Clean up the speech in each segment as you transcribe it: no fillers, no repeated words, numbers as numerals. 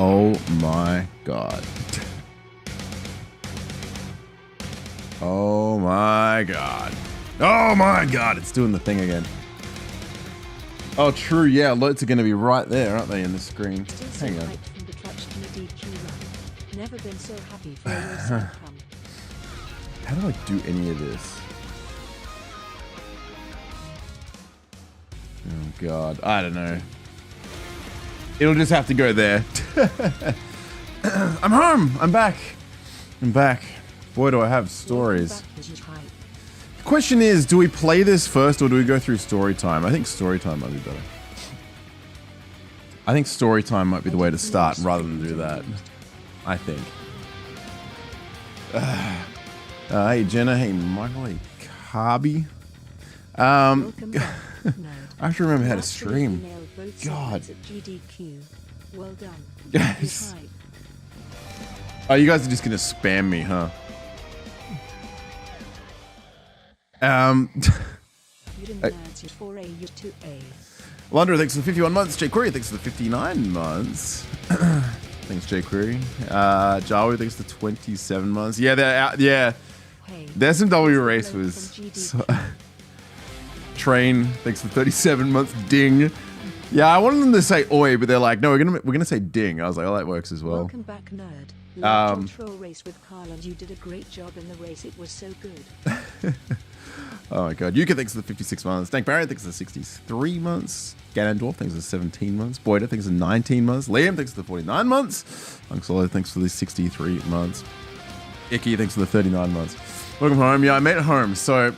Oh my god. Oh my god. Oh my god, it's doing the thing again. Oh true, yeah, alerts are going to be right there, aren't they, in the screen? Hang on. From the clutch to GDQ run. Never been so happy for your outcome. How do I do any of this? Oh god, I don't know. It'll just have to go there. I'm home. I'm back. I'm back. Boy, do I have stories. The question is, do we play this first or do we go through story time? I think story time might be better. I think story time might be the way to start rather than do that. I think. Hey Jenna, hey Michael, hey Carby. I have to remember how to stream. God. Well done. Yes. Oh, you guys are just gonna spam me, huh? Londra, thanks for the 51 months. jQuery, thanks for the 59 months. Thanks, jQuery. Jawi, thanks for the 27 months. Yeah, they're out. Yeah. The SMW race was... So, Train, thanks for 37 months. Ding. Yeah, I wanted them to say oi, but they're like, no, we're gonna say ding. I was like, oh, that works as well. Welcome back, nerd. Loved your troll race with Carl, and you did a great job in the race. It was so good. Oh my god. Yuka, thanks for the 56 months. Dank Barrett, thanks for the 63 months. Ganondorf, thanks for the 17 months. Boyda, thanks for the 19 months. Liam, thanks for the 49 months. Unksolo, thanks for the 63 months. Icky, thanks for the 39 months. Welcome home. Yeah, I made it home. So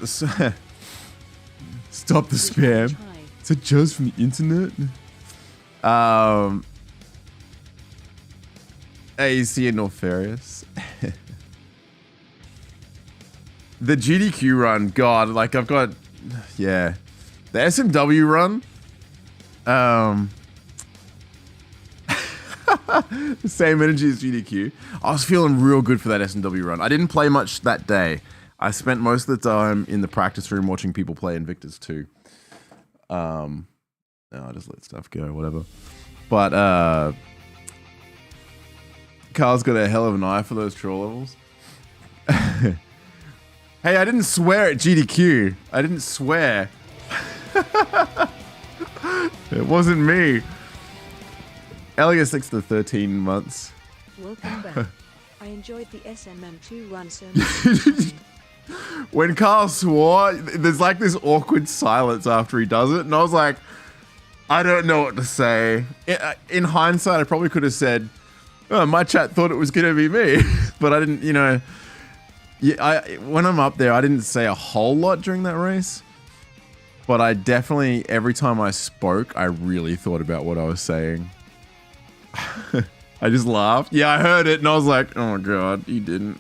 stop the spam. Is it just from the internet? AC and Norfarius. The GDQ run, god, like I've got, yeah. The SMW run, the same energy as GDQ. I was feeling real good for that SMW run. I didn't play much that day. I spent most of the time in the practice room watching people play Invictus 2. No, I'll just let stuff go, whatever. But, Carl's got a hell of an eye for those troll levels. Hey, I didn't swear at GDQ. I didn't swear. It wasn't me. Elias, thanks to the 13 months. Welcome back. I enjoyed the SMM2 run so much. When Carl swore, there's like this awkward silence after he does it. And I was like, I don't know what to say. In hindsight, I probably could have said, oh, my chat thought it was going to be me. But I didn't, you know. Yeah, when I'm up there, I didn't say a whole lot during that race. But I definitely, every time I spoke, I really thought about what I was saying. I just laughed. Yeah, I heard it and I was like, oh my god, you didn't.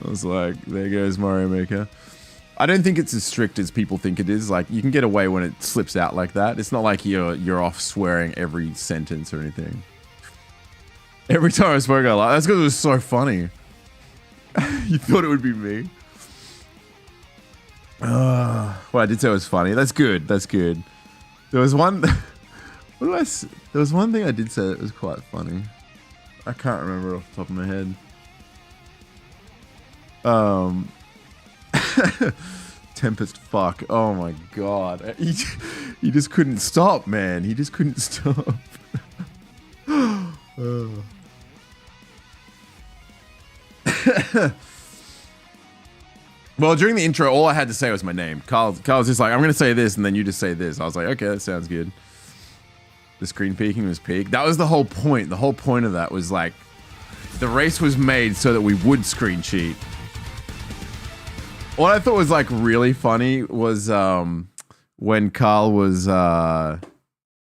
I was like, there goes Mario Maker. I don't think it's as strict as people think it is. Like, you can get away when it slips out like that. It's not like you're off swearing every sentence or anything. Every time I spoke, I laughed. That's because it was so funny. You thought it would be me? Well, I did say it was funny. That's good. That's good. There was one... What did I say? There was one thing I did say that was quite funny. I can't remember off the top of my head. Tempest fuck. Oh my god. He just couldn't stop, man. He just couldn't stop. Well, during the intro, all I had to say was my name. Carl was just like, I'm going to say this, and then you just say this. I was like, okay, that sounds good. The screen peeking was peak. That was the whole point. The whole point of that was like, the race was made so that we would screen cheat. What I thought was like really funny was when Carl was, he got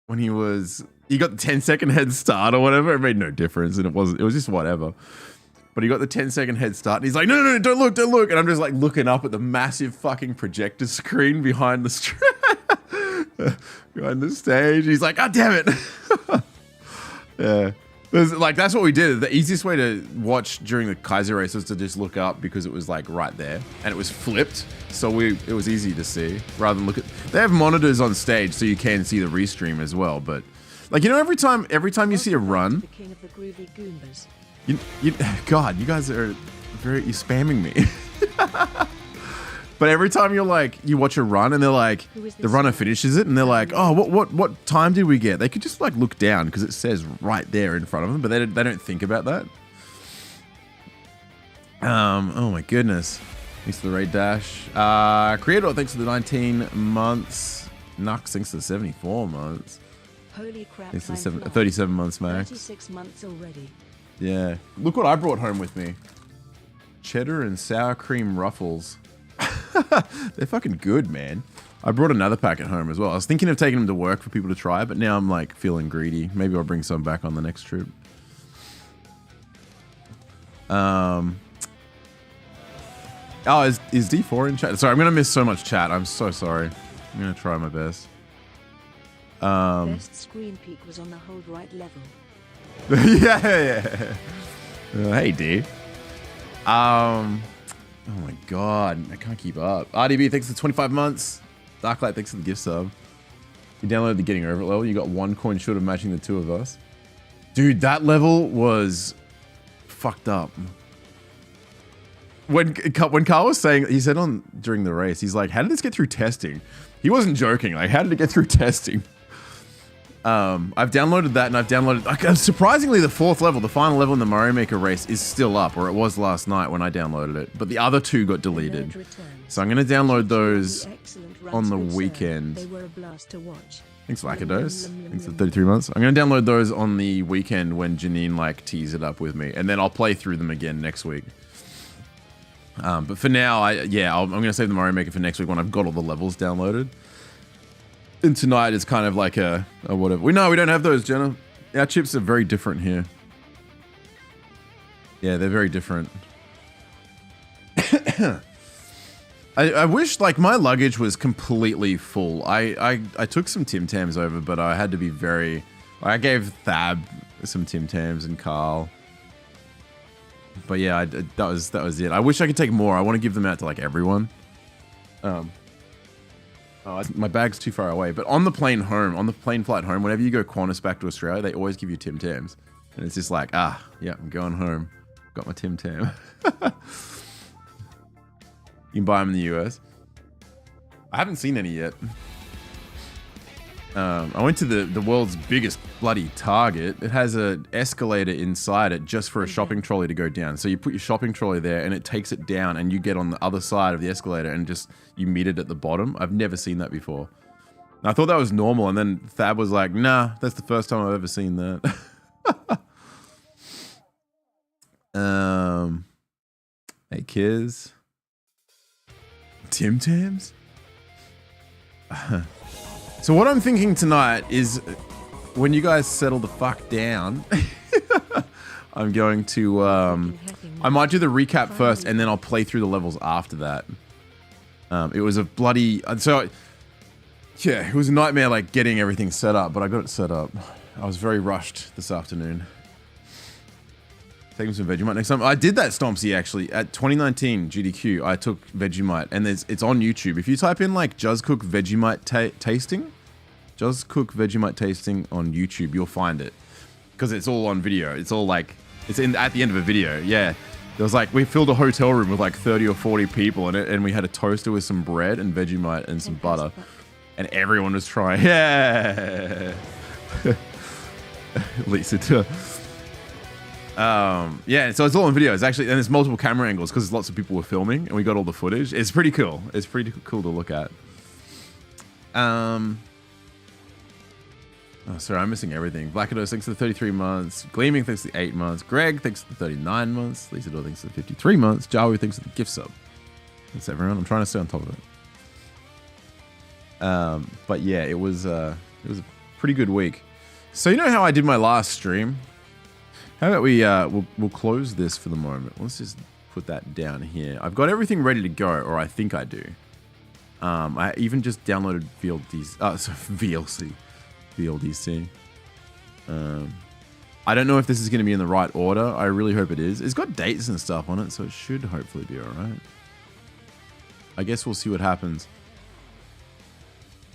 the 10-second head start or whatever. It made no difference, and it was just whatever. But he got the 10-second head start, and he's like, no, don't look, don't look. And I'm just like looking up at the massive fucking projector screen behind the behind the stage. He's like, God damn it. Yeah. Like, that's what we did. The easiest way to watch during the kaizo race was to just look up because it was like right there and it was flipped. So it was easy to see rather than look at, they have monitors on stage so you can see the restream as well. But Like, you know, every time you see a run, The king of the groovy Goombas. God, you guys are you're spamming me. But every time you watch a run and they're like, the runner finishes it and they're like, oh, what time did we get? They could just like look down because it says right there in front of them, but they don't think about that. Oh my goodness. Thanks for the raid dash. Creator, thanks for the 19 months. Nux, thanks for the 74 months. Holy crap. Thanks for the 37 months, Max. 36 months already. Yeah. Look what I brought home with me. Cheddar and sour cream ruffles. They're fucking good, man. I brought another packet home as well. I was thinking of taking them to work for people to try, but now I'm like feeling greedy. Maybe I'll bring some back on the next trip. Oh, is D4 in chat? Sorry, I'm gonna miss so much chat. I'm so sorry. I'm gonna try my best. Best screen peek was on the hold right level. Yeah. Hey, D. Oh my god, I can't keep up. RDB, thanks for 25 months. Darklight, thanks for the gift sub. You downloaded the Getting Over It level. You got 1 coin short of matching the 2 of us. Dude, that level was fucked up. When Carl was saying, he said during the race, he's like, how did this get through testing? He wasn't joking. Like, how did it get through testing? I've downloaded that and I've downloaded, surprisingly, the 4th level, the final level in the Mario Maker race is still up, or it was last night when I downloaded it, but the other 2 got deleted. So I'm going to download those on the weekend. They were a blast to watch. Thanks, Lakados. Thanks for 33 months. I'm going to download those on the weekend when Janine like tees it up with me, and then I'll play through them again next week. But for now, I'm going to save the Mario Maker for next week when I've got all the levels downloaded. And tonight is kind of like a whatever. We don't have those, Jenna. Our chips are very different here. Yeah, they're very different. I wish like my luggage was completely full. I took some Tim Tams over, but I had to be very. I gave Thab some Tim Tams and Carl. But yeah, that was it. I wish I could take more. I want to give them out to like everyone. My bag's too far away. But on the plane flight home, whenever you go Qantas back to Australia, they always give you Tim Tams. And it's just like, yeah, I'm going home. Got my Tim Tam. You can buy them in the US. I haven't seen any yet. I went to the world's biggest bloody Target. It has an escalator inside it just for a shopping trolley to go down. So you put your shopping trolley there and it takes it down and you get on the other side of the escalator and just you meet it at the bottom. I've never seen that before. And I thought that was normal, and then Thab was like, nah, that's the first time I've ever seen that. Hey, Kiz. Tim Tams? So what I'm thinking tonight is when you guys settle the fuck down, I'm going to, I might do the recap first and then I'll play through the levels after that. It was a bloody, yeah, it was a nightmare like getting everything set up, but I got it set up. I was very rushed this afternoon. Taking some Vegemite next time. I did that, Stompsy, actually. At 2019 GDQ, I took Vegemite, and it's on YouTube. If you type in, like, juzcook Vegemite tasting, juzcook Vegemite tasting on YouTube, you'll find it. Because it's all on video. It's all, like, it's at the end of a video. Yeah. There was, like, we filled a hotel room with, like, 30 or 40 people in it, and we had a toaster with some bread and Vegemite and some butter. And everyone was trying. Yeah. Lisa, too. Yeah, so it's all on video. It's actually, and there's multiple camera angles because lots of people were filming and we got all the footage. It's pretty cool. It's pretty cool to look at. Oh, sorry, I'm missing everything. Blackados, thanks for the 33 months. Gleaming, thanks for the 8 months. Greg, thanks for the 39 months. Lisa Dor, thanks for the 53 months. Jawu, thanks for the gift sub. Thanks, everyone. I'm trying to stay on top of it. But yeah, it was a pretty good week. So you know how I did my last stream? How about we'll close this for the moment. Let's just put that down here. I've got everything ready to go, or I think I do. I even just downloaded VLDC. I don't know if this is going to be in the right order. I really hope it is. It's got dates and stuff on it, so it should hopefully be all right. I guess we'll see what happens.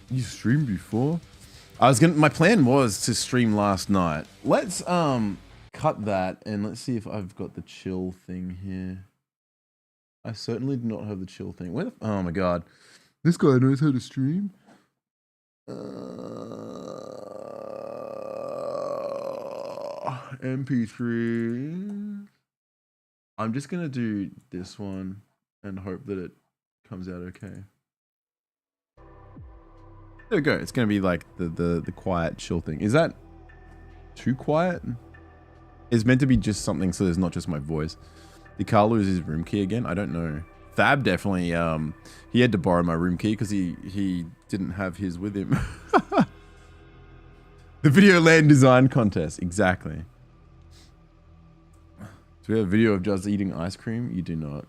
You streamed before? My plan was to stream last night. Let's cut that and let's see if I've got the chill thing here. I certainly do not have the chill thing. Oh my god. This guy knows how to stream. MP3. I'm just gonna do this one and hope that it comes out okay. There we go. It's gonna be like the quiet chill thing. Is that too quiet? It's meant to be just something so there's not just my voice. Did Carl lose his room key again? I don't know. Thab definitely he had to borrow my room key because he didn't have his with him. The video land design contest, exactly. Do we have a video of just eating ice cream? You do not.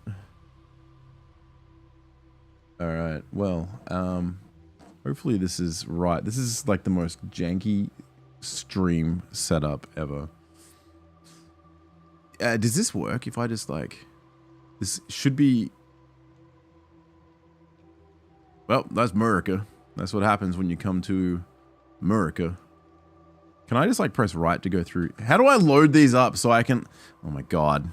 Alright, well, hopefully this is right. This is like the most janky stream setup ever. Does this work if I just like... This should be... Well, that's America. That's what happens when you come to America. Can I just like press right to go through? How do I load these up so I can... Oh my god.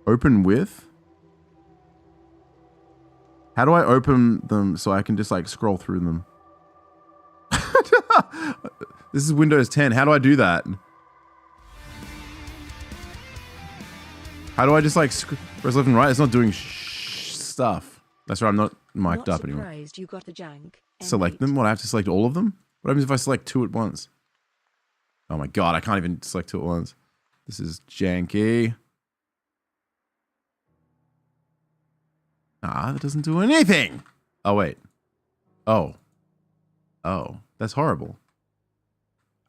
Open with? How do I open them so I can just like scroll through them? This is Windows 10. How do I do that? How do I just like press left and right? It's not doing stuff. That's right. I'm not mic'd up anymore. You got the jank. Select them? What, I have to select all of them? What happens if I select two at once? Oh my god, I can't even select two at once. This is janky. Ah, that doesn't do anything. Oh, wait. Oh. Oh, that's horrible.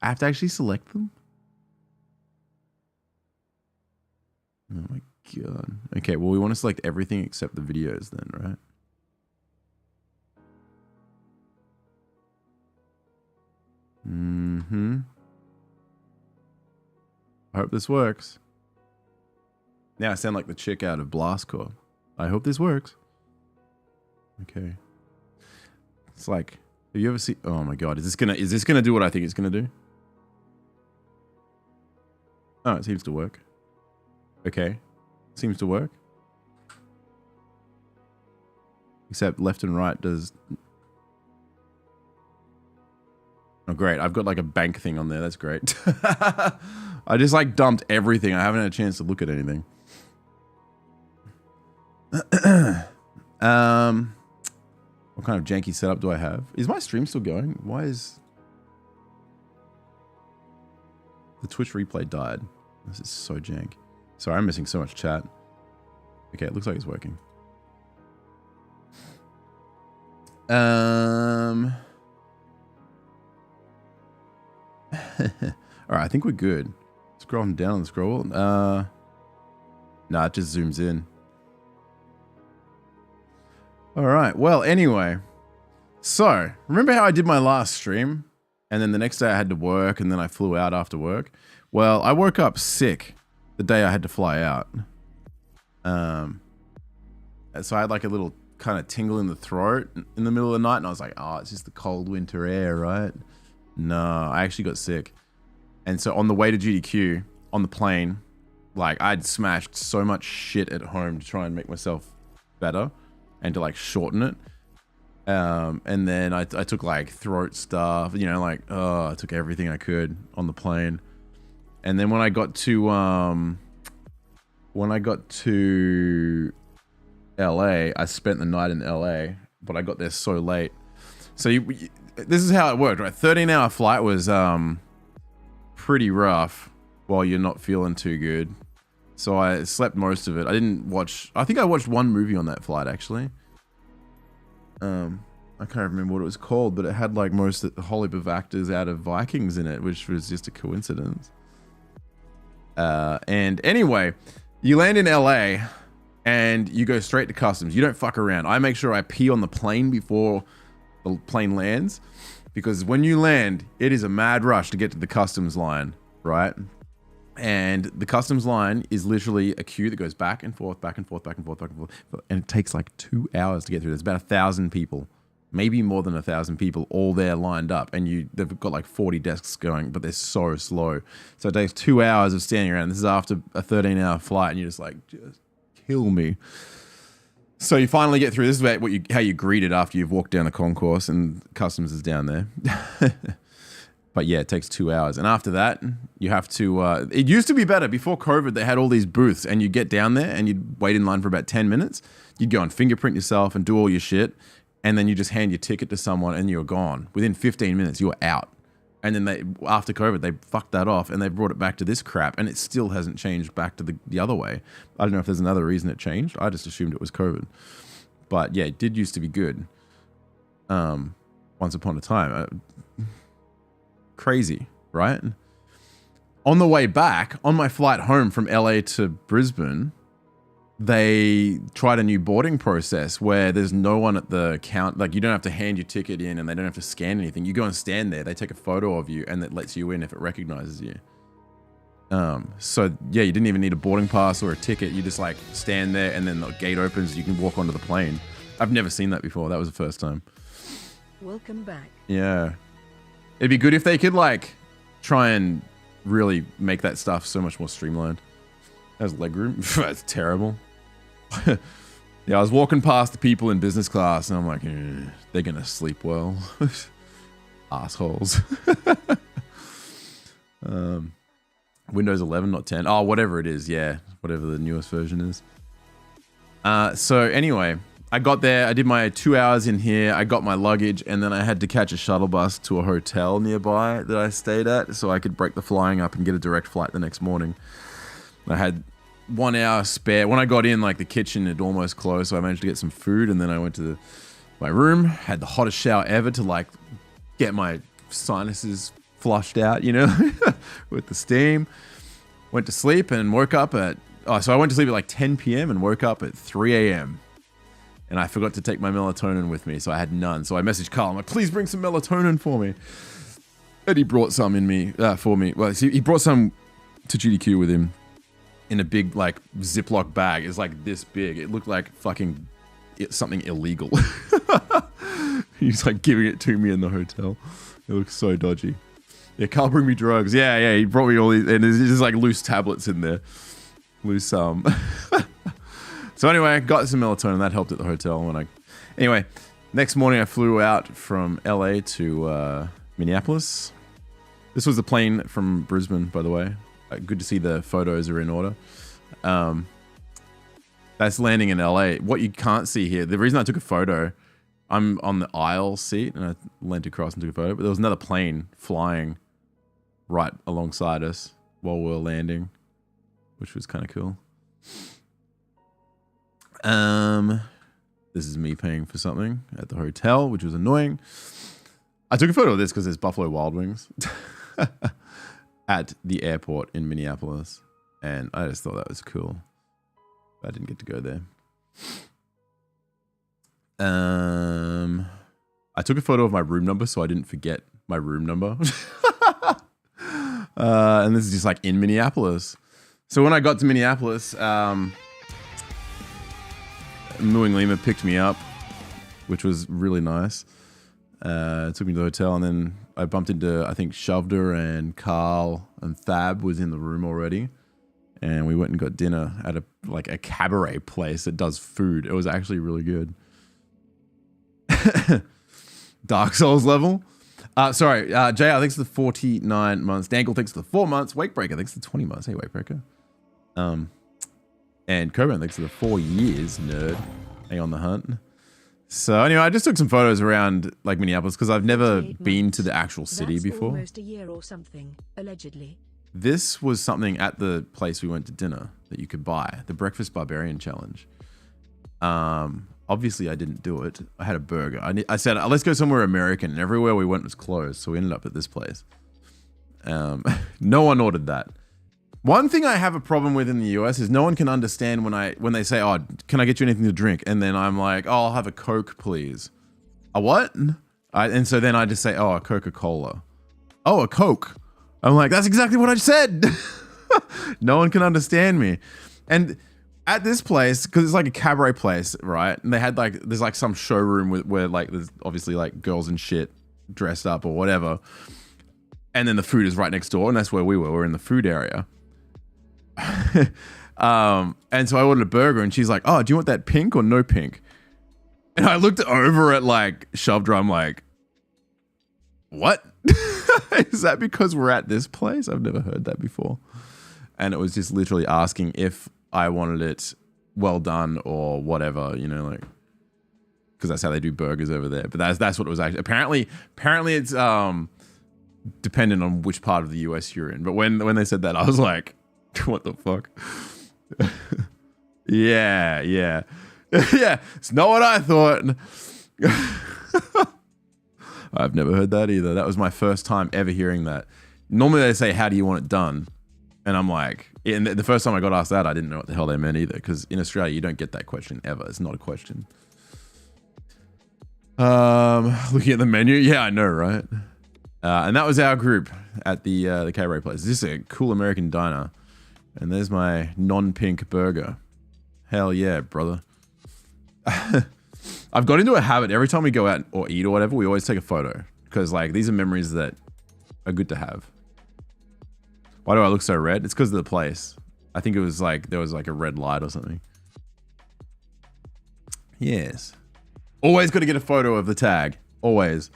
I have to actually select them? Oh my god. Okay, well, we want to select everything except the videos then, right? Mm-hmm. I hope this works. Now I sound like the chick out of Blastcore. I hope this works. Okay. It's like, have you ever seen... Oh my god, is this gonna do what I think it's gonna do? Oh, it seems to work. Okay. Seems to work. Except left and right does... Oh, great. I've got like a bank thing on there. That's great. I just like dumped everything. I haven't had a chance to look at anything. What kind of janky setup do I have? Is my stream still going? Why is... The Twitch replay died. This is so jank. Sorry, I'm missing so much chat. Okay, it looks like it's working. Alright, I think we're good. Scrolling down on the scroll. Nah, it just zooms in. Alright, well, anyway. So, remember how I did my last stream? And then the next day I had to work, and then I flew out after work? Well, I woke up sick the day I had to fly out. So I had like a little kind of tingle in the throat in the middle of the night, and I was like, oh, it's just the cold winter air, right? No, I actually got sick. And so on the way to GDQ, on the plane, like I'd smashed so much shit at home to try and make myself better and to like shorten it. And then I took like throat stuff, you know, like, I took everything I could on the plane. And then when I got to LA, I spent the night in LA, but I got there so late. So this is how it worked, right? 13-hour flight was pretty rough while you're not feeling too good. So I slept most of it. I didn't watch, I think I watched one movie on that flight actually. I can't remember what it was called, but it had like most of the whole heap of actors out of Vikings in it, which was just a coincidence. And anyway, you land in LA and you go straight to customs. You don't fuck around. I make sure I pee on the plane before the plane lands, because when you land, it is a mad rush to get to the customs line, right? And the customs line is literally a queue that goes back and forth, back and forth, back and forth, back and forth. And it takes like 2 hours to get through. There's about 1,000 people maybe more than 1,000 people all there lined up, and they've got like 40 desks going, but they're so slow. So it takes 2 hours of standing around. This is after a 13-hour flight, and you're just like, just kill me. So you finally get through. This is how you greeted after you've walked down the concourse, and customs is down there. But yeah, it takes 2 hours. And after that, you have to... it used to be better. Before COVID, they had all these booths, and you'd get down there, and you'd wait in line for about 10 minutes. You'd go and fingerprint yourself and do all your shit, and then you just hand your ticket to someone, and you're gone. Within 15 minutes, you're out. And then after COVID, they fucked that off, and they brought it back to this crap, and it still hasn't changed back to the other way. I don't know if there's another reason it changed. I just assumed it was COVID. But yeah, it did used to be good. Once upon a time. Crazy, right? On the way back, on my flight home from LA to Brisbane, they tried a new boarding process where there's no one at the count. Like, you don't have to hand your ticket in, and they don't have to scan anything. You go and stand there. They take a photo of you, and it lets you in if it recognizes you. So yeah, you didn't even need a boarding pass or a ticket. You just like stand there, and then the gate opens. You can walk onto the plane. I've never seen that before. That was the first time. Welcome back. Yeah. It'd be good if they could like try and really make that stuff so much more streamlined. There's legroom. That's terrible. Yeah, I was walking past the people in business class, and I'm like, they're gonna sleep well. Assholes. Windows 11, not 10. Oh, whatever it is. Yeah, whatever the newest version is. So anyway, I got there. I did my 2 hours in here. I got my luggage, and then I had to catch a shuttle bus to a hotel nearby that I stayed at, so I could break the flying up and get a direct flight the next morning. I had 1 hour spare. When I got in, like, the kitchen had almost closed, so I managed to get some food, and then I went to my room, had the hottest shower ever to like get my sinuses flushed out, you know, with the steam. Went to sleep and woke up at... so I went to sleep at like 10 p.m. and woke up at 3 a.m. And I forgot to take my melatonin with me, so I had none. So I messaged Carl. I'm like, please bring some melatonin for me. And he brought some for me. Well, he brought some to GDQ with him in a big, like, Ziploc bag. It's like this big. It looked like fucking something illegal. He's like giving it to me in the hotel. It looks so dodgy. Yeah, Carl, bring me drugs. Yeah, he brought me all these, and there's just like loose tablets in there. Loose So anyway, I got some melatonin. That helped at the hotel. Anyway, next morning I flew out from LA to Minneapolis. This was the plane from Brisbane, by the way. Good to see the photos are in order. That's landing in LA. What you can't see here, the reason I took a photo, I'm on the aisle seat and I leant across and took a photo, but there was another plane flying right alongside us while we were landing, which was kind of cool. This is me paying for something at the hotel, which was annoying. I took a photo of this because there's Buffalo Wild Wings at the airport in Minneapolis, and I just thought that was cool. I didn't get to go there. I took a photo of my room number so I didn't forget my room number. And this is just like in Minneapolis. So when I got to Minneapolis, Mooing Lima picked me up, which was really nice. Took me to the hotel, and then I bumped into, I think, Shovder and Carl, and Thab was in the room already. And we went and got dinner at a cabaret place that does food. It was actually really good. Dark Souls level. Sorry, JR thinks the 49 months. Dangle thinks the 4 months. Wakebreaker thinks the 20 months. Hey, Wakebreaker. And Coburn thinks the 4 years, nerd. Hang on the hunt. So anyway, I just took some photos around like Minneapolis because I've never been to the actual city before. Almost a year or something, allegedly. This was something at the place we went to dinner that you could buy, the Breakfast Barbarian Challenge. Obviously, I didn't do it. I had a burger. I said, let's go somewhere American, and everywhere we went was closed, so we ended up at this place. No one ordered that. One thing I have a problem with in the US is no one can understand when they say, oh, can I get you anything to drink? And then I'm like, oh, I'll have a Coke, please. A what? And so then I just say, oh, a Coca-Cola. Oh, a Coke. I'm like, that's exactly what I said. No one can understand me. And at this place, because it's like a cabaret place, right? And they had like, there's like some showroom where like there's obviously like girls and shit dressed up or whatever. And then the food is right next door, and that's where we were. We're in the food area. And so I ordered a burger, and she's like, "Oh, do you want that pink or no pink?" And I looked over at like Shovdra. I'm like, "What? Is that because we're at this place? I've never heard that before." And it was just literally asking if I wanted it well done or whatever, you know, like, because that's how they do burgers over there. But that's what it was actually. Apparently it's dependent on which part of the US you're in. But when they said that, I was like, what the fuck? yeah. Yeah. It's not what I thought. I've never heard that either. That was my first time ever hearing that. Normally they say, how do you want it done? And I'm like, and the first time I got asked that, I didn't know what the hell they meant either. Because in Australia, you don't get that question ever. It's not a question. Looking at the menu. Yeah, I know, right? And that was our group at the cabaret place. This is a cool American diner. And there's my non-pink burger. Hell yeah, brother. I've got into a habit. Every time we go out or eat or whatever, we always take a photo. Because like these are memories that are good to have. Why do I look so red? It's because of the place. I think it was like, there was like a red light or something. Yes. Always got to get a photo of the tag. Always.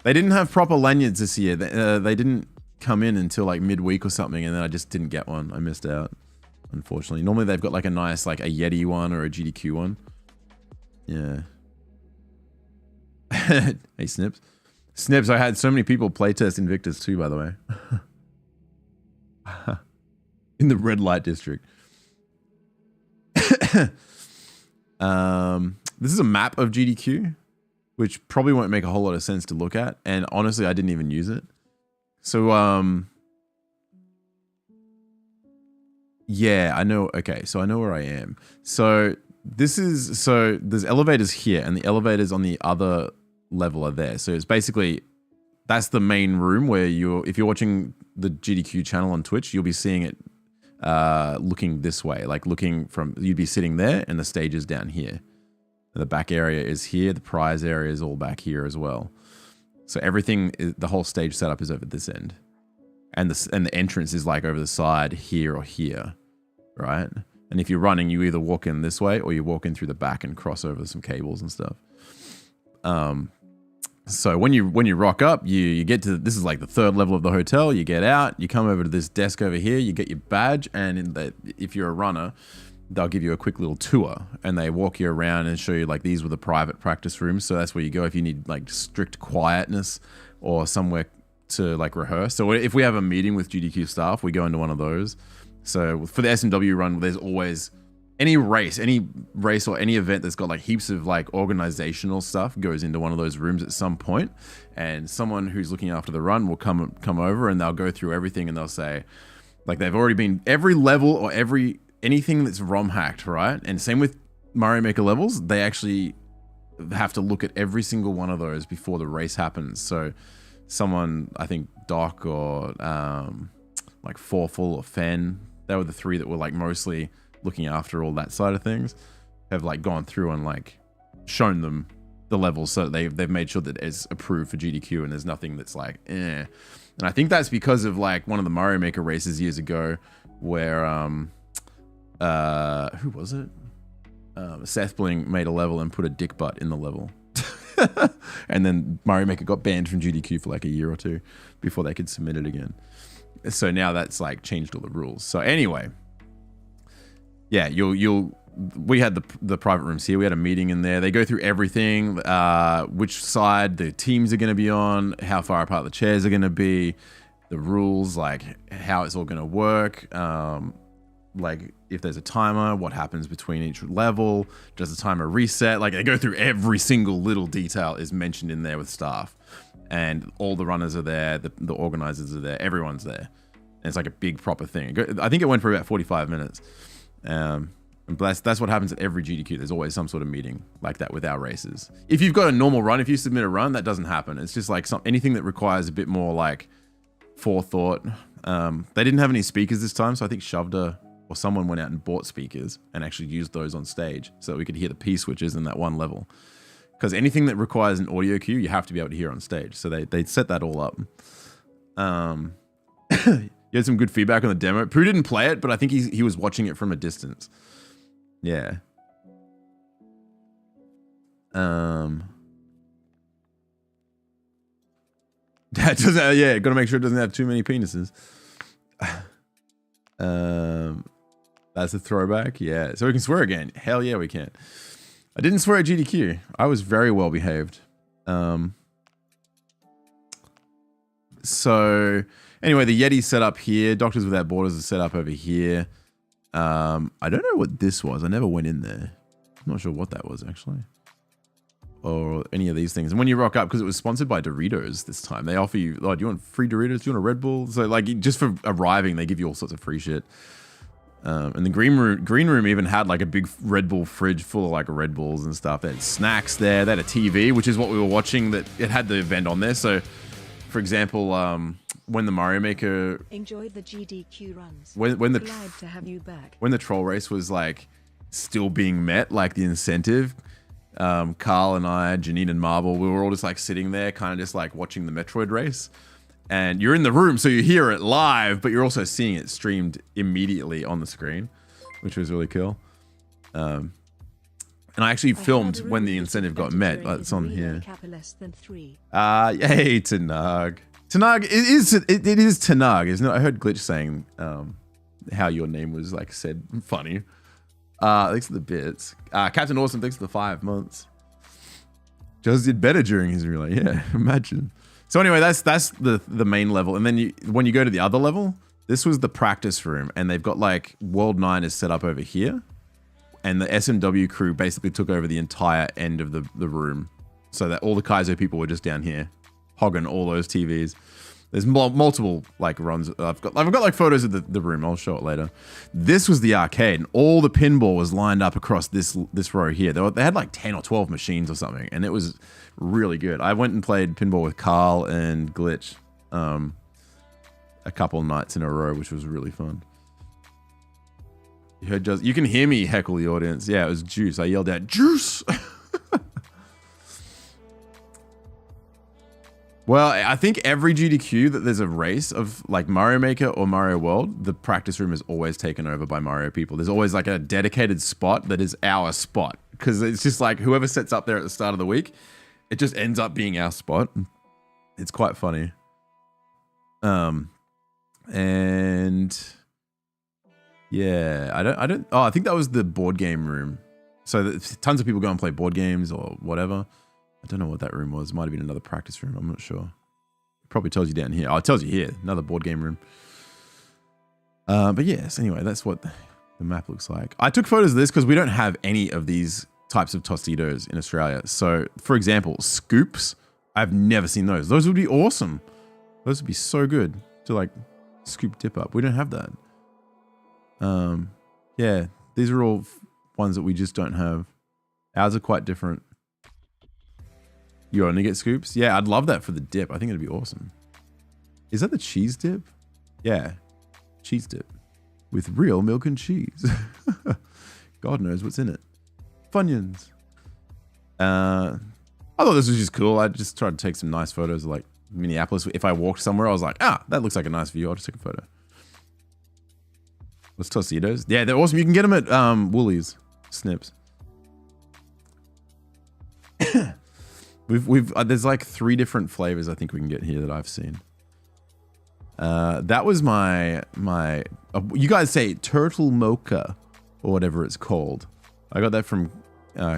They didn't have proper lanyards this year. They didn't come in until like midweek or something, and then I just didn't get one. I missed out, unfortunately. Normally they've got like a nice, like a Yeti one or a GDQ one. Yeah. Hey, Snips. Snips, I had so many people playtest Invictus too, by the way. In the red light district. This is a map of GDQ, which probably won't make a whole lot of sense to look at. And honestly, I didn't even use it. So, yeah, I know. Okay, so I know where I am. So there's elevators here, and the elevators on the other level are there. So it's basically, that's the main room where if you're watching the GDQ channel on Twitch, you'll be seeing it looking this way, like you'd be sitting there, and the stage is down here. The back area is here. The prize area is all back here as well. So everything, the whole stage setup is over this end. And the entrance is like over the side here or here, right? And if you're running, you either walk in this way or you walk in through the back and cross over some cables and stuff. So when you rock up, you get to, this is like the third level of the hotel. You get out, you come over to this desk over here, you get your badge, and if you're a runner, they'll give you a quick little tour, and they walk you around and show you like these were the private practice rooms. So that's where you go if you need like strict quietness or somewhere to like rehearse. So if we have a meeting with GDQ staff, we go into one of those. So for the SMW run, there's always any race or any event that's got like heaps of like organizational stuff goes into one of those rooms at some point, and someone who's looking after the run will come over, and they'll go through everything, and they'll say like they've already been every level or anything that's ROM hacked, right? And same with Mario Maker levels, they actually have to look at every single one of those before the race happens. So someone, I think Doc or like Forful or Fen, they were the three that were like mostly looking after all that side of things, have like gone through and like shown them the levels, so they've made sure that it's approved for GDQ and there's nothing that's like eh. And I think that's because of like one of the Mario Maker races years ago where who was it? Seth Bling made a level and put a dick butt in the level. And then Mario Maker got banned from GDQ for like a year or two before they could submit it again. So now that's like changed all the rules. So anyway, yeah, we had the private rooms here. We had a meeting in there. They go through everything, which side the teams are going to be on, how far apart the chairs are going to be, the rules, like how it's all going to work. Like if there's a timer, what happens between each level? Does the timer reset? Like they go through every single little detail is mentioned in there with staff, and all the runners are there, the organizers are there, everyone's there. And it's like a big proper thing. I think it went for about 45 minutes. But that's what happens at every GDQ. There's always some sort of meeting like that with our races. If you've got a normal run, if you submit a run, that doesn't happen. It's just like anything that requires a bit more like forethought. They didn't have any speakers this time, so I think Shovda or someone went out and bought speakers and actually used those on stage so that we could hear the P switches in that one level. Because anything that requires an audio cue, you have to be able to hear on stage. So they set that all up. You had some good feedback on the demo. Pooh didn't play it, but I think he was watching it from a distance. Yeah. That doesn't. Yeah, got to make sure it doesn't have too many penises. That's a throwback. Yeah, so we can swear again. Hell yeah, we can. I didn't swear at GDQ. I was very well behaved. So anyway, the Yeti's set up here. Doctors Without Borders is set up over here. I don't know what this was. I never went in there. I'm not sure what that was actually. Or any of these things. And when you rock up, because it was sponsored by Doritos this time, they offer you, oh, do you want free Doritos? Do you want a Red Bull? So like just for arriving, they give you all sorts of free shit. And the green room even had like a big Red Bull fridge full of like Red Bulls and stuff. They had snacks there. They had a TV, which is what we were watching. That it had the event on there. So, for example, when the Mario Maker enjoyed the GDQ runs. When the glad to have you back. When the troll race was like still being met, like the incentive. Carl and I, Janine and Marble, we were all just like sitting there, kind of just like watching the Metroid race. And you're in the room, so you hear it live, but you're also seeing it streamed immediately on the screen, which was really cool. And I actually filmed when the incentive got met. It's on here. Yay, Tanag. Tanag, it is Tanag, isn't it? I heard Glitch saying how your name was like said funny. Thanks for the bits. Captain Awesome, thanks for the 5 months. Just did better during his relay. Yeah, imagine. So anyway, that's the main level. And then when you go to the other level, this was the practice room. And they've got like World 9 is set up over here. And the SMW crew basically took over the entire end of the room. So that all the Kaizo people were just down here, hogging all those TVs. There's multiple like runs. I've got like photos of the room. I'll show it later. This was the arcade, and all the pinball was lined up across this row here. They had like 10 or 12 machines or something, and it was really good. I went and played pinball with Carl and Glitch a couple of nights in a row, which was really fun. You can hear me heckle the audience. Yeah, it was Juice. I yelled out, Juice! Well, I think every GDQ that there's a race of like Mario Maker or Mario World, the practice room is always taken over by Mario people. There's always like a dedicated spot that is our spot. Because it's just like whoever sets up there at the start of the week, it just ends up being our spot. It's quite funny. And yeah, I think that was the board game room. So tons of people go and play board games or whatever. I don't know what that room was. Might have been another practice room. I'm not sure. It probably tells you down here. Oh, it tells you here. Another board game room. But yes, anyway, that's what the map looks like. I took photos of this because we don't have any of these types of Tostitos in Australia. So, for example, scoops. I've never seen those. Those would be awesome. Those would be so good to like scoop dip up. We don't have that. Yeah, these are all ones that we just don't have. Ours are quite different. You only get scoops? Yeah, I'd love that for the dip. I think it'd be awesome. Is that the cheese dip? Yeah, cheese dip with real milk and cheese. God knows what's in it. Funyuns. I thought this was just cool. I just tried to take some nice photos of like Minneapolis. If I walked somewhere, I was like, that looks like a nice view. I'll just take a photo. What's Tostitos? Yeah, they're awesome. You can get them at Woolies, Snips. There's like 3 different flavors I think we can get here that I've seen. That was my you guys say turtle mocha or whatever it's called. I got that from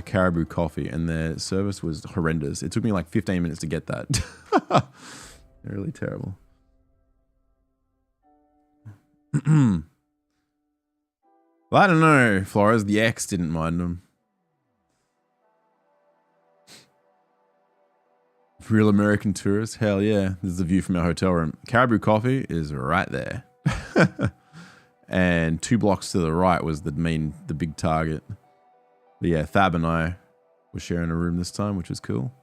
Caribou Coffee, and their service was horrendous. It took me like 15 minutes to get that. Really terrible. Well, I don't know, Flores. The ex didn't mind them. Real American tourist, hell yeah. This is the view from our hotel room. Caribou Coffee is right there. And 2 blocks to the right was the big target. But yeah, Thab and I were sharing a room this time, which was cool.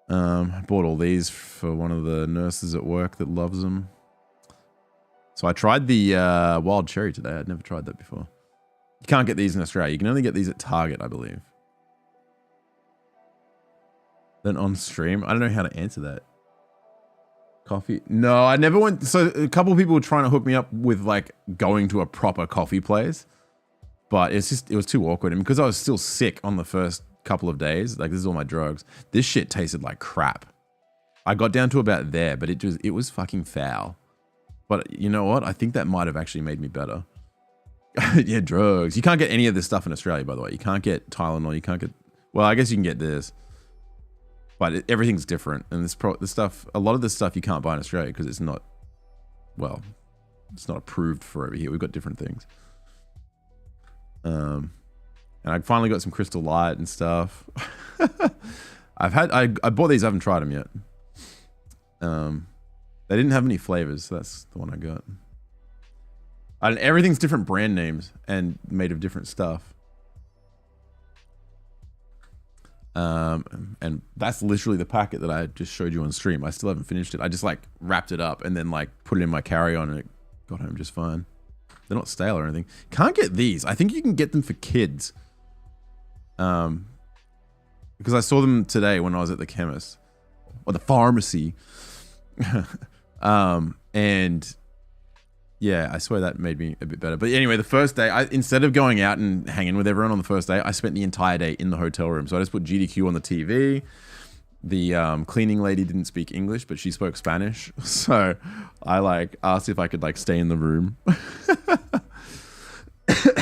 I bought all these for one of the nurses at work that loves them. So I tried the wild cherry today. I'd never tried that before. You can't get these in Australia. You can only get these at Target, I believe. Then on stream, I don't know how to answer that. Coffee? No, I never went. So a couple of people were trying to hook me up with like going to a proper coffee place, but it was too awkward. And because I was still sick on the first couple of days, like this is all my drugs, this shit tasted like crap. I got down to about there, but it was fucking foul. But you know what? I think that might have actually made me better. Yeah, drugs. You can't get any of this stuff in Australia, by the way. You can't get Tylenol. You can't get, well, I guess you can get this. But everything's different, and this stuff, a lot of this stuff you can't buy in Australia because it's not, well, it's not approved for over here. We've got different things. And I finally got some Crystal Light and stuff. I bought these. I haven't tried them yet. They didn't have any flavors, so that's the one I got. And everything's different brand names and made of different stuff. And that's literally the packet that I just showed you on stream. I still haven't finished it. I just like wrapped it up and then like put it in my carry-on and it got home just fine. They're not stale or anything. Can't get these. I think you can get them for kids. Because I saw them today when I was at the chemist or the pharmacy. And yeah, I swear that made me a bit better. But anyway, the first day, instead of going out and hanging with everyone on the first day, I spent the entire day in the hotel room. So I just put GDQ on the TV. The cleaning lady didn't speak English, but she spoke Spanish. So I like asked if I could like stay in the room.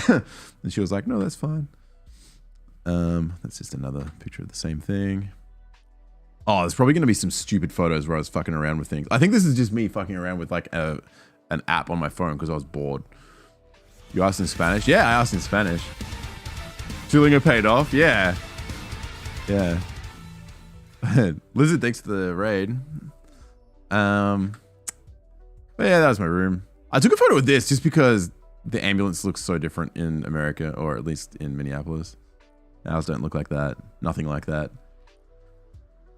And she was like, no, that's fine. That's just another picture of the same thing. Oh, there's probably going to be some stupid photos where I was fucking around with things. I think this is just me fucking around with like an app on my phone because I was bored. You asked in Spanish? Yeah, I asked in Spanish. Duolingo paid off? Yeah. Yeah. Lizard, thanks for the raid. But yeah, that was my room. I took a photo of this just because the ambulance looks so different in America, or at least in Minneapolis. Ours don't look like that. Nothing like that.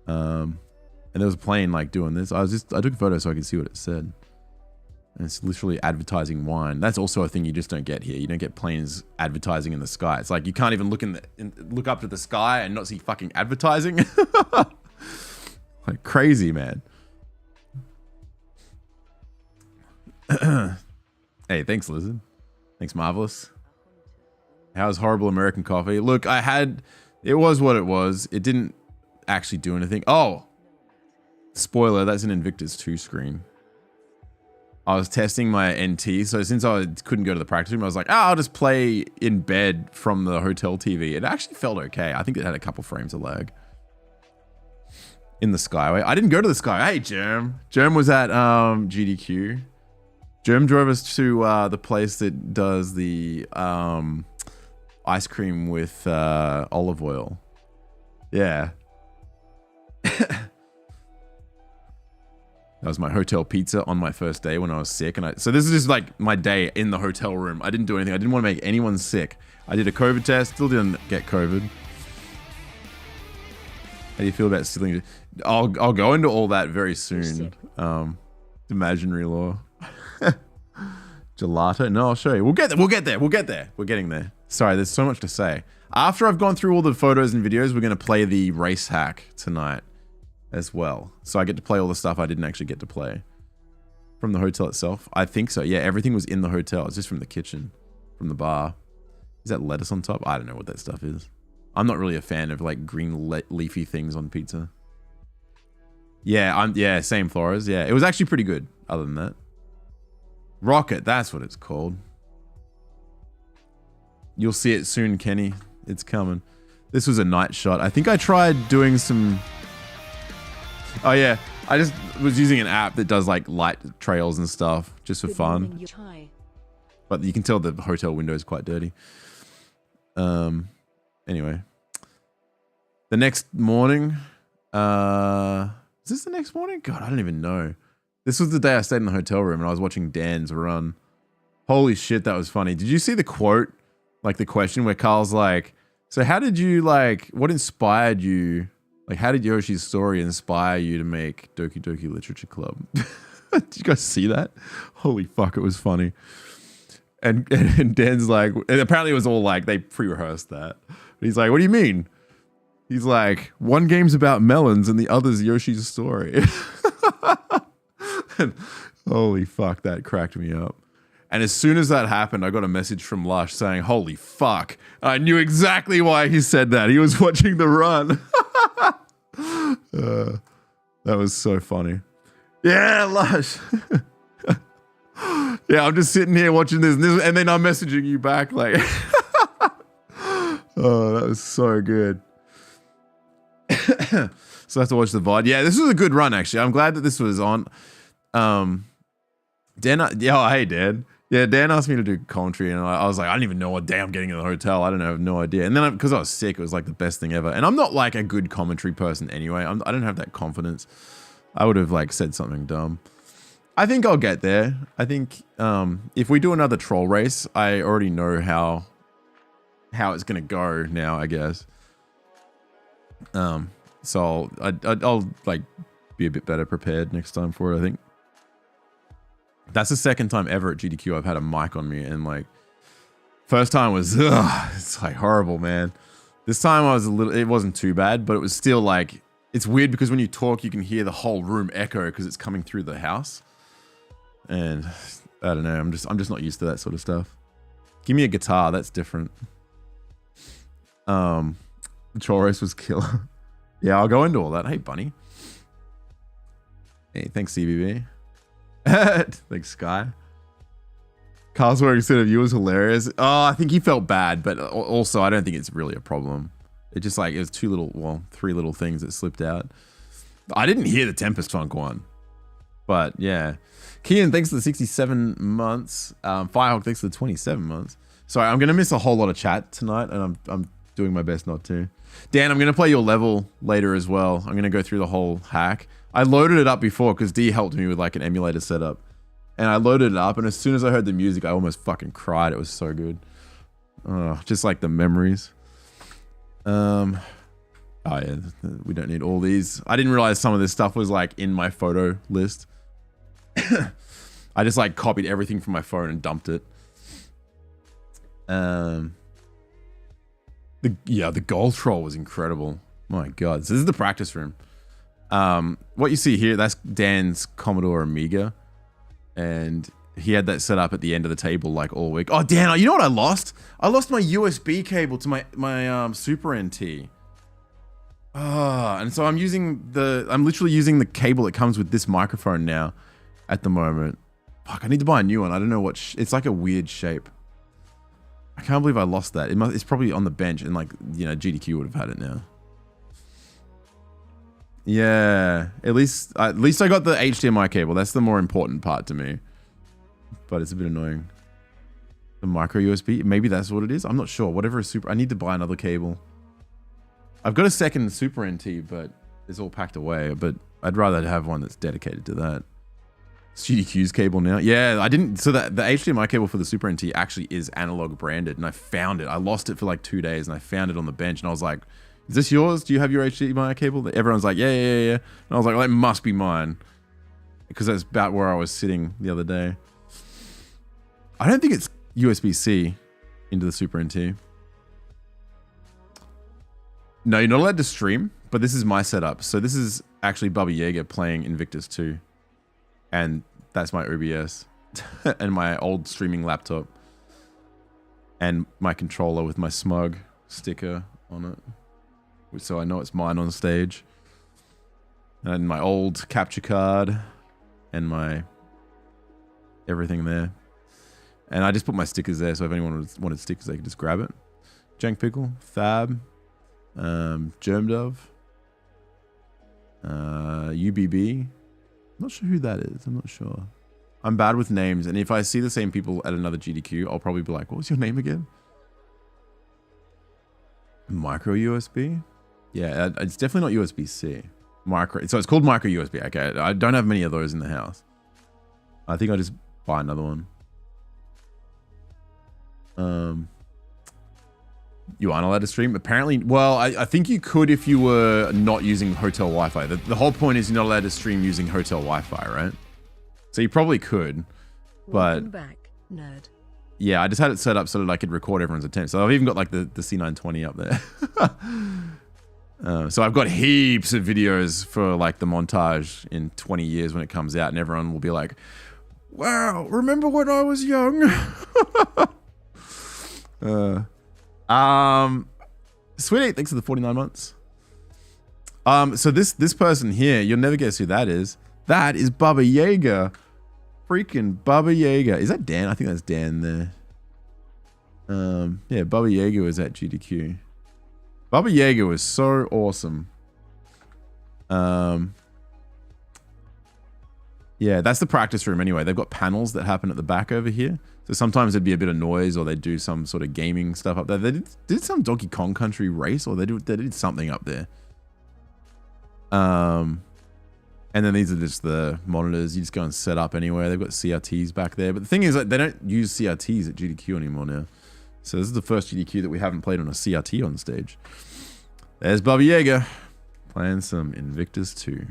And there was a plane like doing this. I took a photo so I could see what it said. And it's literally advertising wine. That's also a thing you just don't get here. You don't get planes advertising in the sky. It's like you can't even look up to the sky and not see fucking advertising. Like crazy, man. Hey, thanks, Lizard. Thanks, Marvelous. How's horrible American coffee? Look, it was what it was. It didn't actually do anything. Oh, spoiler, that's an Invictus 2 screen. I was testing my NT, so since I couldn't go to the practice room, I was like, I'll just play in bed from the hotel TV. It actually felt okay. I think it had a couple frames of lag. In the Skyway. I didn't go to the Skyway. Hey, Germ. Germ was at GDQ. Germ drove us to the place that does the ice cream with olive oil. Yeah. That was my hotel pizza on my first day when I was sick. So this is just like my day in the hotel room. I didn't do anything. I didn't want to make anyone sick. I did a COVID test. Still didn't get COVID. How do you feel about stealing? I'll go into all that very soon. Imaginary law. Gelato? No, I'll show you. We'll get there. We're getting there. Sorry, there's so much to say. After I've gone through all the photos and videos, we're going to play the race hack tonight as well. So I get to play all the stuff I didn't actually get to play from the hotel itself. I think so. Yeah, everything was in the hotel. It's just from the kitchen, from the bar. Is that lettuce on top? I don't know what that stuff is. I'm not really a fan of like green leafy things on pizza. Yeah, same Flores. Yeah, it was actually pretty good other than that. Rocket, that's what it's called. You'll see it soon, Kenny. It's coming. This was a night shot. I think I tried doing some... Oh yeah, I just was using an app that does like light trails and stuff just for fun. But you can tell the hotel window is quite dirty. Anyway. The next morning... is this the next morning? God, I don't even know. This was the day I stayed in the hotel room and I was watching Dan's run. Holy shit, that was funny. Did you see the quote? Like the question where Carl's like, so how did you like, what inspired you? Like, how did Yoshi's story inspire you to make Doki Doki Literature Club? Did you guys see that? Holy fuck, it was funny. And Dan's like, and apparently it was all like, they pre-rehearsed that. But he's like, what do you mean? He's like, one game's about melons and the other's Yoshi's story. And, holy fuck, that cracked me up. And as soon as that happened, I got a message from Lush saying, holy fuck. I knew exactly why he said that. He was watching the run. That was so funny. Yeah, Lush. Yeah, I'm just sitting here watching this, and then I'm messaging you back like, oh, that was so good. So I have to watch the VOD. Yeah, this was a good run, actually. I'm glad that this was on. Dan, hey, Dan. Yeah, Dan asked me to do commentary, and I was like, I don't even know what day I'm getting in the hotel. I have no idea. And then because I was sick, it was like the best thing ever. And I'm not like a good commentary person anyway. I don't have that confidence. I would have like said something dumb. I think I'll get there. I think if we do another troll race, I already know how it's gonna go now, I guess. So I'll like be a bit better prepared next time for it, I think. That's the second time ever at GDQ I've had a mic on me, and like first time was it's like horrible, man. This time it wasn't too bad, but it was still like, it's weird because when you talk you can hear the whole room echo because it's coming through the house. And I don't know, I'm just not used to that sort of stuff. Give me a guitar, that's different. The troll race was killer. Yeah, I'll go into all that. Hey, Bunny. Hey, thanks, CBB. Thanks, Sky. Carl's wearing instead of you was hilarious. Oh, I think he felt bad, but also I don't think it's really a problem. It just like, it was three little things that slipped out. I didn't hear the Tempest Funk one, but yeah. Kian, thanks for the 67 months. Firehawk, thanks for the 27 months. Sorry, I'm going to miss a whole lot of chat tonight, and I'm doing my best not to. Dan, I'm going to play your level later as well. I'm going to go through the whole hack. I loaded it up before because D helped me with like an emulator setup. And I loaded it up, and as soon as I heard the music, I almost fucking cried. It was so good. Just like the memories. Oh yeah, we don't need all these. I didn't realize some of this stuff was like in my photo list. I just like copied everything from my phone and dumped it. The gold troll was incredible. My God, so this is the practice room. What you see here, that's Dan's Commodore Amiga, and he had that set up at the end of the table like all week. Oh, Dan, you know what I lost? I lost my USB cable to my Super NT. And so I'm literally using the cable that comes with this microphone now at the moment. Fuck, I need to buy a new one. I don't know what, it's like a weird shape. I can't believe I lost that. It's probably on the bench, and like, you know, GDQ would have had it now. Yeah, at least I got the HDMI cable. That's the more important part to me. But it's a bit annoying. The micro USB, maybe that's what it is. I'm not sure. Whatever is super, I need to buy another cable. I've got a second Super NT, but it's all packed away. But I'd rather have one that's dedicated to that. It's GDQ's cable now. Yeah, I didn't. So the HDMI cable for the Super NT actually is analog branded, and I found it. I lost it for like 2 days, and I found it on the bench, and I was like, "Is this yours? Do you have your HDMI cable?" Everyone's like, "Yeah." And I was like, "Well, that must be mine," because that's about where I was sitting the other day. I don't think it's USB-C into the Super NT. No, you're not allowed to stream, but this is my setup. So this is actually Bubba Yeager playing Invictus 2. And that's my OBS and my old streaming laptop and my controller with my smug sticker on it. So I know it's mine on stage. And my old capture card and my everything there. And I just put my stickers there, so if anyone wanted stickers, they could just grab it. Jank Pickle, Fab, Germ Dove, UBB. I'm not sure who that is. I'm not sure. I'm bad with names, and if I see the same people at another GDQ, I'll probably be like, what was your name again? Micro USB? Yeah, it's definitely not USB-C. So it's called micro USB. Okay, I don't have many of those in the house. I think I'll just buy another one. You aren't allowed to stream? Apparently, well, I think you could if you were not using hotel Wi-Fi. The whole point is you're not allowed to stream using hotel Wi-Fi, right? So you probably could, but Welcome back, nerd. yeah, I just had it set up so that I could record everyone's attempts. So I've even got like the C920 up there. So I've got heaps of videos for like the montage in 20 years when it comes out, and everyone will be like, wow, remember when I was young? Sweet, thanks for the 49 months. So this person here, you'll never guess who that is. That is Baba Yaga. Freaking Baba Yaga. Is that Dan? I think that's Dan there. Yeah, Baba Yaga was at GDQ. Baba Yaga was so awesome. Yeah, that's the practice room anyway. They've got panels that happen at the back over here. So sometimes there'd be a bit of noise, or they'd do some sort of gaming stuff up there. They did some Donkey Kong Country race, or they did something up there. And then these are just the monitors. You just go and set up anywhere. They've got CRTs back there. But the thing is, like, they don't use CRTs at GDQ anymore now. So this is the first GDQ that we haven't played on a CRT on stage. There's Baba Yaga playing some Invictus 2.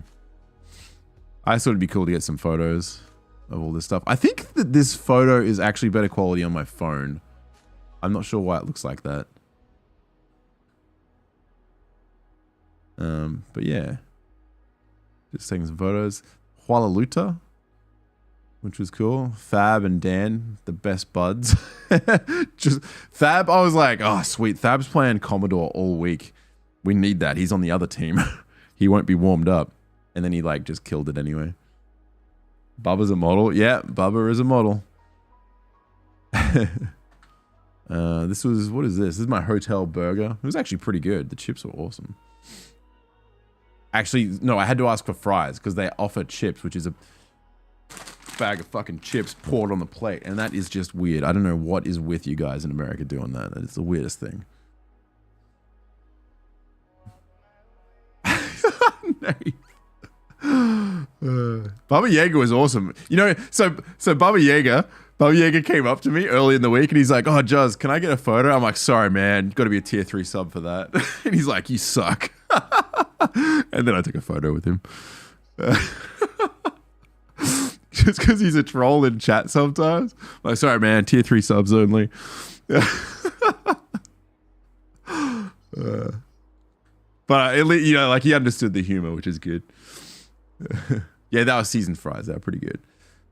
I thought it'd be cool to get some photos of all this stuff. I think that this photo is actually better quality on my phone. I'm not sure why it looks like that. But yeah. Just taking some photos. Hualaluta, which was cool. Thab and Dan, the best buds. Just Thab, I was like, oh sweet, Thab's playing Commodore all week. We need that. He's on the other team. He won't be warmed up. And then he like just killed it anyway. Bubba's a model. Yeah, Bubba is a model. This was, what is this? This is my hotel burger. It was actually pretty good. The chips were awesome. Actually, no, I had to ask for fries because they offer chips, which is a bag of fucking chips poured on the plate. And that is just weird. I don't know what is with you guys in America doing that. That is the weirdest thing. Baba Yaga was awesome. You know, so Baba Yaga came up to me early in the week and he's like, oh, Juz, can I get a photo? I'm like, sorry, man. Got to be a tier 3 sub for that. And he's like, you suck. And then I took a photo with him. Just because he's a troll in chat sometimes. I'm like, sorry, man. Tier 3 subs only. But you know, like he understood the humor, which is good. Yeah, that was seasoned fries. That were pretty good.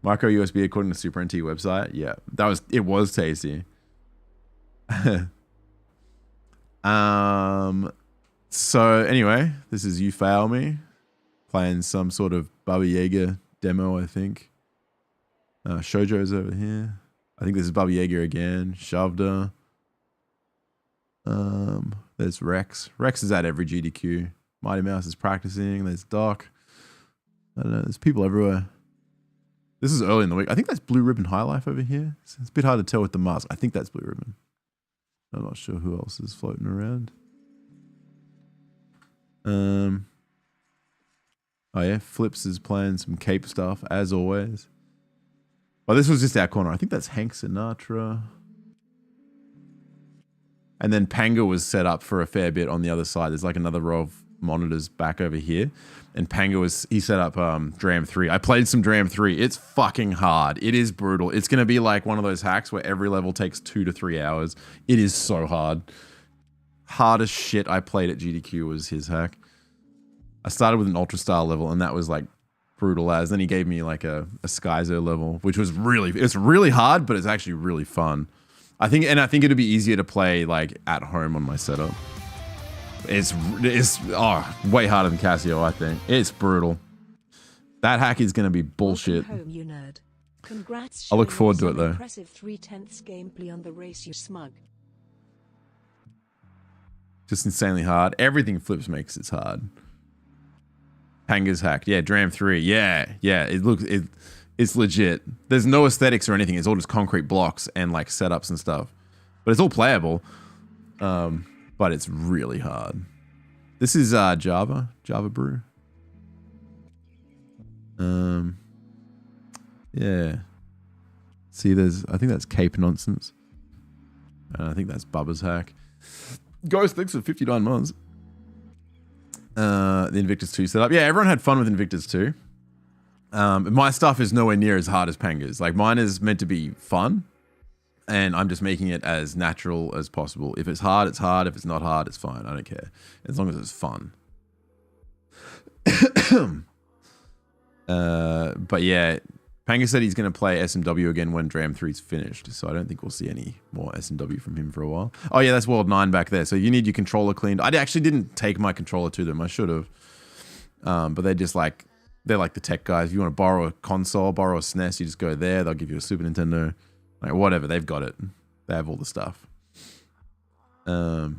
Micro USB according to Super NT website. Yeah, it was tasty. So anyway, this is You Fail Me playing some sort of Baba Yaga demo, I think. Shoujo's over here. I think this is Baba Yaga again. Shavda. There's Rex. Rex is at every GDQ. Mighty Mouse is practicing. There's Doc. I don't know. There's people everywhere. This is early in the week. I think that's Blue Ribbon High Life over here. It's a bit hard to tell with the mask. I think that's Blue Ribbon. I'm not sure who else is floating around. Oh yeah, Flips is playing some Cape stuff as always. Well, this was just our corner. I think that's Hank Sinatra. And then Panga was set up for a fair bit on the other side. There's like another row of monitors back over here. And Panga he set up Dram 3. I played some Dram 3. It's fucking hard. It is brutal. It's going to be like one of those hacks where every level takes 2 to 3 hours. It is so hard. Hardest shit I played at GDQ was his hack. I started with an Ultra Star level and that was like brutal as. Then he gave me like a Skyzo level, which was it's really hard, but it's actually really fun. I think it'd be easier to play like at home on my setup. It's way harder than Casio, I think. It's brutal. That hack is going to be bullshit. Home, you nerd. Congrats. I look forward to it though. Impressive 3/10 gameplay on the race, you smug. Just insanely hard. Everything Flips makes it's hard. Panga's hacked. Yeah, Dram 3. Yeah. It's legit. There's no aesthetics or anything. It's all just concrete blocks and like setups and stuff. But it's all playable. But it's really hard. This is Java Brew. Yeah. See, I think that's Cape Nonsense. And I think that's Bubba's hack. Ghost, thanks for 59 months. The Invictus 2 setup. Yeah, everyone had fun with Invictus 2. My stuff is nowhere near as hard as Panga's. Like, mine is meant to be fun, and I'm just making it as natural as possible. If it's hard, it's hard. If it's not hard, it's fine. I don't care. As long as it's fun. But yeah, Panga said he's going to play SMW again when Dram 3's finished, so I don't think we'll see any more SMW from him for a while. Oh yeah, that's World 9 back there. So you need your controller cleaned. I actually didn't take my controller to them. I should have. But they're just like... They're like the tech guys. If you want to borrow a console, borrow a SNES, you just go there. They'll give you a Super Nintendo. Like, whatever. They've got it. They have all the stuff. Yeah,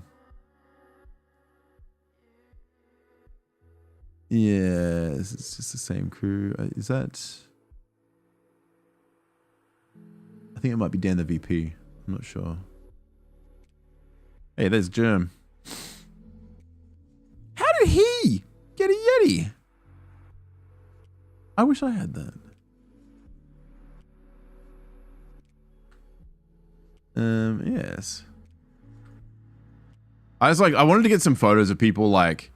it's just the same crew. Is that... I think it might be Dan the VP. I'm not sure. Hey, there's Germ. How did he get a Yeti? I wish I had that. Yes. I wanted to get some photos of people, like,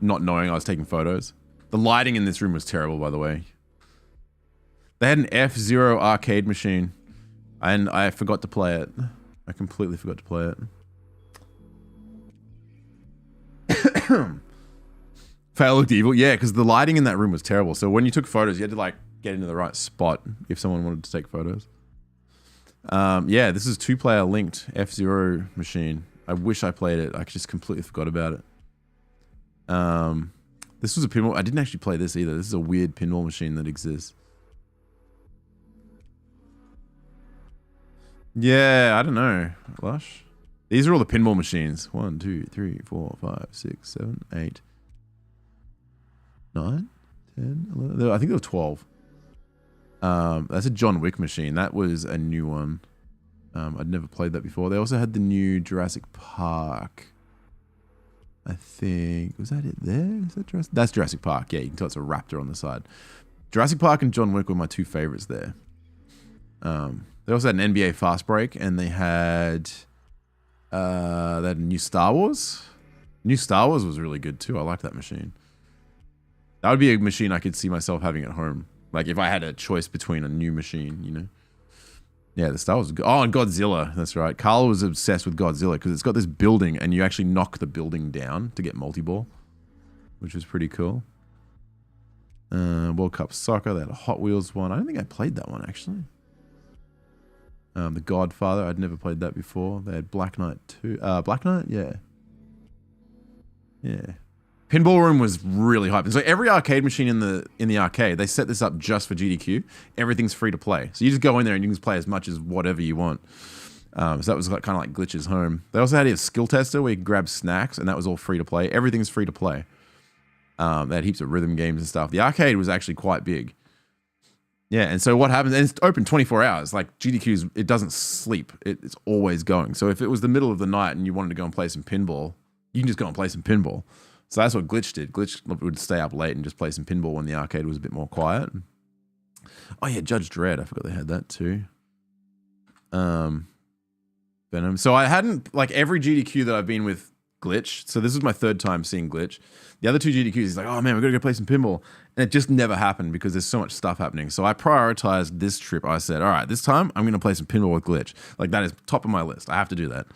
not knowing I was taking photos. The lighting in this room was terrible, by the way. They had an F-Zero arcade machine, and I forgot to play it. I completely forgot to play it. Fail looked evil. Yeah, because the lighting in that room was terrible. So when you took photos, you had to like get into the right spot if someone wanted to take photos. Yeah, this is 2-player linked F-Zero machine. I wish I played it. I just completely forgot about it. This was a pinball. I didn't actually play this either. This is a weird pinball machine that exists. Yeah, I don't know. Lush. These are all the pinball machines. 1, 2, 3, 4, 5, 6, 7, 8. 9, 10, 11. I think there were 12. That's a John Wick machine. That was a new one. I'd never played that before. They also had the new Jurassic Park. I think... Was that it there? Is that Jurassic? That's Jurassic Park. Yeah, you can tell it's a raptor on the side. Jurassic Park and John Wick were my two favorites there. They also had an NBA Fast Break, and they had a new Star Wars. New Star Wars was really good too. I liked that machine. That would be a machine I could see myself having at home. Like if I had a choice between a new machine, you know. Yeah, the Star Wars was good. Oh, and Godzilla. That's right. Carl was obsessed with Godzilla because it's got this building and you actually knock the building down to get multi-ball, which was pretty cool. World Cup Soccer. They had a Hot Wheels one. I don't think I played that one, actually. The Godfather. I'd never played that before. They had Black Knight 2. Black Knight? Yeah. Yeah. Pinball Room was really hype. And so every arcade machine in the arcade, they set this up just for GDQ. Everything's free to play. So you just go in there and you can play as much as whatever you want. So that was like, kind of like Glitch's home. They also had a skill tester where you could grab snacks, and that was all free to play. Everything's free to play. They had heaps of rhythm games and stuff. The arcade was actually quite big. Yeah, and so what happens, and it's open 24 hours. Like GDQ's, it doesn't sleep. It's always going. So if it was the middle of the night and you wanted to go and play some pinball, you can just go and play some pinball. So that's what Glitch did. Glitch would stay up late and just play some pinball when the arcade was a bit more quiet. Oh yeah, Judge Dredd. I forgot they had that too. Venom. So I hadn't, like every GDQ that I've been with Glitch, so this is my third time seeing Glitch. The other two GDQs, he's like, oh man, we've got to go play some pinball. And it just never happened because there's so much stuff happening. So I prioritized this trip. I said, all right, this time I'm going to play some pinball with Glitch. Like that is top of my list. I have to do that.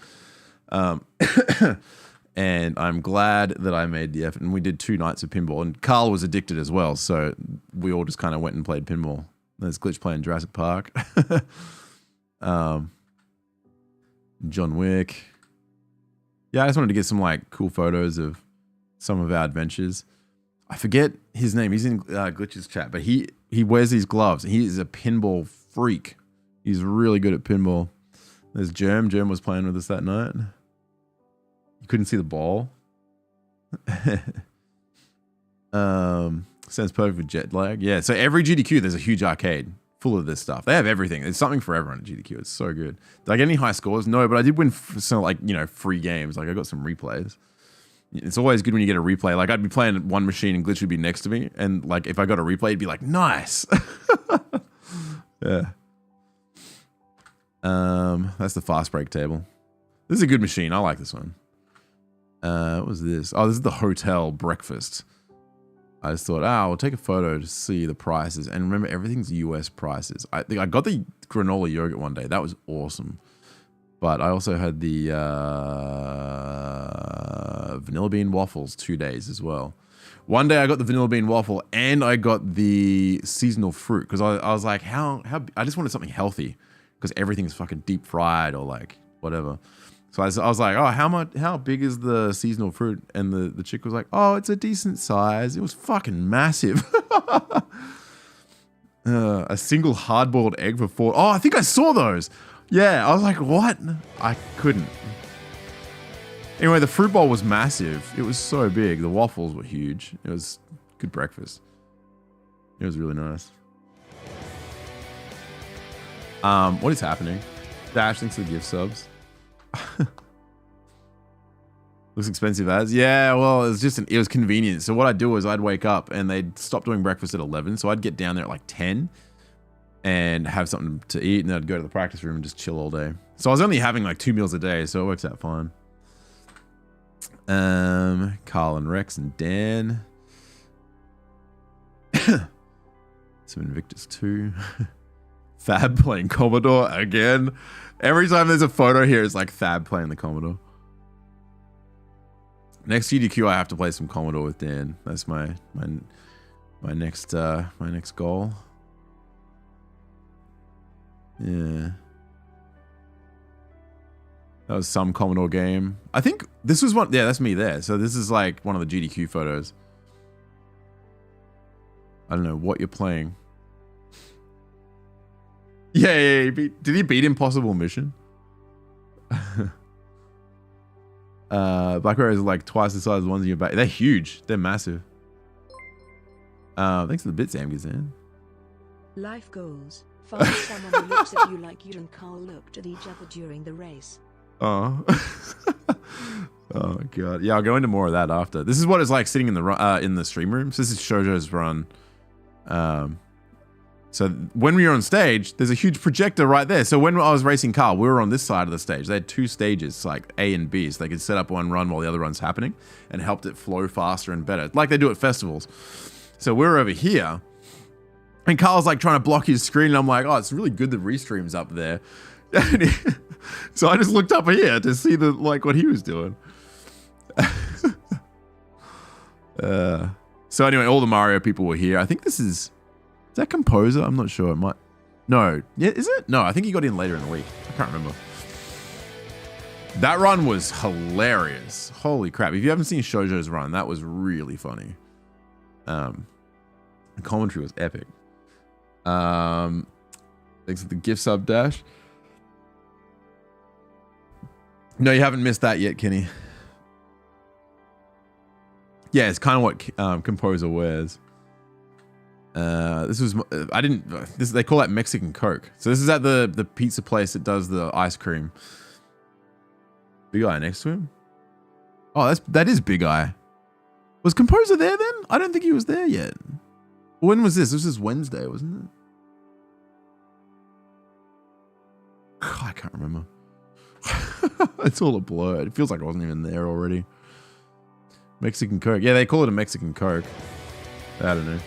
And I'm glad that I made the effort. And we did 2 nights of pinball. And Carl was addicted as well. So we all just kind of went and played pinball. There's Glitch playing Jurassic Park. John Wick. Yeah, I just wanted to get some like cool photos of some of our adventures. I forget his name. He's in Glitch's chat. But he wears these gloves. He is a pinball freak. He's really good at pinball. There's Germ. Germ was playing with us that night. You couldn't see the ball. Sounds perfect for jet lag. Yeah, so every GDQ, there's a huge arcade full of this stuff. They have everything. There's something for everyone at GDQ. It's so good. Did I get any high scores? No, but I did win some, like, you know, free games. Like, I got some replays. It's always good when you get a replay. Like, I'd be playing one machine and Glitch would be next to me. And, like, if I got a replay, it'd be like, nice. Yeah. That's the fast break table. This is a good machine. I like this one. What was this? Oh, this is the hotel breakfast. I just thought, I'll take a photo to see the prices. And remember, everything's US prices. I think I got the granola yogurt one day. That was awesome. But I also had the vanilla bean waffles 2 days as well. One day I got the vanilla bean waffle and I got the seasonal fruit because I was like, how I just wanted something healthy because everything's fucking deep fried or like whatever. So I was like, oh, how big is the seasonal fruit? And the chick was like, oh, it's a decent size. It was fucking massive. A single hard-boiled egg for $4. Oh, I think I saw those. Yeah, I was like, what? I couldn't. Anyway, the fruit bowl was massive. It was so big. The waffles were huge. It was good breakfast. It was really nice. What is happening? Dash, thanks for the gift subs. Looks expensive as. Yeah, well, it was convenient. So what I'd do is I'd wake up and they'd stop doing breakfast at 11. So I'd get down there at like 10 and have something to eat. And then I'd go to the practice room and just chill all day. So I was only having like 2 meals a day. So it works out fine. Carl and Rex and Dan. Some Invictus 2. Fab playing Commodore again. Every time there's a photo here, it's like Fab playing the Commodore. Next GDQ, I have to play some Commodore with Dan. That's my next goal. Yeah. That was some Commodore game. I think this was one. Yeah, that's me there. So this is like one of the GDQ photos. I don't know what you're playing. Yeah. Did he beat Impossible Mission? Black Arrows are like twice the size of the ones in your back. They're huge. They're massive. Thanks for the bits, Amgazan. Life goals. Find someone who looks at you like you and Carl looked at each other during the race. Oh. Oh god. Yeah, I'll go into more of that after. This is what it's like sitting in the stream room. So this is Shoujo's run. So when we were on stage, there's a huge projector right there. So when I was racing Carl, we were on this side of the stage. They had 2 stages, like A and B, so they could set up one run while the other run's happening and helped it flow faster and better, like they do at festivals. So we're over here, and Carl's like trying to block his screen, and I'm like, oh, it's really good the restream's up there. So I just looked up here to see what he was doing. So anyway, all the Mario people were here. I think this is that Composer? I'm not sure. It might. No. Yeah, is it? No, I think he got in later in the week. I can't remember. That run was hilarious. Holy crap. If you haven't seen Shoujo's run, that was really funny. The commentary was epic. Thanks for the gift sub, Dash. No, you haven't missed that yet, Kenny. Yeah, it's kind of what Composer wears. They call that Mexican Coke. So this is at the pizza place that does the ice cream. Big Eye next to him. Oh, that is Big Eye. Was Composer there then? I don't think he was there yet. When was this? This was Wednesday, wasn't it? I can't remember. It's all a blur. It feels like I wasn't even there already. Mexican Coke. Yeah, they call it a Mexican Coke. I don't know.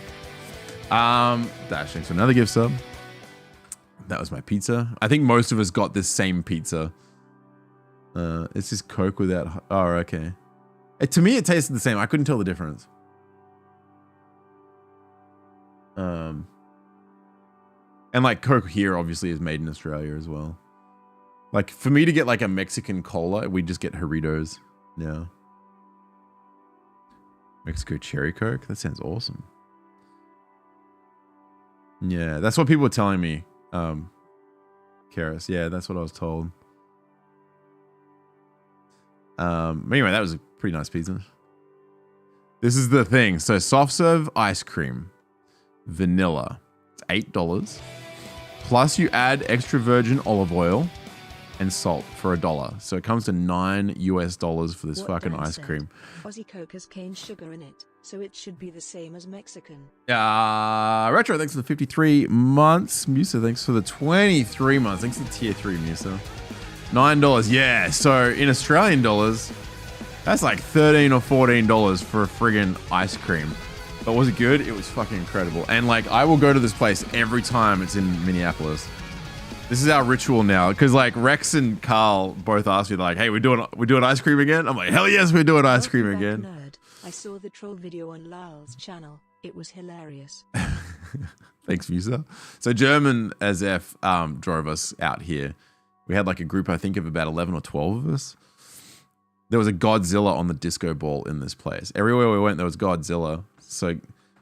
Dash, thanks for another gift sub. That was my pizza. I think most of us got this same pizza. It's just Coke without... Oh, okay. To me, it tasted the same. I couldn't tell the difference. And like Coke here obviously is made in Australia as well. Like for me to get like a Mexican cola, we just get Doritos now. Mexico Cherry Coke? That sounds awesome. Yeah, that's what people were telling me. Karis, yeah, that's what I was told. Anyway, that was a pretty nice pizza. This is the thing. So soft serve ice cream, vanilla, it's $8. Plus you add extra virgin olive oil and salt for $1. So it comes to $9 US for this fucking ice cream. Aussie Coke has cane sugar in it, so it should be the same as Mexican. Retro, thanks for the 53 months. Musa, thanks for the 23 months. Thanks for the tier 3, Musa. $9. Yeah, so in Australian dollars, that's like $13 or $14 for a friggin' ice cream. But was it good? It was fucking incredible. And like, I will go to this place every time it's in Minneapolis. This is our ritual now, because like Rex and Carl both asked me like, "Hey, we're doing ice cream again." I'm like, "Hell yes, we're doing ice cream again." Nerd. I saw the troll video on Lal's channel. It was hilarious. Thanks, Musa. So German as F drove us out here. We had like a group, I think, of about 11 or 12 of us. There was a Godzilla on the disco ball in this place. Everywhere we went, there was Godzilla. So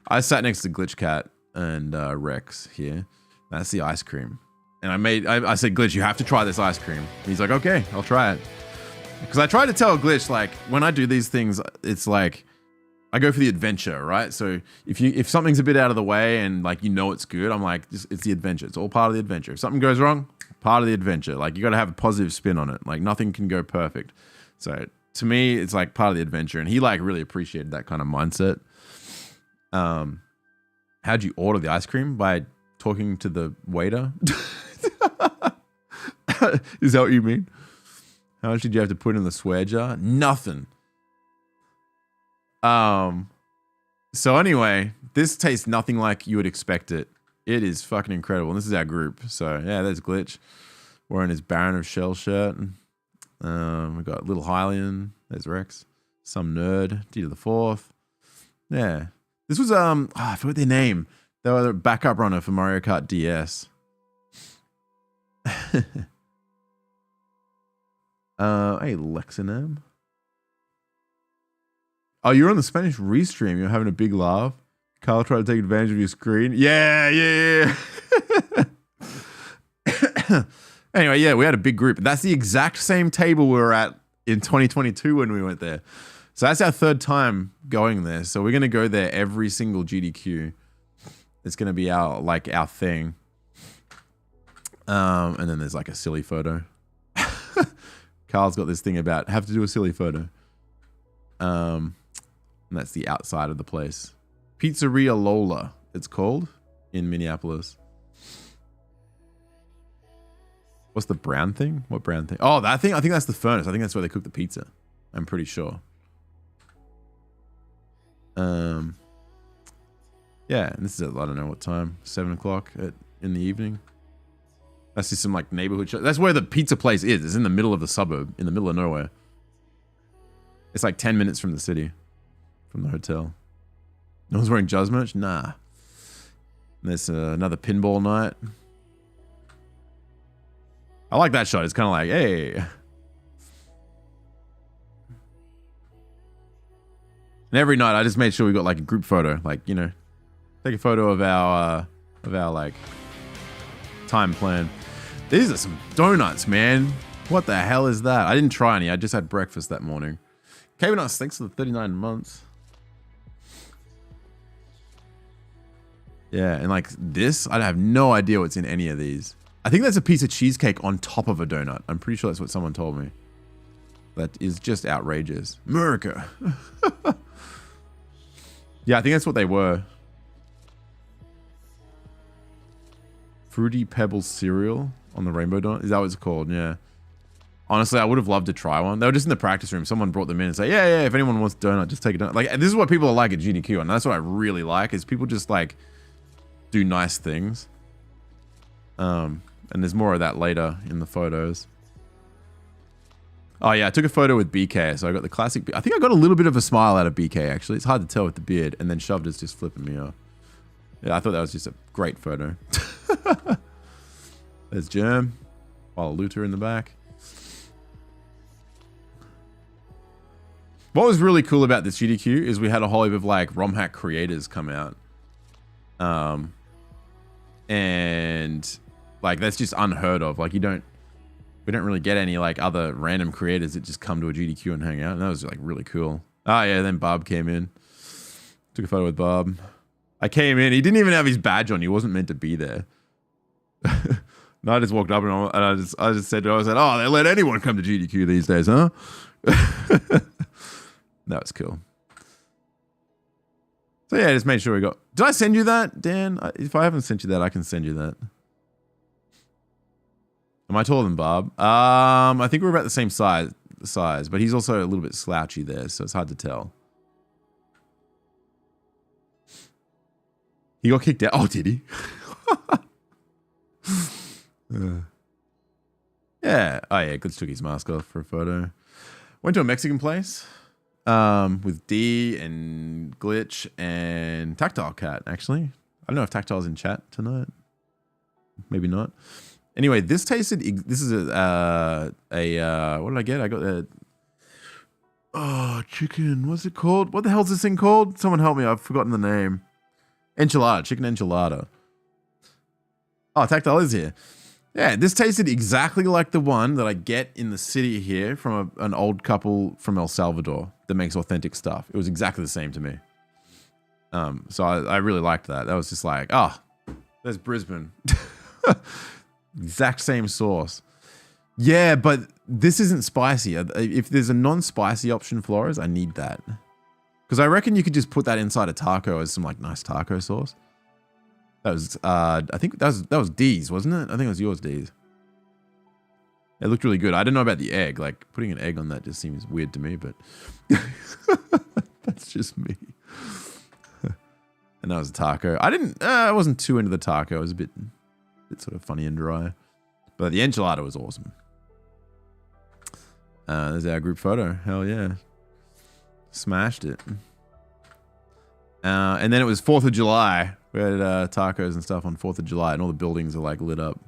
I sat next to Glitch Cat and Rex here. That's the ice cream. And I said, Glitch, you have to try this ice cream. And he's like, okay, I'll try it. Because I tried to tell Glitch, like, when I do these things, it's like, I go for the adventure, right? So if something's a bit out of the way and like, you know, it's good, I'm like, it's the adventure. It's all part of the adventure. If something goes wrong, part of the adventure. Like, you got to have a positive spin on it. Like, nothing can go perfect. So to me, it's like part of the adventure. And he like really appreciated that kind of mindset. How'd you order the ice cream? By talking to the waiter? Is that what you mean? How much did you have to put in the swear jar? Nothing. So anyway, this tastes nothing like you would expect it. It is fucking incredible. And this is our group. So yeah, there's Glitch wearing his Baron of Shell shirt. We got Little Hylian. There's Rex. Some nerd. D to the fourth. Yeah. This was I forgot their name. They were the backup runner for Mario Kart DS. Hey, Lexinem. Oh, you're on the Spanish restream. You're having a big laugh. Carl tried to take advantage of your screen. Yeah. Anyway, yeah, we had a big group. That's the exact same table we were at in 2022 when we went there. So that's our third time going there. So we're going to go there every single GDQ. It's going to be our thing. And then there's like a silly photo. Carl's got this thing about have to do a silly photo. And that's the outside of the place. Pizzeria Lola, it's called, in Minneapolis. What's the brown thing? What brown thing? Oh, that thing? I think that's the furnace. I think that's where they cook the pizza. I'm pretty sure. Yeah, and this is at, I don't know what time, 7 o'clock in the evening. That's just some like neighborhood shop. That's where the pizza place is. It's in the middle of the suburb, in the middle of nowhere. It's like 10 minutes from the city, from the hotel. No one's wearing Juzz merch? Nah. And there's another pinball night. I like that shot. It's kind of like, hey. And every night I just made sure we got like a group photo. Like, you know, take a photo of our like time plan. These are some donuts, man. What the hell is that? I didn't try any. I just had breakfast that morning. K-Nuts, thanks for the 39 months. Yeah, and like this, I have no idea what's in any of these. I think that's a piece of cheesecake on top of a donut. I'm pretty sure that's what someone told me. That is just outrageous. America. Yeah, I think that's what they were. Fruity Pebbles cereal on the rainbow donut. Is that what it's called? Yeah. Honestly, I would have loved to try one. They were just in the practice room. Someone brought them in and say, yeah, if anyone wants a donut, just take a donut. Like, this is what people are like at GDQ, and that's what I really like, is people just like do nice things. And there's more of that later in the photos. Oh yeah, I took a photo with BK, so I got the classic. I think I got a little bit of a smile out of BK, actually. It's hard to tell with the beard, and then Shoved is just flipping me off. Yeah, I thought that was just a great photo. There's Germ, while Luther in the back. What was really cool about this GDQ is we had a whole heap of like ROM hack creators come out. And like, that's just unheard of. Like, we don't really get any like other random creators that just come to a GDQ and hang out. And that was like really cool. Oh yeah, then Bob came in. Took a photo with Bob. I came in, he didn't even have his badge on. He wasn't meant to be there. And I just walked up and I just said to him, I was like, oh, they let anyone come to GDQ these days, huh? That was cool. So yeah, just made sure we got... Did I send you that, Dan? If I haven't sent you that, I can send you that. Am I taller than Bob? I think we're about the same size, but he's also a little bit slouchy there, so it's hard to tell. He got kicked out. Oh, did he? Yeah. Oh, yeah. Glitch took his mask off for a photo. Went to a Mexican place with D and Glitch and Tactile Cat, actually. I don't know if Tactile's in chat tonight. Maybe not. Anyway, this tasted... This is what did I get? I got a... Oh, chicken. What's it called? What the hell's this thing called? Someone help me. I've forgotten the name. Enchilada. Chicken enchilada. Oh, Tactile is here. Yeah, this tasted exactly like the one that I get in the city here from an old couple from El Salvador that makes authentic stuff. It was exactly the same to me. So I really liked that. That was just like, oh, there's Brisbane. Exact same sauce. Yeah, but this isn't spicy. If there's a non-spicy option, Flores, I need that. Because I reckon you could just put that inside a taco as some like nice taco sauce. That was, I think that was D's, wasn't it? I think it was yours, D's. It looked really good. I didn't know about the egg. Like putting an egg on that just seems weird to me, but that's just me. And that was a taco. I wasn't too into the taco. It was a bit sort of funny and dry. But the enchilada was awesome. There's our group photo. Hell yeah. Smashed it. And then it was 4th of July. We had tacos and stuff on 4th of July, and all the buildings are like lit up.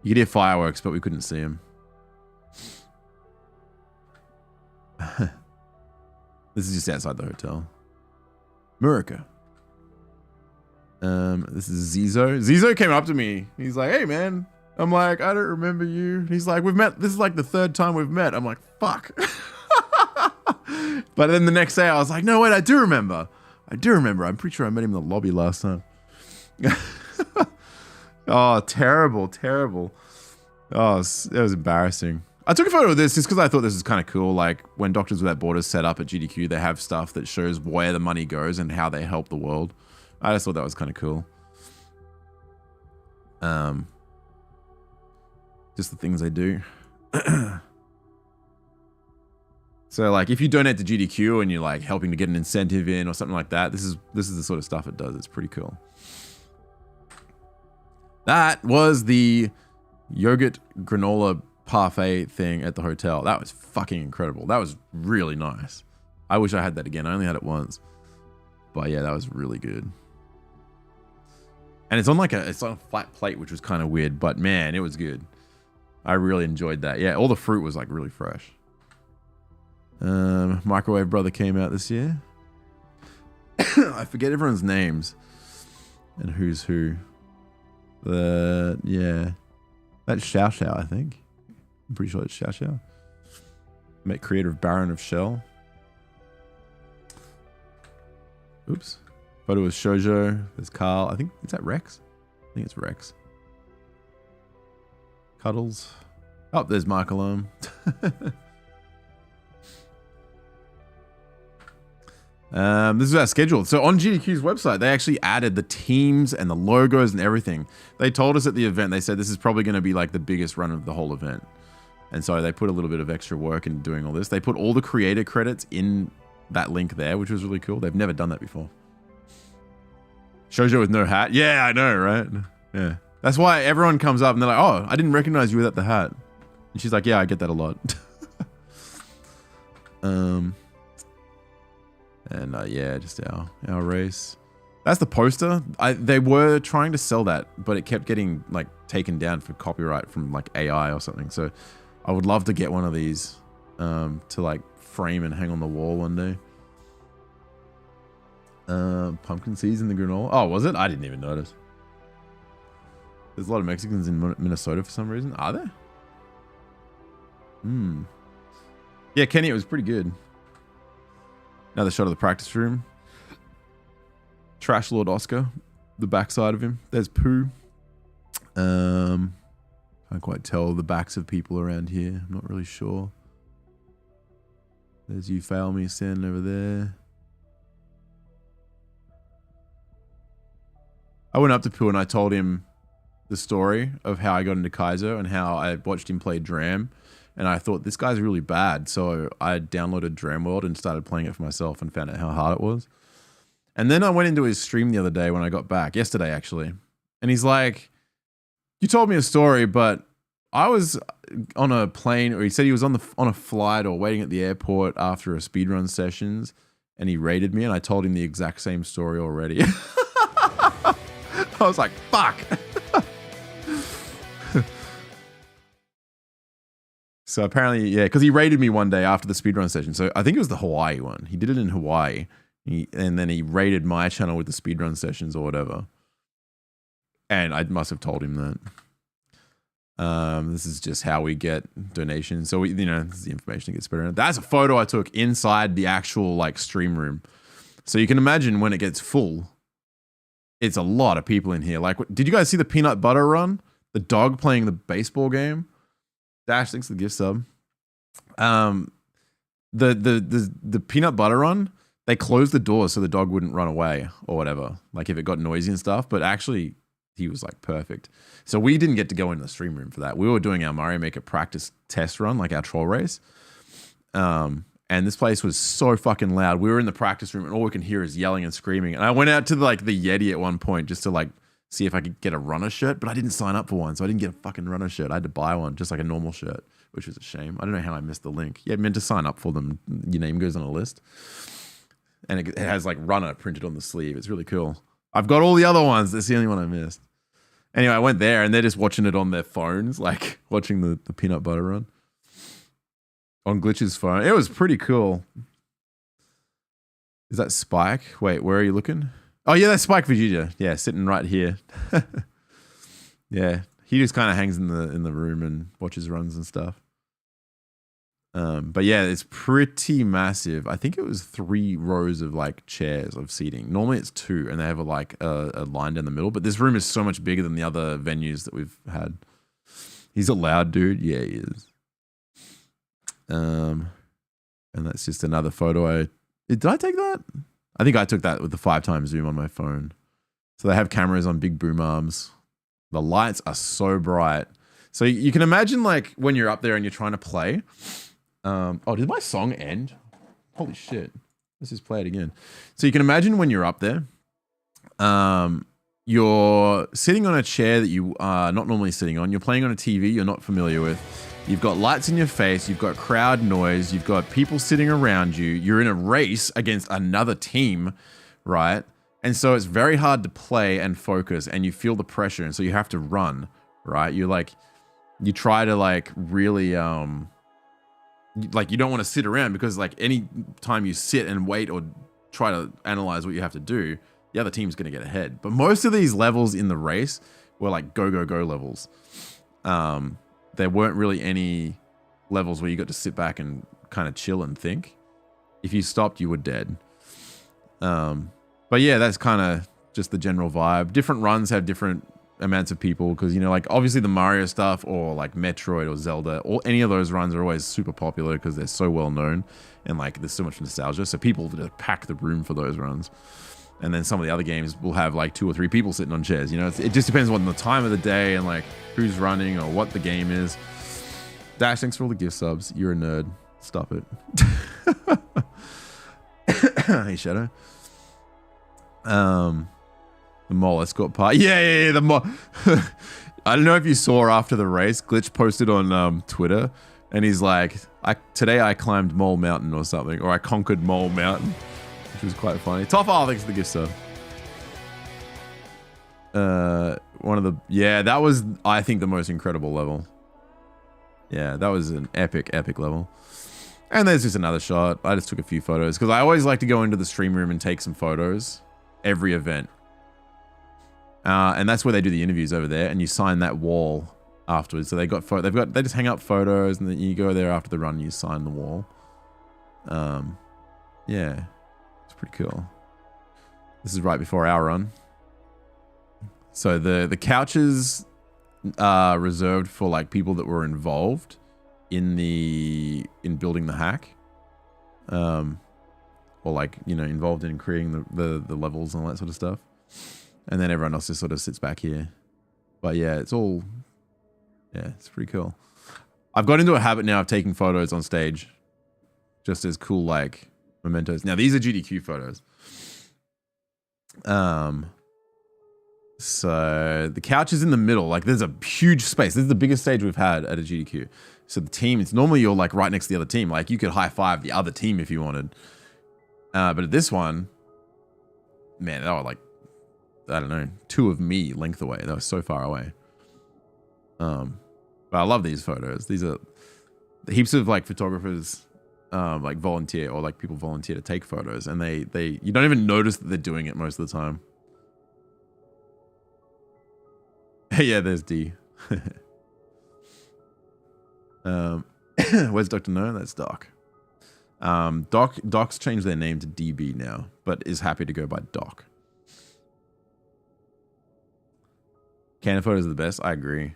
You could hear fireworks, but we couldn't see them. This is just outside the hotel. Murica. This is Zizo. Zizo came up to me. He's like, hey, man. I'm like, I don't remember you. He's like, we've met. This is like the 3rd time we've met. I'm like, fuck. But then the next day I was like, no, wait, I do remember. I'm pretty sure I met him in the lobby last time. Oh, terrible. Oh, it was embarrassing. I took a photo of this just because I thought this was kind of cool. Like when Doctors Without Borders set up at GDQ, they have stuff that shows where the money goes and how they help the world. I just thought that was kind of cool. Just the things they do. So like if you donate to GDQ and you're like helping to get an incentive in or something like that, this is the sort of stuff it does. It's pretty cool. That was the yogurt granola parfait thing at the hotel. That was fucking incredible. That was really nice. I wish I had that again. I only had it once. But yeah, that was really good. And it's on a flat plate, which was kind of weird, but man, it was good. I really enjoyed that. Yeah, all the fruit was like really fresh. Microwave Brother came out this year. I forget everyone's names and who's who. Yeah, that's Xiao Xiao, I think. I'm pretty sure it's Xiao Xiao. Make creator of Baron of Shell. Oops. Photo was Shoujo. There's Carl. I think, is that Rex? I think it's Rex. Cuddles. Oh, there's Mark Alone. This is our schedule. So on GDQ's website, they actually added the teams and the logos and everything. They told us at the event, they said this is probably going to be like the biggest run of the whole event. And so they put a little bit of extra work in doing all this. They put all the creator credits in that link there, which was really cool. They've never done that before. Shoujo with no hat. Yeah, I know, right? Yeah. That's why everyone comes up and they're like, oh, I didn't recognize you without the hat. And she's like, yeah, I get that a lot. Yeah, just our race. That's the poster. They were trying to sell that, but it kept getting like taken down for copyright from like AI or something. So I would love to get one of these to like frame and hang on the wall one day. Pumpkin seeds in the granola. Oh, was it? I didn't even notice. There's a lot of Mexicans in Minnesota for some reason. Are there? Yeah, Kenny, it was pretty good. Another shot of the practice room. Trash Lord Oscar. The backside of him. There's Pooh. Can't quite tell the backs of people around here. I'm not really sure. There's You Fail Me standing over there. I went up to Pooh and I told him the story of how I got into Kaizo and how I watched him play Dram. And I thought, this guy's really bad. So I downloaded Dram World and started playing it for myself and found out how hard it was. And then I went into his stream the other day when I got back, yesterday actually. And he's like, you told me a story, but I was on a plane, or he said he was on a flight or waiting at the airport after a speedrun sessions, and he raided me, and I told him the exact same story already. I was like, fuck. So apparently, yeah, because he raided me one day after the speedrun session. So I think it was the Hawaii one. He did it in Hawaii. And then he raided my channel with the speedrun sessions or whatever. And I must have told him that. This is just how we get donations. So, this is the information that gets spread around. That's a photo I took inside the actual like stream room. So you can imagine when it gets full, it's a lot of people in here. Like, did you guys see the peanut butter run? The dog playing the baseball game? Dash, thanks for the gift sub. The peanut butter run, they closed the door so the dog wouldn't run away or whatever. Like if it got noisy and stuff, but actually he was like perfect. So we didn't get to go in the stream room for that. We were doing our Mario Maker practice test run, like our troll race. And this place was so fucking loud. We were in the practice room and all we can hear is yelling and screaming. And I went out to like the Yeti at one point just to like see if I could get a runner shirt, but I didn't sign up for one, so I didn't get a fucking runner shirt. I had to buy one, just like a normal shirt, which was a shame. I don't know how I missed the link. Yeah, meant to sign up for them. Your name goes on a list. And it has like runner printed on the sleeve. It's really cool. I've got all the other ones. That's the only one I missed. Anyway, I went there and they're just watching it on their phones, like watching the peanut butter run on Glitch's phone. It was pretty cool. Is that Spike? Wait, where are you looking? Oh yeah, that's Spike Vegeta. Yeah, sitting right here. Yeah, he just kind of hangs in the room and watches runs and stuff. But yeah, it's pretty massive. I think it was 3 rows of like chairs of seating. Normally it's 2, and they have a line down the middle. But this room is so much bigger than the other venues that we've had. He's a loud dude. Yeah, he is. And that's just another photo. Did I take that? I think I took that with the 5x zoom on my phone. So they have cameras on big boom arms. The lights are so bright. So you can imagine like when you're up there and you're trying to play. Oh, did my song end? Holy shit. Let's just play it again. So you can imagine when you're up there, you're sitting on a chair that you are not normally sitting on. You're playing on a TV you're not familiar with. You've got lights in your face. You've got crowd noise. You've got people sitting around you. You're in a race against another team, right? And so it's very hard to play and focus, and you feel the pressure. And so you have to run, right? You try to like really, like you don't want to sit around because like any time you sit and wait or try to analyze what you have to do, the other team's going to get ahead. But most of these levels in the race were like go, go, go levels. There weren't really any levels where you got to sit back and kind of chill and think. If you stopped, you were dead. But yeah, that's kind of just the general vibe. Different runs have different amounts of people because, like obviously the Mario stuff or like Metroid or Zelda or any of those runs are always super popular because they're so well known and like there's so much nostalgia. So people just pack the room for those runs. And then some of the other games will have like 2 or 3 people sitting on chairs. It just depends on the time of the day and like who's running or what the game is. Dash, thanks for all the gift subs. You're a nerd. Stop it. Hey, Shadow. The mole escort part. Yeah, the mole. I don't know if you saw after the race, Glitch posted on Twitter and he's like, today I climbed Mole Mountain or something, or I conquered Mole Mountain. Which was quite funny. Toffal, thanks for the gift sub. That was, I think, the most incredible level. Yeah, that was an epic level. And there's just another shot. I just took a few photos because I always like to go into the stream room and take some photos every event. And that's where they do the interviews over there, and you sign that wall afterwards. So they just hang up photos, and then you go there after the run, and you sign the wall. Yeah. Pretty cool. This is right before our run. So the couches are reserved for like people that were involved in building the hack. Or like, involved in creating the levels and all that sort of stuff. And then everyone else just sort of sits back here. But yeah, it's pretty cool. I've got into a habit now of taking photos on stage just as cool like mementos. Now these are GDQ photos. So the couch is in the middle. Like there's a huge space. This is the biggest stage we've had at a GDQ. So the team, it's normally you're like right next to the other team. Like you could high five the other team if you wanted. But at this one, man, they were like, I don't know, 2 of me length away. They were so far away. But I love these photos. These are heaps of like photographers like volunteer or like people volunteer to take photos, and they you don't even notice that they're doing it most of the time. Yeah, there's D. Where's Dr. No? That's Doc. Doc's changed their name to DB now, but is happy to go by Doc. Candid photos are the best. I agree.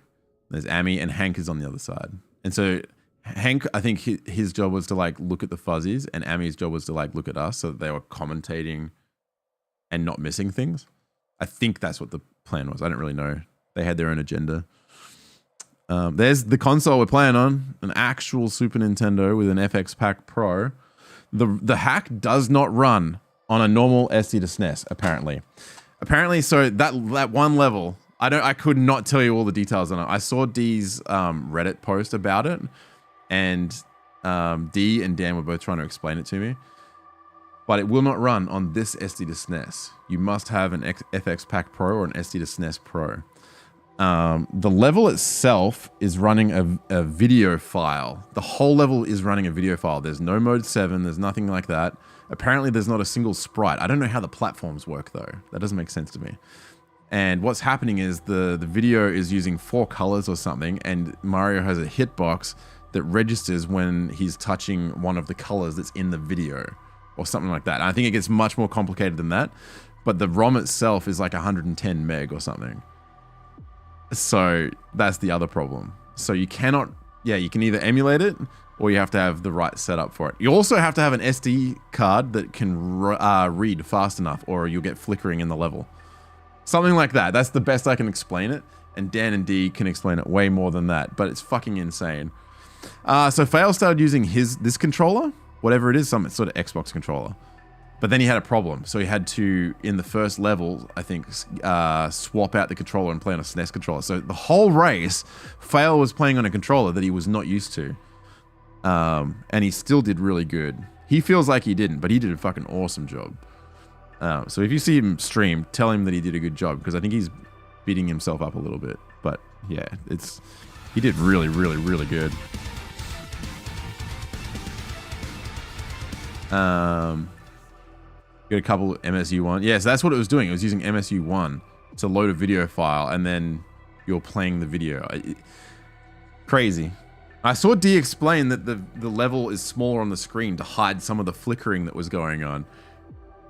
There's Amy and Hank is on the other side. And so Hank, I think his job was to like look at the fuzzies, and Amy's job was to like look at us so that they were commentating and not missing things. I think that's what the plan was. I don't really know. They had their own agenda. There's the console we're playing on, an actual Super Nintendo with an FX Pack Pro. The hack does not run on a normal SD to SNES, apparently. So that one level, I could not tell you all the details on it. I saw D's Reddit post about it, and D and Dan were both trying to explain it to me. But it will not run on this SD to SNES. You must have an FX Pack Pro or an SD to SNES Pro. The level itself is running a video file. The whole level is running a video file. There's no mode 7. There's nothing like that. Apparently, there's not a single sprite. I don't know how the platforms work, though. That doesn't make sense to me. And what's happening is the video is using 4 colors or something, and Mario has a hitbox that registers when he's touching one of the colors that's in the video or something like that. And I think it gets much more complicated than that, but the ROM itself is like 110 meg or something. So that's the other problem. So you cannot, you can either emulate it or you have to have the right setup for it. You also have to have an SD card that can read fast enough, or you'll get flickering in the level. Something like that. That's the best I can explain it. And Dan and D can explain it way more than that, but it's fucking insane. So Fail started using this controller, whatever it is, some sort of Xbox controller. But then he had a problem. So he had to, in the first level, I think, swap out the controller and play on a SNES controller. So the whole race, Fail was playing on a controller that he was not used to. And he still did really good. He feels like he didn't, but he did a fucking awesome job. So if you see him stream, tell him that he did a good job, because I think he's beating himself up a little bit. But yeah, he did really, really, really good. Get a couple MSU1. Yeah, so that's what it was doing. It was using MSU1 to load a video file, and then you're playing the video. Crazy. I saw D explain that the level is smaller on the screen to hide some of the flickering that was going on.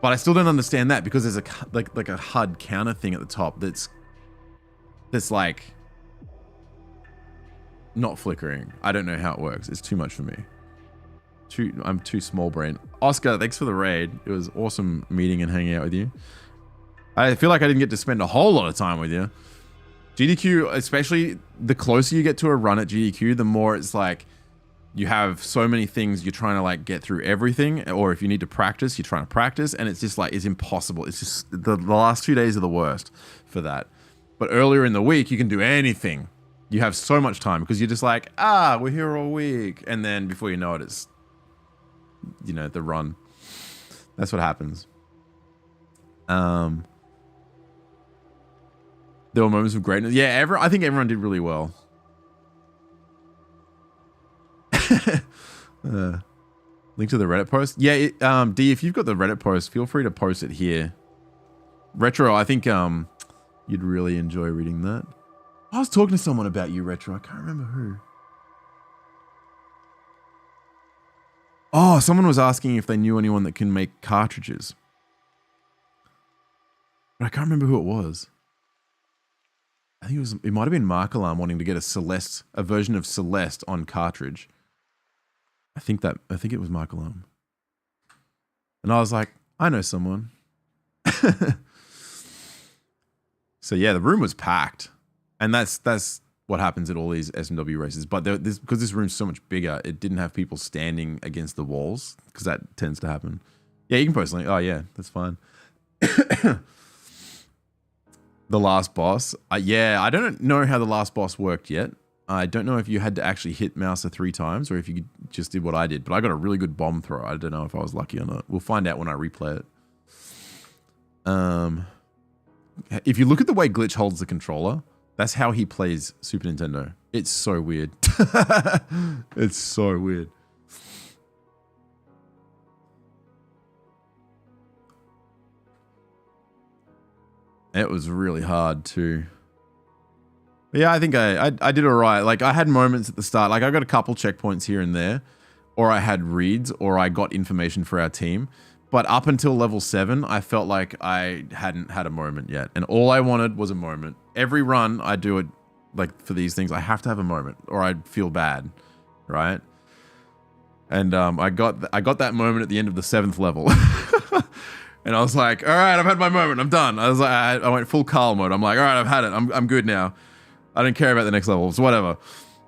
But I still don't understand that, because there's a like a HUD counter thing at the top that's like not flickering. I don't know how it works. It's too much for me. I'm too small brain. Oscar, thanks for the raid. It was awesome meeting and hanging out with you. I feel like I didn't get to spend a whole lot of time with you. GDQ, especially the closer you get to a run at GDQ, the more it's like you have so many things you're trying to like get through everything, or if you need to practice, you're trying to practice, and it's just like, it's impossible. It's just the last 2 days are the worst for that. But earlier in the week, you can do anything. You have so much time because you're just like, we're here all week. And then before you know it, it's, the run. That's what happens. There were moments of greatness. Yeah, I think everyone did really well. Link to the Reddit post. Yeah, D, if you've got the Reddit post, feel free to post it here. Retro, I think you'd really enjoy reading that. I was talking to someone about you, Retro. I can't remember who. Oh, someone was asking if they knew anyone that can make cartridges. But I can't remember who it was. I think it might have been Mark Alarm wanting to get a version of Celeste on cartridge. I think it was Mark Alarm. And I was like, I know someone. So yeah, the room was packed. And that's what happens at all these SMW races. But because this room's so much bigger, it didn't have people standing against the walls, because that tends to happen. Yeah, you can post a link. Oh yeah, that's fine. The last boss. Yeah, I don't know how the last boss worked yet. I don't know if you had to actually hit Mouser 3 times or if you just did what I did. But I got a really good bomb throw. I don't know if I was lucky or not. We'll find out when I replay it. If you look at the way Glitch holds the controller, that's how he plays Super Nintendo. It's so weird. It's so weird. It was really hard too. But yeah, I think I did all right. Like I had moments at the start. Like I got a couple checkpoints here and there, or I had reads, or I got information for our team. But up until level 7, I felt like I hadn't had a moment yet. And all I wanted was a moment. Every run I do it, like for these things, I have to have a moment or I'd feel bad, right? And I got that moment at the end of the 7th level. And I was like, all right, I've had my moment. I'm done. I was like, I went full Carl mode. I'm like, all right, I've had it. I'm good now. I don't care about the next level. So whatever.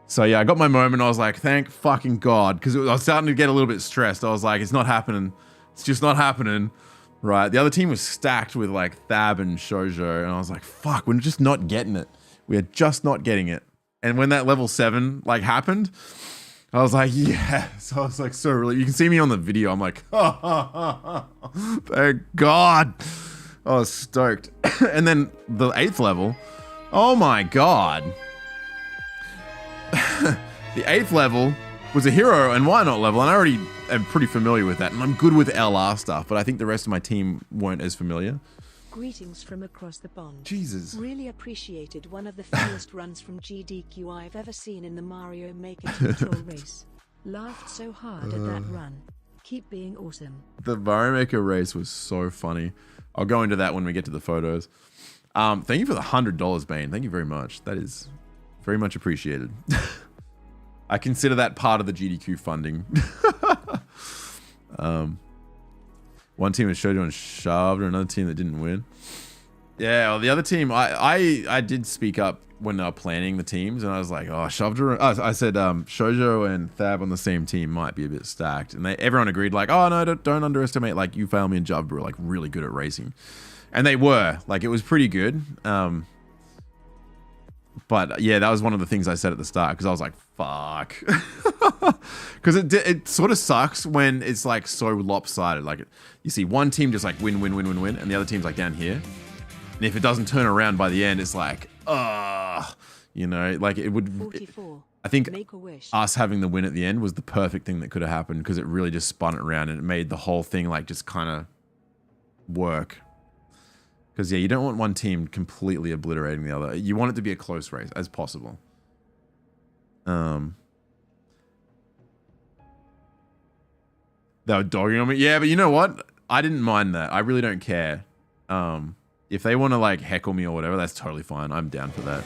So yeah, I got my moment. I was like, thank fucking God. Because I was starting to get a little bit stressed. I was like, it's not happening. It's just not happening. Right. The other team was stacked with like Thab and Shoujo. And I was like, fuck, we're just not getting it. We are just not getting it. And when that level 7 like happened, I was like, yes. I was like, so relieved. You can see me on the video. I'm like, oh, thank God. I was stoked. And then the 8th level, oh my God. The 8th level was a hero and why not level. And I already am pretty familiar with that. And I'm good with LR stuff, but I think the rest of my team weren't as familiar. Greetings from across the pond. Jesus. Really appreciated one of the funniest runs from GDQ I've ever seen in the Mario Maker control race. Laughed so hard at that run. Keep being awesome. The Mario Maker race was so funny. I'll go into that when we get to the photos. Thank you for the $100, Bane. Thank you very much. That is very much appreciated. I consider that part of the GDQ funding. One team was Shoujo and shoved, or another team that didn't win. Yeah, well, the other team, I did speak up when they were planning the teams, and I was like, oh, shoved. I said Shoujo and Thab on the same team might be a bit stacked, and everyone agreed, like, oh no, don't underestimate. Like you, Failme, and Jub were like really good at racing, and they were. Like it was pretty good. But yeah, that was one of the things I said at the start because I was like, fuck. Because it sort of sucks when it's like so lopsided. Like you see one team just like win, and the other team's like down here. And if it doesn't turn around by the end, it's like, you know, like it would. 44. I think Make a wish. Us having the win at the end was the perfect thing that could have happened because it really just spun it around and it made the whole thing like just kind of work. Because, yeah, you don't want one team completely obliterating the other. You want it to be a close race as possible. They were dogging on me. Yeah, but you know what? I didn't mind that. I really don't care. If they want to, like, heckle me or whatever, that's totally fine. I'm down for that.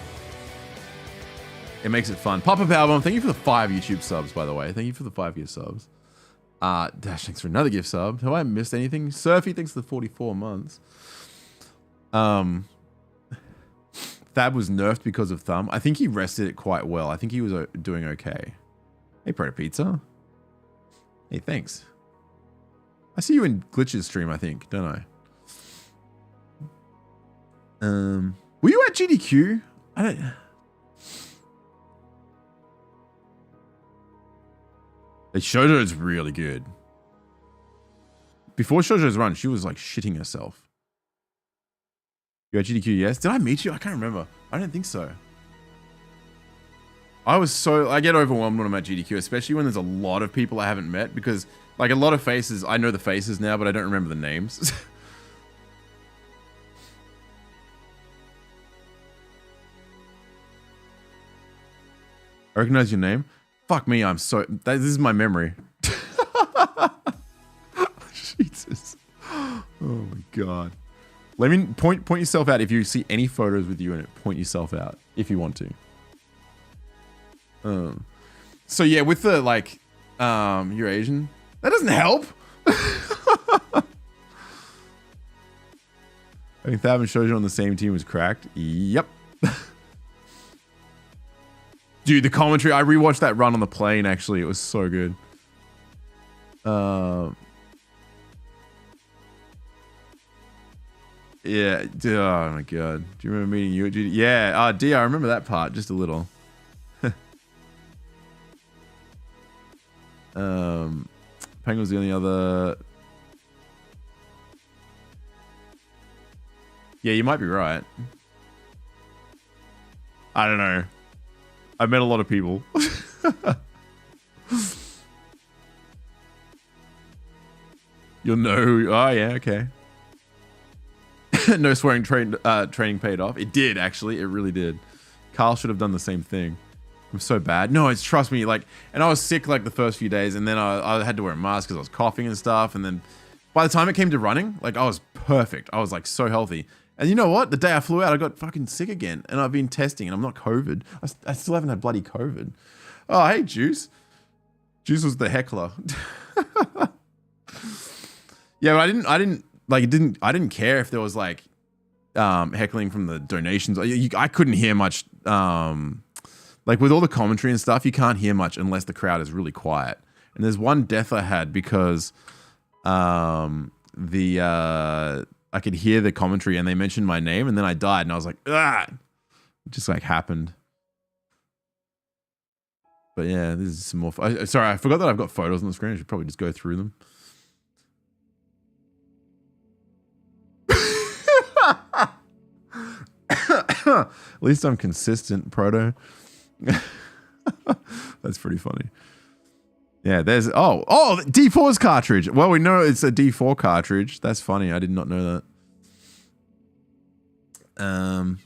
It makes it fun. Papa Powerbomb, thank you for the 5 YouTube subs, by the way. Thank you for the 5-year subs. Dash, thanks for another gift sub. Have I missed anything? Surfy, thanks for the 44 months. Thab was nerfed because of Thumb. I think he rested it quite well. I think he was doing okay. Hey, Predator Pizza. Hey, thanks. I see you in Glitch's stream, I think, don't I? Were you at GDQ? I don't... Shoujo is really good. Before Shoujo's run, she was like shitting herself. You at GDQ, yes? Did I meet you? I can't remember. I don't think so. I get overwhelmed when I'm at GDQ, especially when there's a lot of people I haven't met because like a lot of faces, I know the faces now, but I don't remember the names. I recognize your name. Fuck me, this is my memory. Jesus. Oh my God. Let me point yourself out if you see any photos with you in it. Point yourself out if you want to. So yeah, with the like, you're Asian. That doesn't help. I think Thab and Shoujo on the same team was cracked. Yep. Dude, the commentary. I rewatched that run on the plane. Actually, it was so good. Yeah. Oh my god. Do you remember meeting you at GD? Yeah. D, I remember that part just a little. Penguin's the only other. Yeah, you might be right. I don't know. I met a lot of people. You'll know. Oh yeah, okay. No swearing training paid off. It did, actually. It really did. Carl should have done the same thing. I'm so bad. No, it's, trust me, like, and I was sick like the first few days, and then I had to wear a mask because I was coughing and stuff, and then by the time it came to running, like, I was perfect. I was like so healthy. And you know what? The day I flew out, I got fucking sick again, and I've been testing, and I'm not COVID. I still haven't had bloody COVID. Oh, hey, Juice. Juice was the heckler. Yeah, but I didn't care if there was like heckling from the donations. I couldn't hear much. Like with all the commentary and stuff, you can't hear much unless the crowd is really quiet. And there's one death I had because I could hear the commentary and they mentioned my name and then I died and I was like, ah, it just like happened. But yeah, this is some more. Sorry, I forgot that I've got photos on the screen. I should probably just go through them. At least I'm consistent, Proto. That's pretty funny. Yeah, there's D4's cartridge. Well, we know it's a D4 cartridge. That's funny. I did not know that.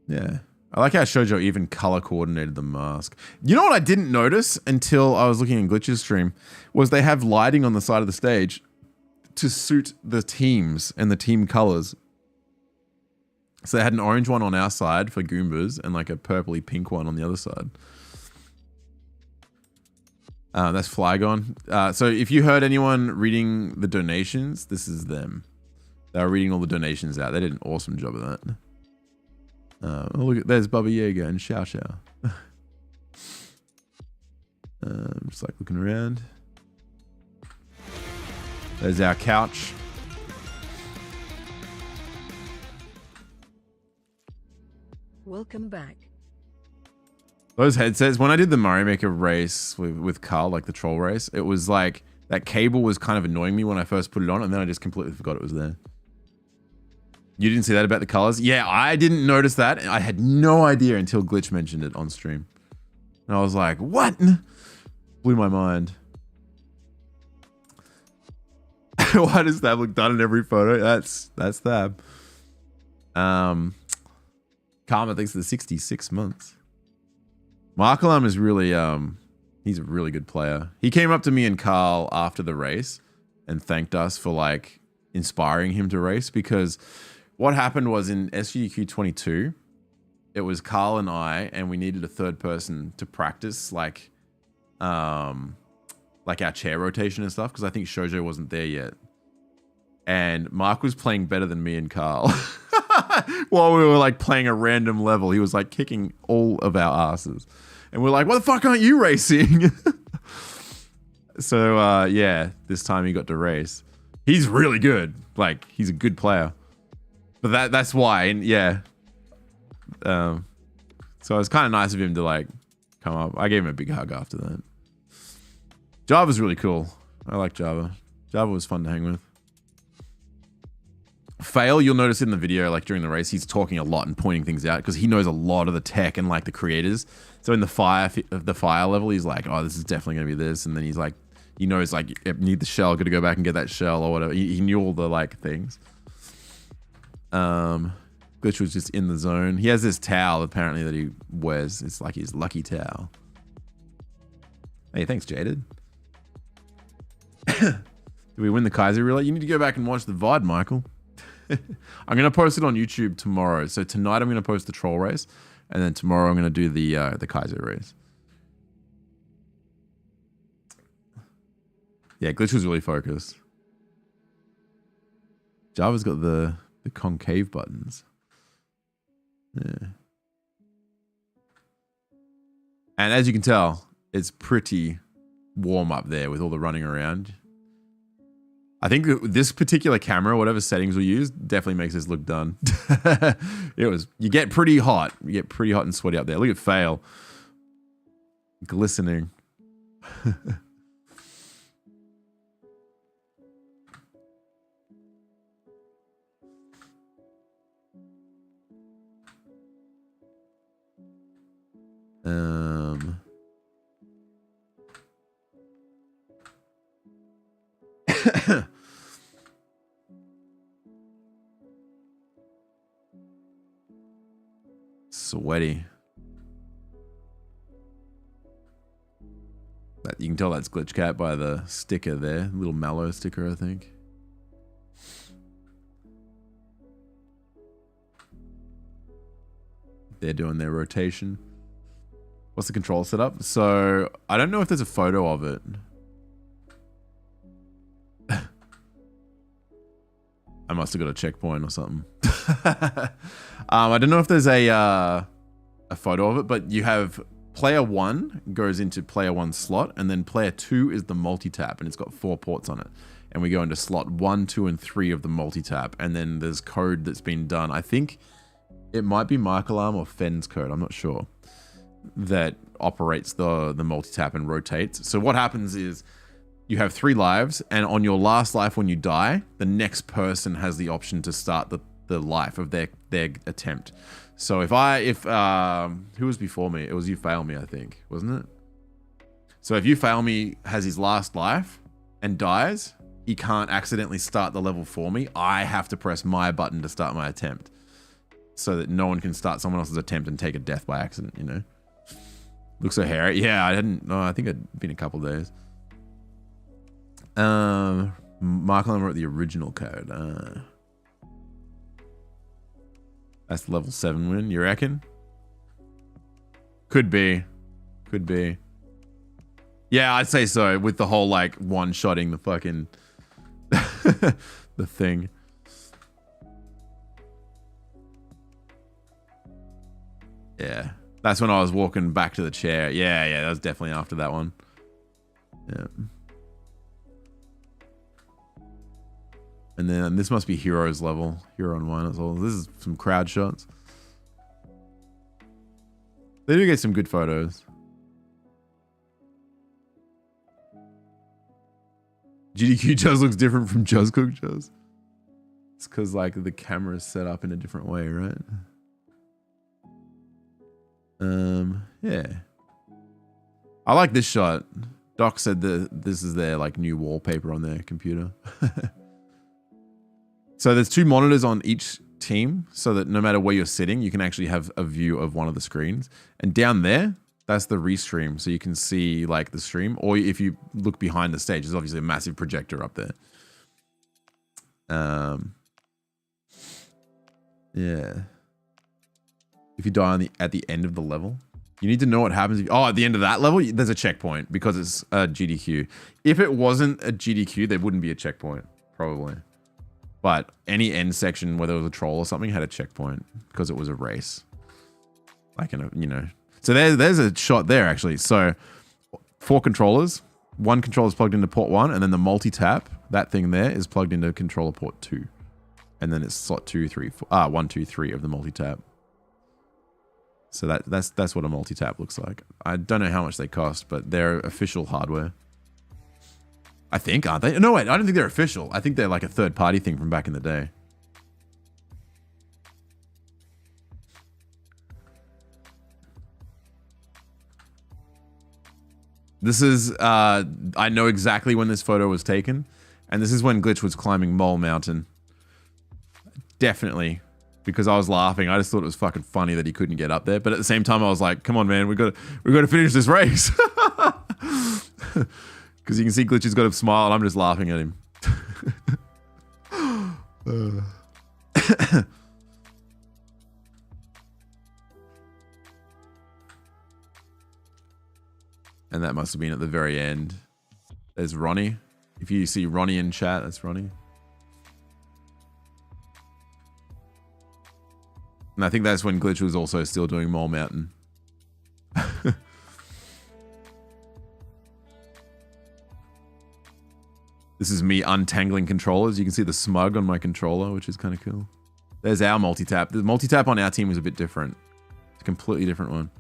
Yeah. I like how Shoujo even color coordinated the mask. You know what I didn't notice until I was looking in Glitch's stream was they have lighting on the side of the stage to suit the teams and the team colors. So they had an orange one on our side for Goombas and like a purpley pink one on the other side. That's Flygon. So if you heard anyone reading the donations, this is them. They were reading all the donations out. They did an awesome job of that. Look at, there's Baba Yaga and Xiao Xiao. Just like looking around. There's our couch. Welcome back. Those headsets, when I did the Mario Maker race with Carl, like the troll race, it was like that cable was kind of annoying me when I first put it on and then I just completely forgot it was there. You didn't see that about the colors? Yeah, I didn't notice that. I had no idea until Glitch mentioned it on stream. And I was like, what? Blew my mind. Why does that look done in every photo? That's Thab. Karma thinks the 66 months. Markalam is really, he's a really good player. He came up to me and Carl after the race and thanked us for like inspiring him to race because what happened was in SGDQ 22, it was Carl and I, and we needed a third person to practice like our chair rotation and stuff because I think Shoujo wasn't there yet. And Mark was playing better than me and Carl. While we were like playing a random level, he was like kicking all of our asses. And we're like, what the fuck aren't you racing? So yeah, this time he got to race. He's really good. Like, he's a good player. But that's why, and yeah. So it was kind of nice of him to like come up. I gave him a big hug after that. Java's really cool. I like Java. Java was fun to hang with. Fail, you'll notice in the video, like during the race, he's talking a lot and pointing things out because he knows a lot of the tech and like the creators. So in the fire level, he's like, oh, this is definitely going to be this. And then he's like, he knows like, need the shell, got to go back and get that shell or whatever. He knew all the like things. Glitch was just in the zone. He has this towel apparently that he wears. It's like his lucky towel. Hey, thanks, Jaded. Did we win the Kaizo relay? You need to go back and watch the VOD, Michael. I'm going to post it on YouTube tomorrow. So tonight I'm going to post the troll race. And then tomorrow I'm going to do the Kaizo race. Yeah, Glitch was really focused. Java's got the concave buttons. Yeah. And as you can tell, it's pretty warm up there with all the running around. I think this particular camera, whatever settings we used, definitely makes this look done. You get pretty hot. You get pretty hot and sweaty up there. Look at Fail. Glistening. Sweaty. You can tell that's Glitch Cat by the sticker there. Little mallow sticker, I think. They're doing their rotation. What's the control setup? So, I don't know if there's a photo of it. I must have got a checkpoint or something. I don't know if there's a photo of it, but you have player 1 goes into player 1 slot, and then player 2 is the multi-tap, and it's got 4 ports on it. And we go into slot 1, 2, and 3 of the multi-tap, and then there's code that's been done. I think it might be Markalarm or Fen's code, I'm not sure, that operates the multi-tap and rotates. So what happens is you have 3 lives, and on your last life when you die, the next person has the option to start the life of their attempt. So if who was before me? It was You Fail Me, I think, wasn't it? So if You Fail Me has his last life and dies, he can't accidentally start the level for me. I have to press my button to start my attempt, so that no one can start someone else's attempt and take a death by accident, you know? Looks so hairy. Yeah, I think it'd been a couple days. Markland wrote the original code. That's the level 7 win, you reckon? Could be. Could be. Yeah, I'd say so, with the whole, like, one-shotting the fucking... the thing. Yeah. That's when I was walking back to the chair. Yeah, that was definitely after that one. Yeah. And then this must be Heroes level. Hero on 1 as well. This is some crowd shots. They do get some good photos. GDQ Juz looks different from juzcook Juz. It's because like the camera's set up in a different way, right? Yeah. I like this shot. Doc said that this is their like new wallpaper on their computer. So there's 2 monitors on each team, so that no matter where you're sitting, you can actually have a view of one of the screens. And down there, that's the restream, so you can see like the stream. Or if you look behind the stage, there's obviously a massive projector up there. Yeah. If you die at the end of the level, you need to know what happens. At the end of that level, there's a checkpoint because it's a GDQ. If it wasn't a GDQ, there wouldn't be a checkpoint, probably. But any end section, whether it was a troll or something, had a checkpoint because it was a race. Like, you know. So there's a shot there, actually. So 4 controllers. 1 controller is plugged into port 1, and then the multi-tap, that thing there, is plugged into controller port 2. And then it's slot 2, 3, 4, 1, 2, 3 of the multi-tap. So that's what a multi-tap looks like. I don't know how much they cost, but they're official hardware. I think, aren't they? No, wait, I don't think they're official. I think they're like a third-party thing from back in the day. This is, I know exactly when this photo was taken, and this is when Glitch was climbing Mole Mountain. Definitely, because I was laughing. I just thought it was fucking funny that he couldn't get up there, but at the same time, I was like, "Come on, man, we got to finish this race." Because you can see Glitch has got a smile, and I'm just laughing at him. And that must have been at the very end. There's Ronnie. If you see Ronnie in chat, that's Ronnie. And I think that's when Glitch was also still doing Mole Mountain. This is me untangling controllers. You can see the smug on my controller, which is kind of cool. There's our multi-tap. The multi-tap on our team was a bit different. It's a completely different one.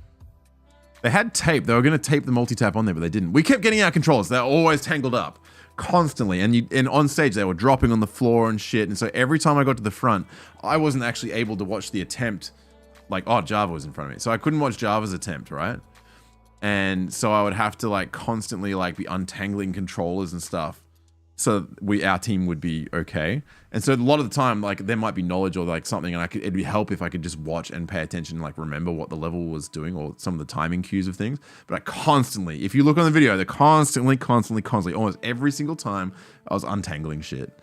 They had tape. They were going to tape the multi-tap on there, but they didn't. We kept getting our controllers. They're always tangled up. Constantly. And on stage, they were dropping on the floor and shit. And so every time I got to the front, I wasn't actually able to watch the attempt. Like, oh, Java was in front of me. So I couldn't watch Java's attempt, right? And so I would have to like constantly like be untangling controllers and stuff. So our team would be okay. And so a lot of the time, like there might be knowledge or like something, and it'd be help if I could just watch and pay attention and like remember what the level was doing or some of the timing cues of things. But I constantly, if you look on the video, they're constantly, almost every single time I was untangling shit.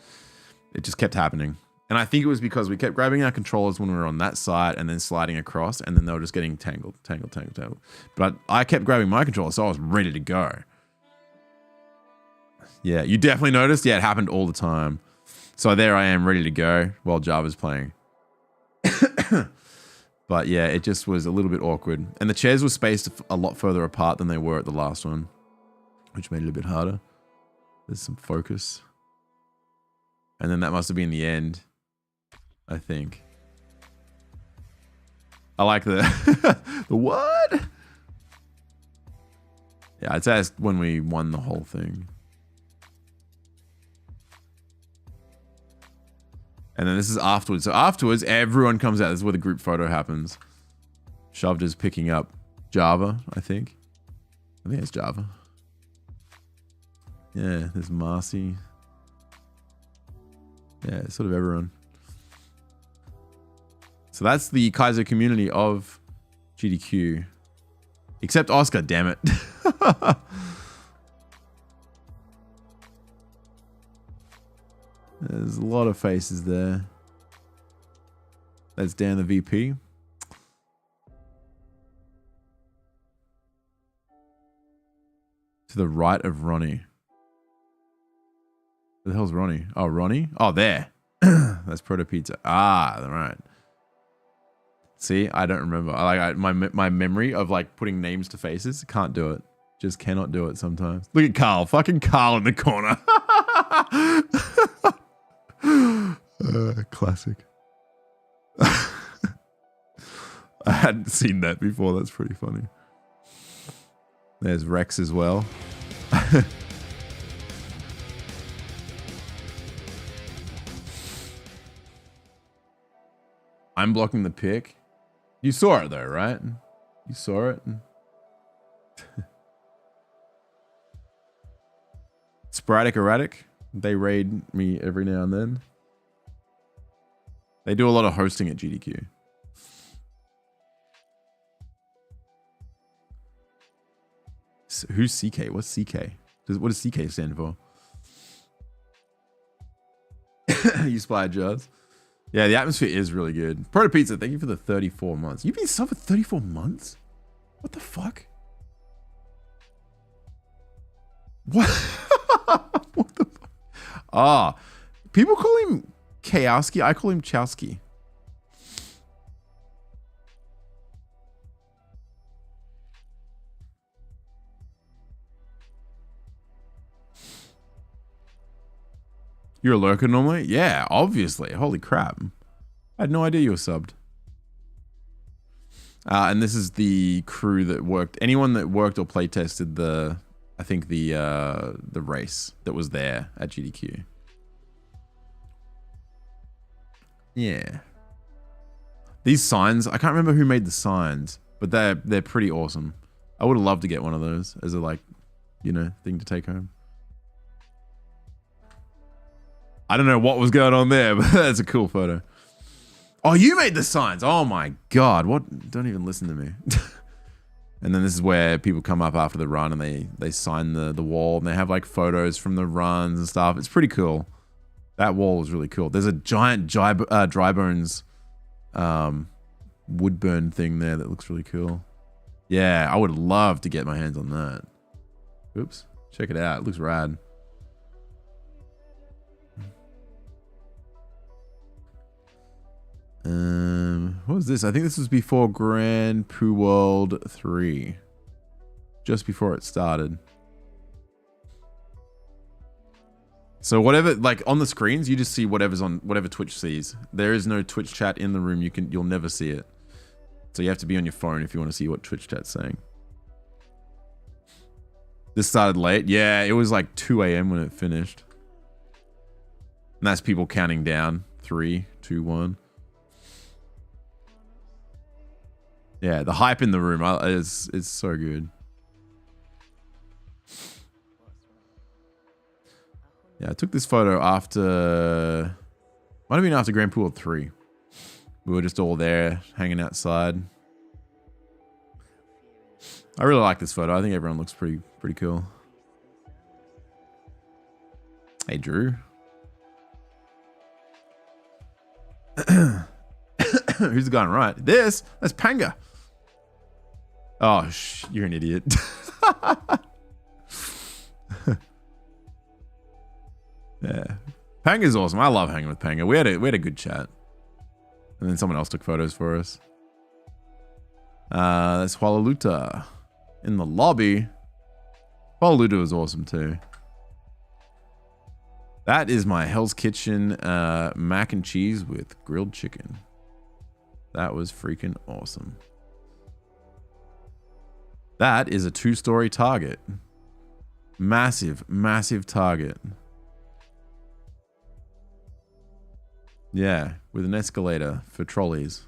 It just kept happening. And I think it was because we kept grabbing our controllers when we were on that side and then sliding across, and then they were just getting tangled. But I kept grabbing my controller, so I was ready to go. Yeah, you definitely noticed? Yeah, it happened all the time. So there I am, ready to go while Java's playing. But yeah, it just was a little bit awkward. And the chairs were spaced a lot further apart than they were at the last one, which made it a bit harder. There's some focus. And then that must have been the end, I think. I like the... the what? Yeah, I'd say that's when we won the whole thing. And then this is afterwards. So afterwards, everyone comes out. This is where the group photo happens. Shoved is picking up Java, I think. I think it's Java. Yeah, there's Marcy. Yeah, sort of everyone. So that's the Kaizo community of GDQ. Except Oscar, damn it. There's a lot of faces there. That's Dan the VP. To the right of Ronnie. Where the hell's Ronnie? Oh, Ronnie? Oh, there. That's Proto Pizza. Ah, right. See, I don't remember. My memory of like putting names to faces, can't do it. Just cannot do it sometimes. Look at Carl. Fucking Carl in the corner. Classic. I hadn't seen that before. That's pretty funny. There's Rex as well. I'm blocking the pick. You saw it though, right? You saw it. Sporadic Erratic. They raid me every now and then. They do a lot of hosting at GDQ. Who's CK? What's CK? What does CK stand for? You spy Jazz. Yeah, the atmosphere is really good. Proto Pizza, thank you for the 34 months. You've been sub for 34 months? What the fuck? What? What the fuck? Ah, people call him Kowski. I call him Chowski. You're a lurker normally? Yeah, obviously. Holy crap. I had no idea you were subbed. And this is the crew that worked. Anyone that worked or play tested the, I think the race that was there at GDQ. Yeah. These signs, I can't remember who made the signs, but they're pretty awesome. I would have loved to get one of those as a like, you know, thing to take home. I don't know what was going on there, but that's a cool photo. Oh, you made the signs. Oh my God. What? Don't even listen to me. And then this is where people come up after the run and they sign the wall and they have like photos from the runs and stuff. It's pretty cool. That wall is really cool. There's a giant dry bones wood burn thing there that looks really cool. Yeah, I would love to get my hands on that. Oops. Check it out. It looks rad. What was this? I think this was before Grand Poo World 3. Just before it started. So whatever, like on the screens, you just see whatever's on, whatever Twitch sees. There is no Twitch chat in the room. You'll never see it. So you have to be on your phone if you want to see what Twitch chat's saying. This started late. Yeah, it was like 2 a.m. when it finished. And that's people counting down. 3, 2, 1. Yeah, the hype in the room is so good. Yeah, I took this photo after... Might have been after Grand Pool 3. We were just all there, hanging outside. I really like this photo. I think everyone looks pretty cool. Hey, Drew. Who's the guy on the right? That's Panga. Oh, you're an idiot. Yeah, Panga's awesome. I love hanging with Panga. We had a good chat, and then someone else took photos for us. That's Hualaluta in the lobby. Hualaluta was awesome too. That is my Hell's Kitchen mac and cheese with grilled chicken. That was freaking awesome. That is a 2-story Target. Massive, massive Target. Yeah, with an escalator for trolleys.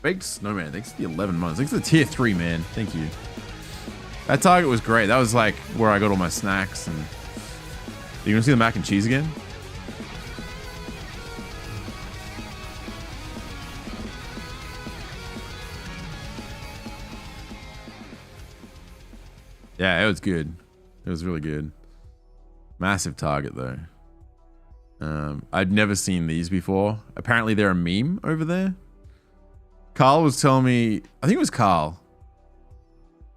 Baked Snowman, thanks for the 11 months. Thanks for the tier 3, man. Thank you. That Target was great. That was like where I got all my snacks. And you gonna see the mac and cheese again? Yeah, it was good. It was really good. Massive Target though. I'd never seen these before. Apparently they're a meme over there. Carl was telling me, I think it was Carl,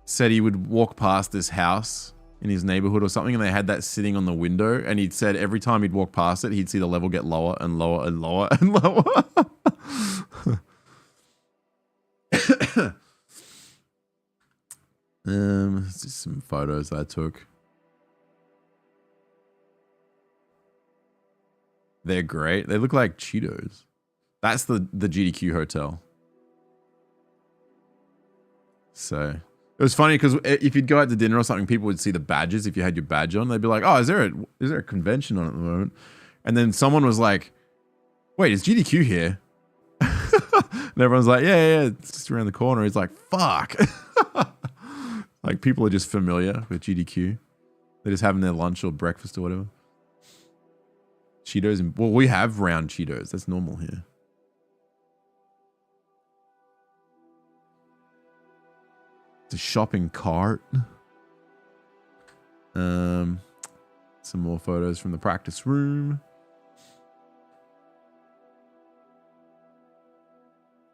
said he would walk past this house in his neighborhood or something, and they had that sitting on the window, and he'd said every time he'd walk past it, he'd see the level get lower and lower and lower and lower. Just some photos I took. They're great. They look like Cheetos. That's the GDQ hotel. So it was funny because if you'd go out to dinner or something, people would see the badges. If you had your badge on, they'd be like, "Oh, is there a convention on at the moment?" And then someone was like, "Wait, is GDQ here?" And everyone's like, "Yeah, it's just around the corner." He's like, "Fuck!" Like people are just familiar with GDQ. They're just having their lunch or breakfast or whatever. Cheetos, well, we have round Cheetos. That's normal here. It's a shopping cart. Some more photos from the practice room.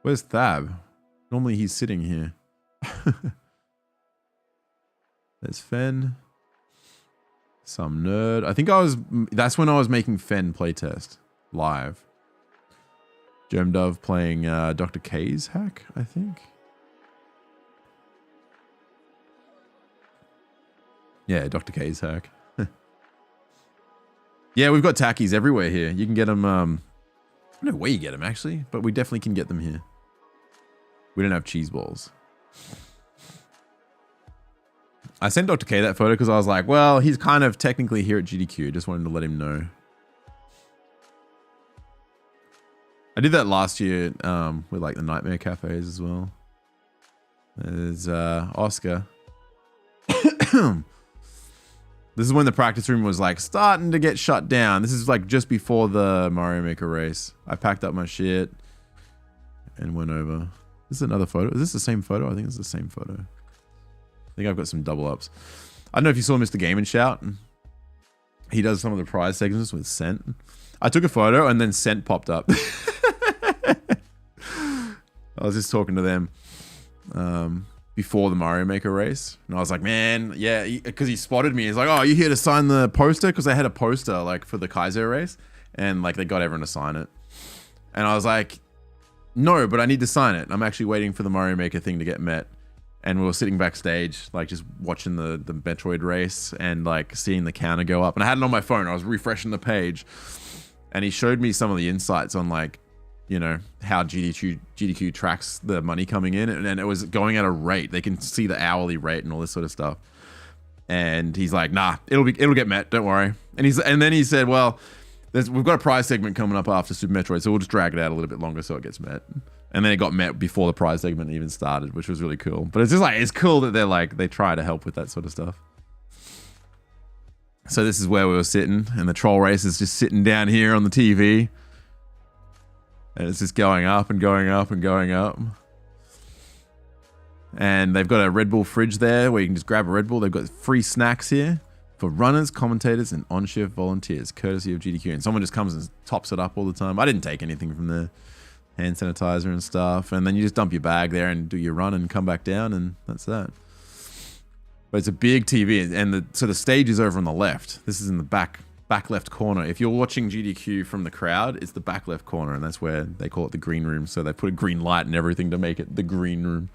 Where's Thab? Normally he's sitting here. There's Fen. Some nerd. I think that's when I was making Fen playtest live. Germdove playing Dr. K's hack, I think. Yeah, Dr. K's hack. Yeah, we've got tackies everywhere here. You can get them. I don't know where you get them actually, but we definitely can get them here. We don't have cheese balls. I sent Dr. K that photo because I was like, well, he's kind of technically here at GDQ. Just wanted to let him know. I did that last year with like the Nightmare Cafes as well. There's Oscar. This is when the practice room was like starting to get shut down. This is like just before the Mario Maker race. I packed up my shit and went over. This is another photo. Is this the same photo? I think it's the same photo. I think I've got some double ups. I don't know if you saw Mr. Game and Shout. He does some of the prize segments with Scent. I took a photo and then Scent popped up. I was just talking to them before the Mario Maker race. And I was like, man, yeah, because he spotted me. He's like, oh, you here to sign the poster? Because they had a poster like for the Kaizo race. And like they got everyone to sign it. And I was like, no, but I need to sign it. I'm actually waiting for the Mario Maker thing to get met. and we were sitting backstage, like just watching the Metroid race and like seeing the counter go up. And I had it on my phone. I was refreshing the page, and he showed me some of the insights on like, you know, how GDQ tracks the money coming in, and it was going at a rate. They can see the hourly rate and all this sort of stuff. And he's like, nah, it'll get met, don't worry. And then he said, well, we've got a prize segment coming up after Super Metroid, so we'll just drag it out a little bit longer so it gets met. And then it got met before the prize segment even started, which was really cool. But it's just like, it's cool that they try to help with that sort of stuff. So this is where we were sitting, and the troll race is just sitting down here on the TV. And it's just going up and going up and going up. And they've got a Red Bull fridge there where you can just grab a Red Bull. They've got free snacks here for runners, commentators, and on-shift volunteers, courtesy of GDQ. And someone just comes and tops it up all the time. I didn't take anything from there. Hand sanitizer and stuff. And then you just dump your bag there and do your run and come back down, and that's that. But it's a big TV, and so the stage is over on the left. This is in the back left corner. If you're watching GDQ from the crowd, it's the back left corner, and that's where they call it the green room. So they put a green light and everything to make it the green room.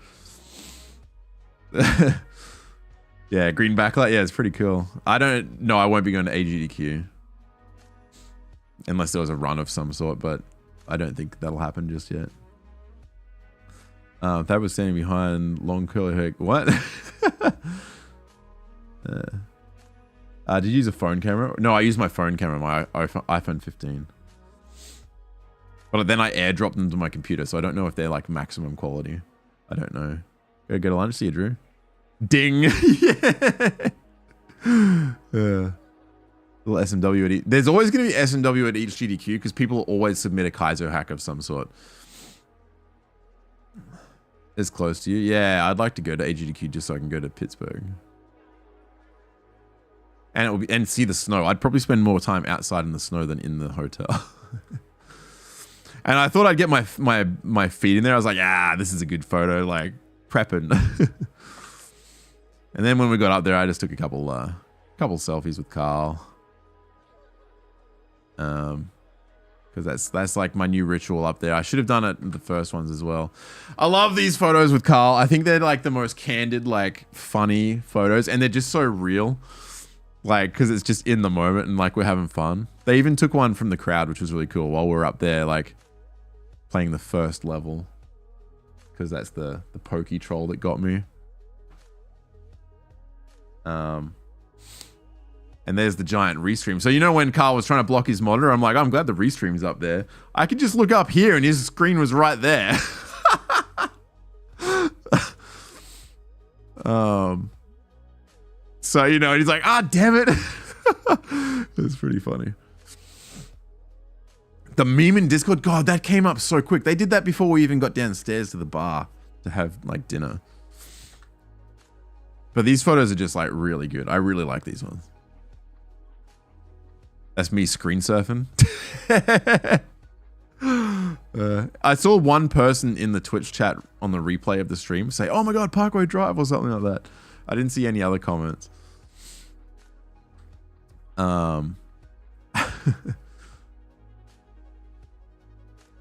Yeah, green backlight. Yeah, it's pretty cool. I won't be going to AGDQ unless there was a run of some sort, but I don't think that'll happen just yet. That was standing behind long curly hair. What? Did you use a phone camera? No, I used my phone camera, my iPhone 15. But then I airdropped them to my computer, so I don't know if they're like maximum quality. I don't know. Go get a lunch. See you, Drew. Ding. Yeah. Little SMW at each. There's always going to be SMW at each GDQ because people always submit a kaizo hack of some sort. It's close to you. Yeah, I'd like to go to AGDQ just so I can go to Pittsburgh. And it will be, and see the snow. I'd probably spend more time outside in the snow than in the hotel. And I thought I'd get my feet in there. I was like, this is a good photo, like prepping. And then when we got up there, I just took a couple selfies with Carl. Because that's like my new ritual up there. I should have done it in the first ones as well. I love these photos with Carl. I think they're like the most candid, like funny photos, and they're just so real. Like, because it's just in the moment and like we're having fun. They even took one from the crowd, which was really cool while we were up there, like playing the first level. Because that's the pokey troll that got me. And there's the giant restream. So you know when Carl was trying to block his monitor, I'm like, I'm glad the restream's up there. I could just look up here and his screen was right there. So, you know, and he's like, damn it. It's pretty funny. The meme in Discord, God, that came up so quick. They did that before we even got downstairs to the bar to have like dinner. But these photos are just like really good. I really like these ones. That's me screen surfing. I saw one person in the Twitch chat on the replay of the stream say, oh my God, Parkway Drive or something like that. I didn't see any other comments.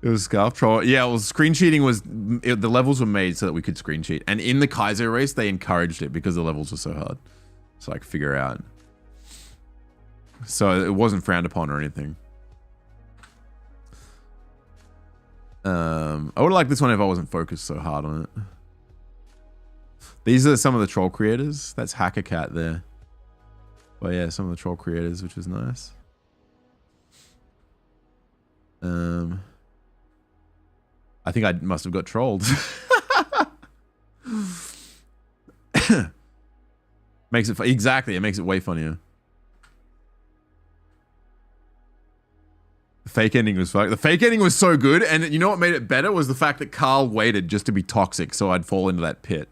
It was Scarf Troll. Yeah, well, screen cheating was... the levels were made so that we could screen cheat. And in the Kaizo race, they encouraged it because the levels were so hard. So I could figure out. So it wasn't frowned upon or anything. I would like this one if I wasn't focused so hard on it. These are some of the troll creators. That's Hacker Cat there. But yeah, some of the troll creators, which was nice. I think I must have got trolled. Makes it exactly. It makes it way funnier. The fake ending was fucked. The fake ending was so good, and you know what made it better was the fact that Carl waited just to be toxic, so I'd fall into that pit.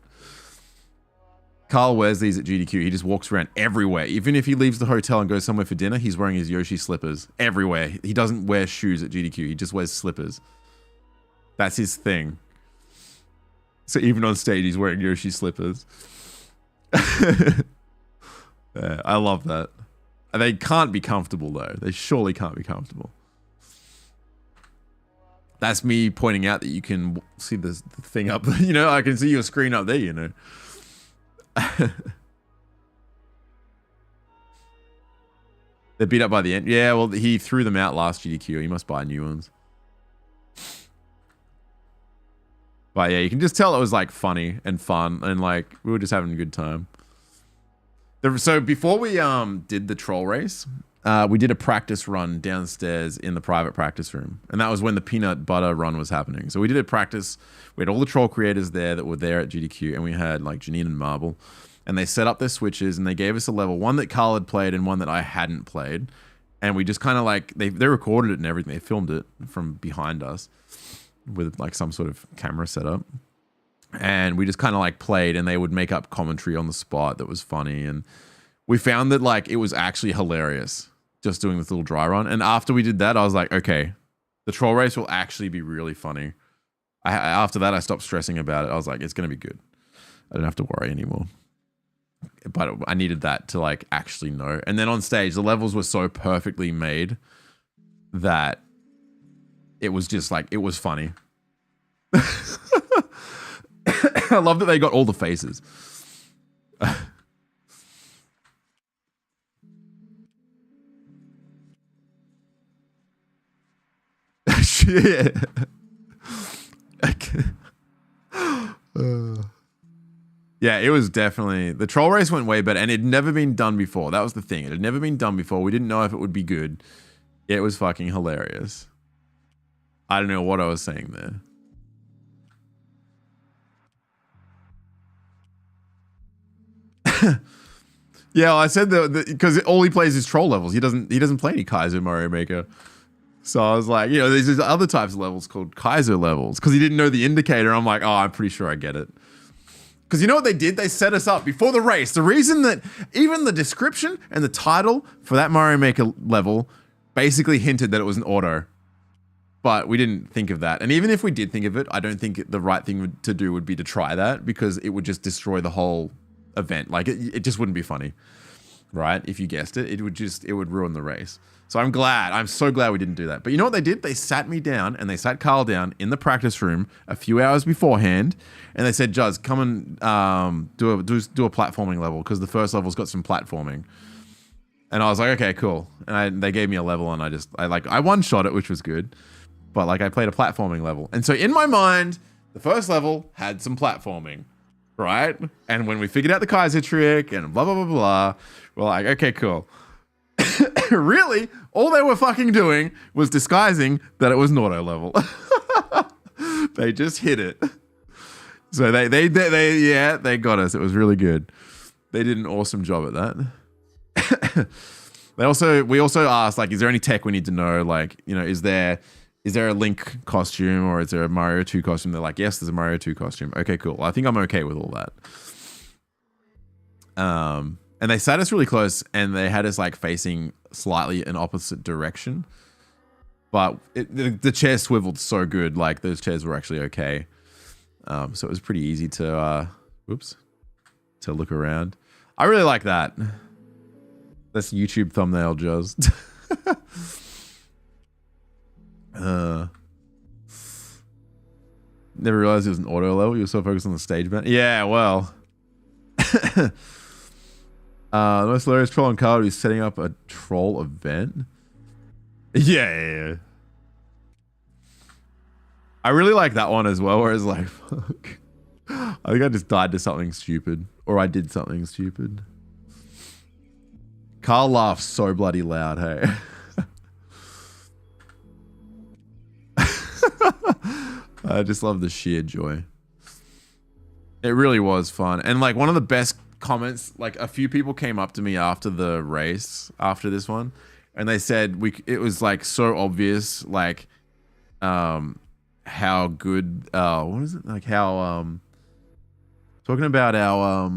Carl wears these at GDQ. He just walks around everywhere. Even if he leaves the hotel and goes somewhere for dinner, he's wearing his Yoshi slippers everywhere. He doesn't wear shoes at GDQ. He just wears slippers. That's his thing. So even on stage, he's wearing Yoshi slippers. Yeah, I love that. They can't be comfortable, though. They surely can't be comfortable. That's me pointing out that you can see the thing up. You know, I can see your screen up there, you know. They're beat up by the end. Yeah, well, he threw them out last GDQ. He must buy new ones. But yeah, you can just tell it was like funny and fun, and like we were just having a good time. So before we did the troll race, we did a practice run downstairs in the private practice room, and that was when the peanut butter run was happening. So we did a practice. We had all the troll creators there that were there at GDQ, and we had like Janine and Marble, and they set up their switches, and they gave us a level, one that Carl had played and one that I hadn't played, and we just kind of like they recorded it and everything. They filmed it from behind us with like some sort of camera setup, and we just kind of like played, and they would make up commentary on the spot that was funny, and we found that like it was actually hilarious just doing this little dry run. And after we did that, I was like, okay, the troll race will actually be really funny. After that, I stopped stressing about it. I was like, it's gonna be good. I don't have to worry anymore. But I needed that to like actually know. And then on stage, the levels were so perfectly made that it was just like, it was funny. I love that they got all the faces. Shit. Yeah, it was definitely, the troll race went way better, and it had never been done before. That was the thing. It had never been done before. We didn't know if it would be good. It was fucking hilarious. I don't know what I was saying there. Yeah, well, I said that because all he plays is troll levels. He doesn't play any Kaizo Mario Maker. So I was like, you know, there's other types of levels called Kaizo levels, because he didn't know the indicator. I'm like, oh, I'm pretty sure I get it. Because you know what they did? They set us up before the race. The reason that even the description and the title for that Mario Maker level basically hinted that it was an auto. But we didn't think of that. And even if we did think of it, I don't think the right thing to do would be to try that, because it would just destroy the whole event. Like it just wouldn't be funny, right? If you guessed it, it would ruin the race. So I'm so glad we didn't do that. But you know what they did? They sat me down, and they sat Carl down in the practice room a few hours beforehand, and they said, Juz, come and do a platforming level, because the first level's got some platforming. And I was like, okay, cool. And they gave me a level, and I one-shot it, which was good. But like I played a platforming level. And so in my mind, the first level had some platforming, right? And when we figured out the Kaiser trick and blah, blah, blah, blah, we're like, okay, cool. Really, all they were fucking doing was disguising that it was an auto level. They just hit it. So they got us. It was really good. They did an awesome job at that. We also asked, like, is there any tech we need to know? Like, you know, is there a Link costume, or is there a Mario 2 costume? They're like, yes, there's a Mario 2 costume. Okay, cool. I think I'm okay with all that. And they sat us really close, and they had us like facing slightly an opposite direction. But the chair swiveled so good, like those chairs were actually okay. So it was pretty easy to look around. I really like that. That's YouTube thumbnail, Juz. Never realized it was an auto level. You were so focused on the stage band. Yeah, well. The most hilarious troll on Carl is setting up a troll event. Yeah. I really like that one as well, where it's like, fuck. I think I just died to something stupid. Or I did something stupid. Carl laughs so bloody loud, hey. I just love the sheer joy. It really was fun. And like one of the best comments, like a few people came up to me after the race, after this one, and they said it was like so obvious, like how good what is it, like how talking about our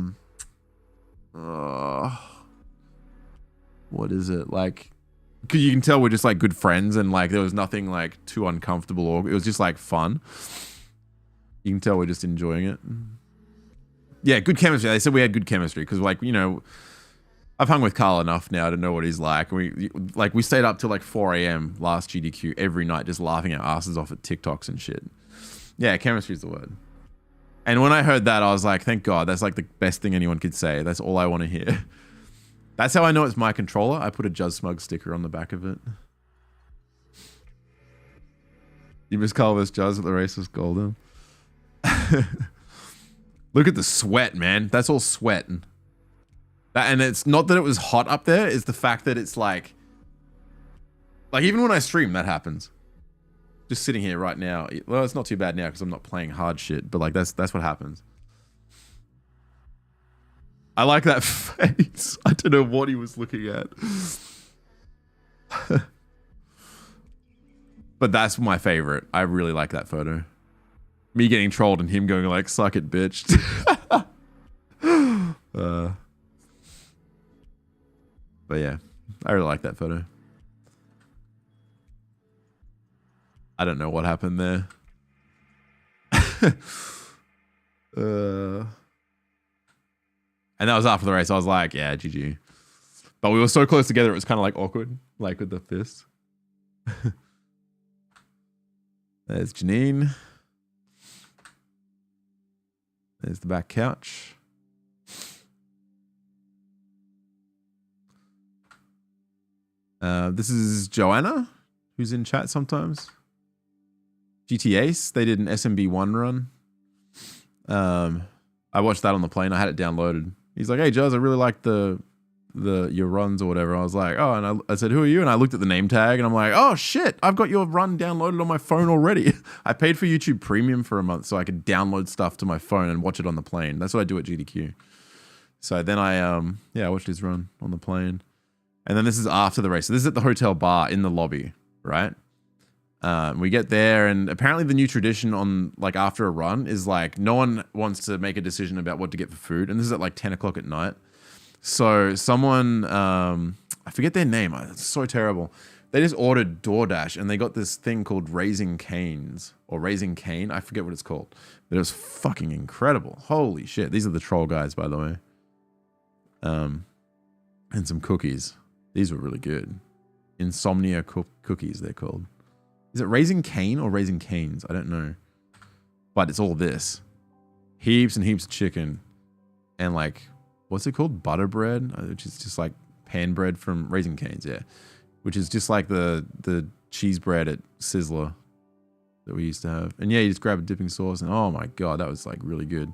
what is it, like, because you can tell we're just like good friends, and like there was nothing like too uncomfortable, or it was just like fun. You can tell we're just enjoying it. Yeah, good chemistry. They said we had good chemistry because, like, you know, I've hung with Carl enough now to know what he's like. We stayed up till like 4 a.m. last GDQ every night, just laughing our asses off at TikToks and shit. Yeah, chemistry's the word. And when I heard that, I was like, thank God, that's like the best thing anyone could say. That's all I want to hear. That's how I know it's my controller. I put a juzcook sticker on the back of it. You miss Carl vs. Juz at the race was golden. Look at the sweat, man. That's all sweat. And it's not that it was hot up there, it's the fact that it's like even when I stream, that happens. Just sitting here right now. Well, it's not too bad now because I'm not playing hard shit, but like that's what happens. I like that face. I don't know what he was looking at. But that's my favorite. I really like that photo. Me getting trolled and him going like, suck it, bitch. But yeah, I really like that photo. I don't know what happened there. And that was after the race. I was like, yeah, GG. But we were so close together, it was kind of like awkward, like with the fist. There's Janine. There's the back couch. This is Joanna, who's in chat sometimes. GT Ace, they did an SMB1 run. I watched that on the plane. I had it downloaded. He's like, hey, Juz, I really like your runs or whatever. I was like, oh, and I said, who are you? And I looked at the name tag and I'm like, oh shit, I've got your run downloaded on my phone already. I paid for YouTube Premium for a month so I could download stuff to my phone and watch it on the plane. That's what I do at GDQ. So then I watched his run on the plane. And then this is after the race. So this is at the hotel bar in the lobby, right? We get there, and apparently the new tradition on like after a run is like no one wants to make a decision about what to get for food, and this is at like 10 o'clock at night. So someone, I forget their name. It's so terrible. They just ordered DoorDash, and they got this thing called Raising Canes or Raising Cane. I forget what it's called, but it was fucking incredible. Holy shit! These are the troll guys, by the way. And some cookies. These were really good. Insomnia cookies, they're called. Is it Raising Cane or Raising Canes? I don't know. But it's all this. Heaps and heaps of chicken. And like, what's it called? Butter bread? Which is just like pan bread from Raising Canes, yeah. Which is just like the cheese bread at Sizzler that we used to have. And yeah, you just grab a dipping sauce and oh my God, that was like really good.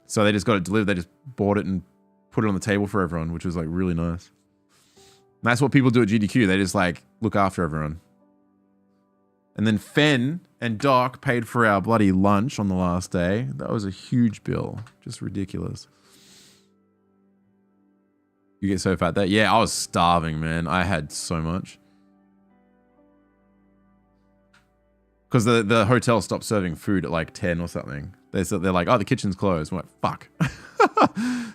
So they just got it delivered. They just bought it and put it on the table for everyone, which was like really nice. And that's what people do at GDQ. They just like look after everyone. And then Fen and Doc paid for our bloody lunch on the last day. That was a huge bill. Just ridiculous. You get so fat that? Yeah, I was starving, man. I had so much. Because the hotel stopped serving food at like 10 or something. They're like, oh, the kitchen's closed. I'm like, fuck.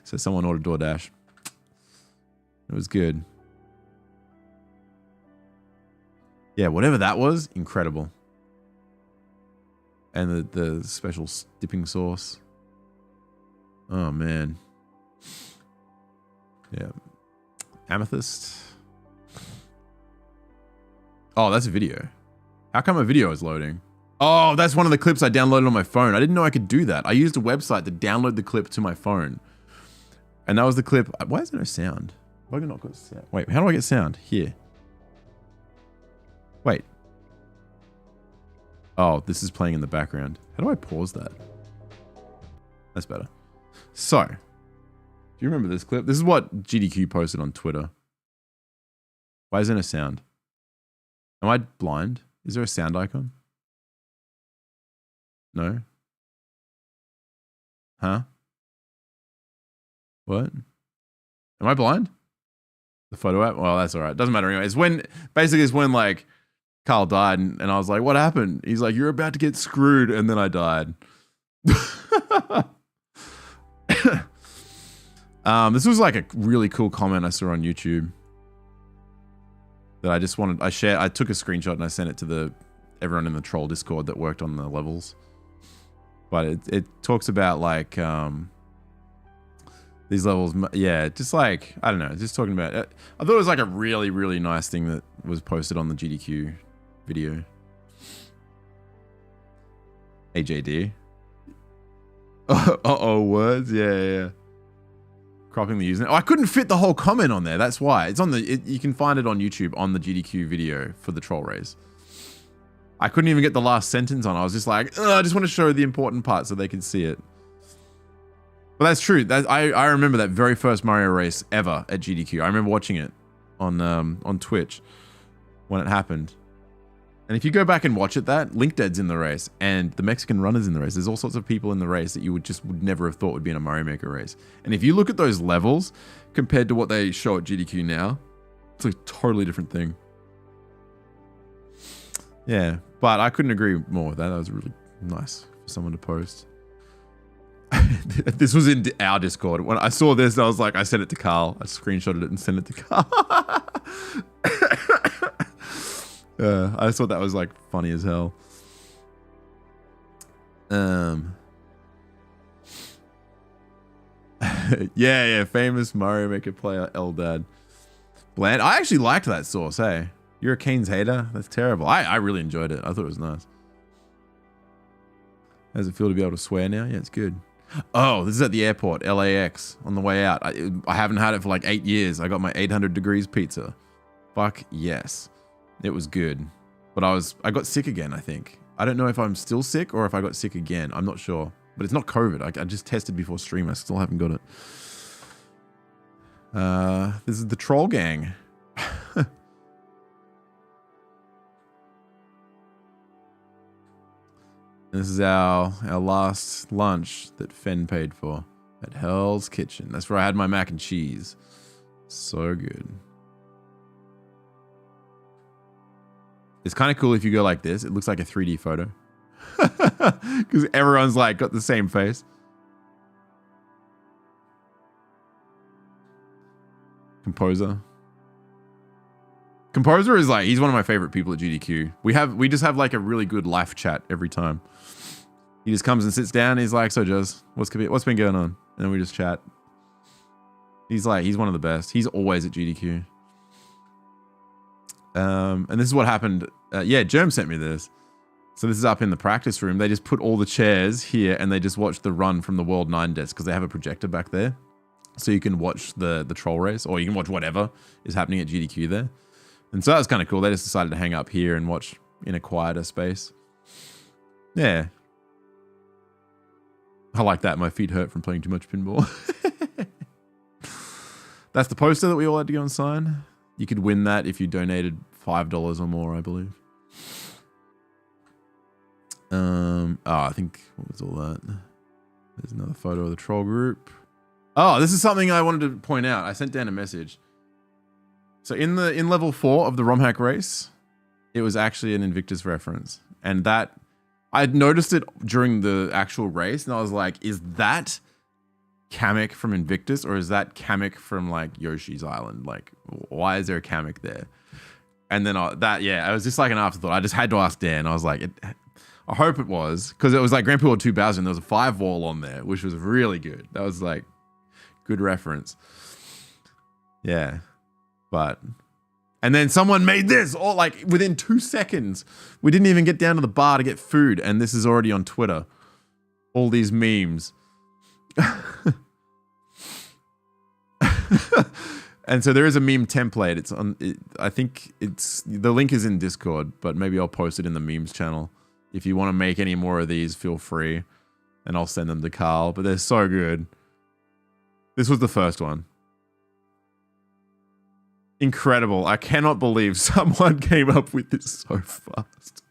So someone ordered DoorDash. It was good. Yeah, whatever that was, incredible. And the special dipping sauce. Oh, man. Yeah. Amethyst. Oh, that's a video. How come a video is loading? Oh, that's one of the clips I downloaded on my phone. I didn't know I could do that. I used a website to download the clip to my phone. And that was the clip. Why is there no sound? Why have I not got sound? Wait, how do I get sound? Here. Wait. Oh, this is playing in the background. How do I pause that? That's better. So, do you remember this clip? This is what GDQ posted on Twitter. Why is there no sound? Am I blind? Is there a sound icon? No? Huh? What? Am I blind? The photo app? Well, that's all right. Doesn't matter anyway. It's when like Carl died and I was like, what happened? He's like, you're about to get screwed. And then I died. This was like a really cool comment I saw on YouTube that I just wanted. I took a screenshot and I sent it to everyone in the troll Discord that worked on the levels. But it talks about like, These levels, yeah, just like, I don't know, just talking about it. I thought it was like a really, really nice thing that was posted on the GDQ video. AJD. Uh-oh, words, yeah. Cropping the username. Oh, I couldn't fit the whole comment on there, that's why. It's on the, you can find it on YouTube on the GDQ video for the troll race. I couldn't even get the last sentence on. I was just like, I just want to show the important part so they can see it. But that's true. I remember that very first Mario race ever at GDQ. I remember watching it on Twitch when it happened. And if you go back and watch it, LinkDead's in the race and the Mexican runner's in the race. There's all sorts of people in the race that you would never have thought would be in a Mario Maker race. And if you look at those levels compared to what they show at GDQ now, it's a totally different thing. Yeah, but I couldn't agree more with that. That was really nice for someone to post. This was in our Discord. When I saw this, I was like, I sent it to Carl. I screenshotted it and sent it to Carl. I just thought that was like funny as hell. Yeah, famous Mario Maker player Eldad. Bland. I actually liked that source, hey. You're a Kane's hater? That's terrible. I really enjoyed it. I thought it was nice. How does it feel to be able to swear now? Yeah, it's good. Oh, this is at the airport, LAX, on the way out. I haven't had it for like 8 years. I got my 800 degrees pizza. Fuck yes. It was good. But I got sick again, I think. I don't know if I'm still sick or if I got sick again. I'm not sure. But it's not COVID. I just tested before stream. I still haven't got it. This is the troll gang. This is our last lunch that Fen paid for at Hell's Kitchen. That's where I had my mac and cheese. So good. It's kind of cool if you go like this. It looks like a 3D photo. Because everyone's like got the same face. Composer is like, he's one of my favorite people at GDQ. We just have like a really good life chat every time. He just comes and sits down and he's like, so Juz, what's been going on? And then we just chat. He's one of the best. He's always at GDQ. And this is what happened. Yeah, Germ sent me this. So this is up in the practice room. They just put all the chairs here and they just watch the run from the World 9 desk because they have a projector back there. So you can watch the troll race or you can watch whatever is happening at GDQ there. And so that was kind of cool. They just decided to hang up here and watch in a quieter space. Yeah. I like that. My feet hurt from playing too much pinball. That's the poster that we all had to go and sign. You could win that if you donated $5 or more, I believe. I think, what was all that? There's another photo of the troll group. Oh, this is something I wanted to point out. I sent Dan a message. So in level 4 of the ROM hack race, it was actually an Invictus reference. And that, I had noticed it during the actual race, and I was like, is that Kamek from Invictus, or is that Kamek from like Yoshi's Island? Like, why is there a Kamek there? And then it was just like an afterthought. I just had to ask Dan. I was like, I hope it was, because it was like Grand Prix World 2000. There was a 5 wall on there, which was really good. That was like good reference. Yeah. And then someone made this all like within 2 seconds. We didn't even get down to the bar to get food. And this is already on Twitter. All these memes. And so there is a meme template. It's on, I think the link is in Discord, but maybe I'll post it in the memes channel. If you want to make any more of these, feel free. And I'll send them to Carl, but they're so good. This was the first one. Incredible. I cannot believe someone came up with this so fast.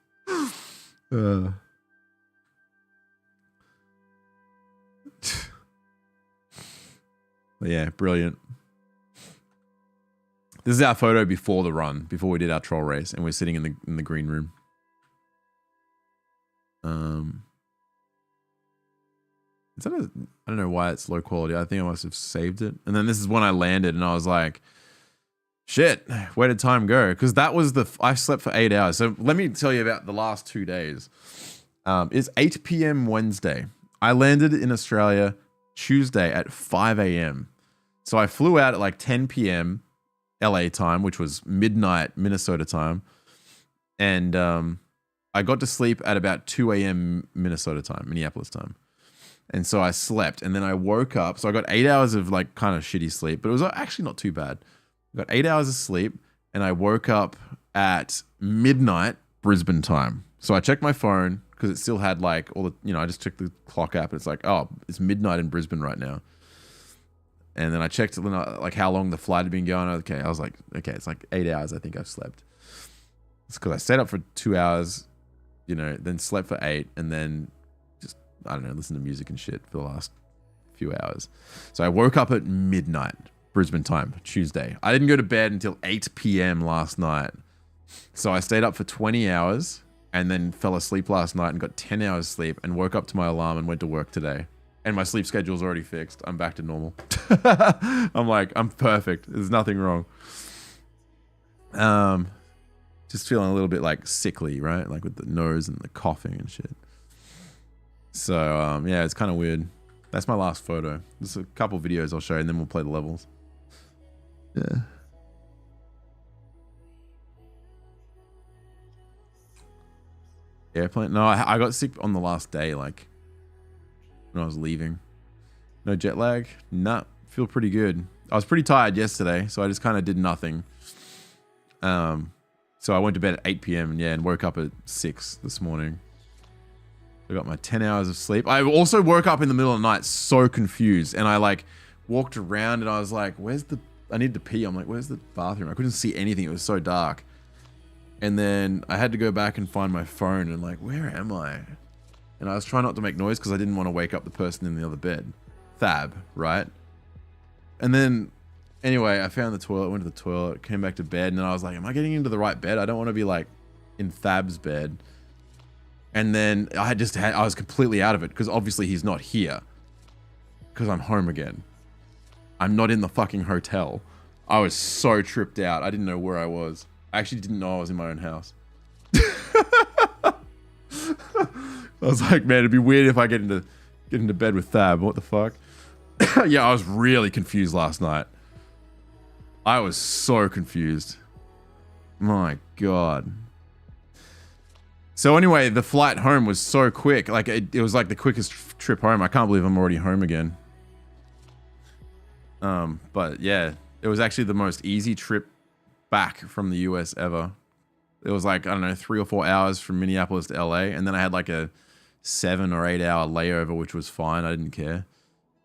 Yeah, brilliant. This is our photo before the run, before we did our troll race, and we're sitting in the green room. I don't know why it's low quality. I think I must have saved it. And then this is when I landed, and I was like, shit, where did time go? Because that was I slept for 8 hours. So let me tell you about the last 2 days. It's 8 p.m. Wednesday. I landed in Australia Tuesday at 5 a.m. So I flew out at like 10 p.m. LA time, which was midnight Minnesota time. And I got to sleep at about 2 a.m. Minnesota time, Minneapolis time. And so I slept, and then I woke up. So I got 8 hours of like kind of shitty sleep, but it was actually not too bad. I got 8 hours of sleep, and I woke up at midnight Brisbane time. So I checked my phone because it still had like all the, you know, I just checked the clock app, and it's like, oh, it's midnight in Brisbane right now. And then I checked like how long the flight had been going. Okay, I was like, okay, it's like 8 hours I think I've slept. It's because I stayed up for 2 hours, you know, then slept for 8, and then just, I don't know, listen to music and shit for the last few hours. So I woke up at midnight, Brisbane time, Tuesday. I didn't go to bed until 8 p.m. last night. So I stayed up for 20 hours and then fell asleep last night and got 10 hours sleep and woke up to my alarm and went to work today. And my sleep schedule's already fixed. I'm back to normal. I'm like, I'm perfect. There's nothing wrong. Just feeling a little bit like sickly, right? Like with the nose and the coughing and shit. So, yeah, it's kind of weird. That's my last photo. There's a couple videos I'll show you and then we'll play the levels. Yeah. Airplane? No, I got sick on the last day, like when I was leaving. No jet lag? Nah, feel pretty good. I was pretty tired yesterday, so I just kind of did nothing. So I went to bed at 8 p.m. and woke up at 6 this morning. I got my 10 hours of sleep. I also woke up in the middle of the night so confused, and I like walked around and I was like, I need to pee. I'm like, where's the bathroom? I couldn't see anything. It was so dark. And then I had to go back and find my phone and like, where am I? And I was trying not to make noise because I didn't want to wake up the person in the other bed. Thab, right? And then, anyway, I found the toilet, went to the toilet, came back to bed, and then I was like, am I getting into the right bed? I don't want to be like in Thab's bed. And then I was completely out of it because obviously he's not here because I'm home again. I'm not in the fucking hotel. I was so tripped out. I didn't know where I was. I actually didn't know I was in my own house. I was like, man, it'd be weird if I get into bed with Thab. What the fuck? Yeah, I was really confused last night. I was so confused. My God. So anyway, the flight home was so quick. Like it was like the quickest trip home. I can't believe I'm already home again. But yeah, it was actually the most easy trip back from the US ever. It was like, I don't know, 3 or 4 hours from Minneapolis to LA. And then I had like a 7 or 8 hour layover, which was fine. I didn't care.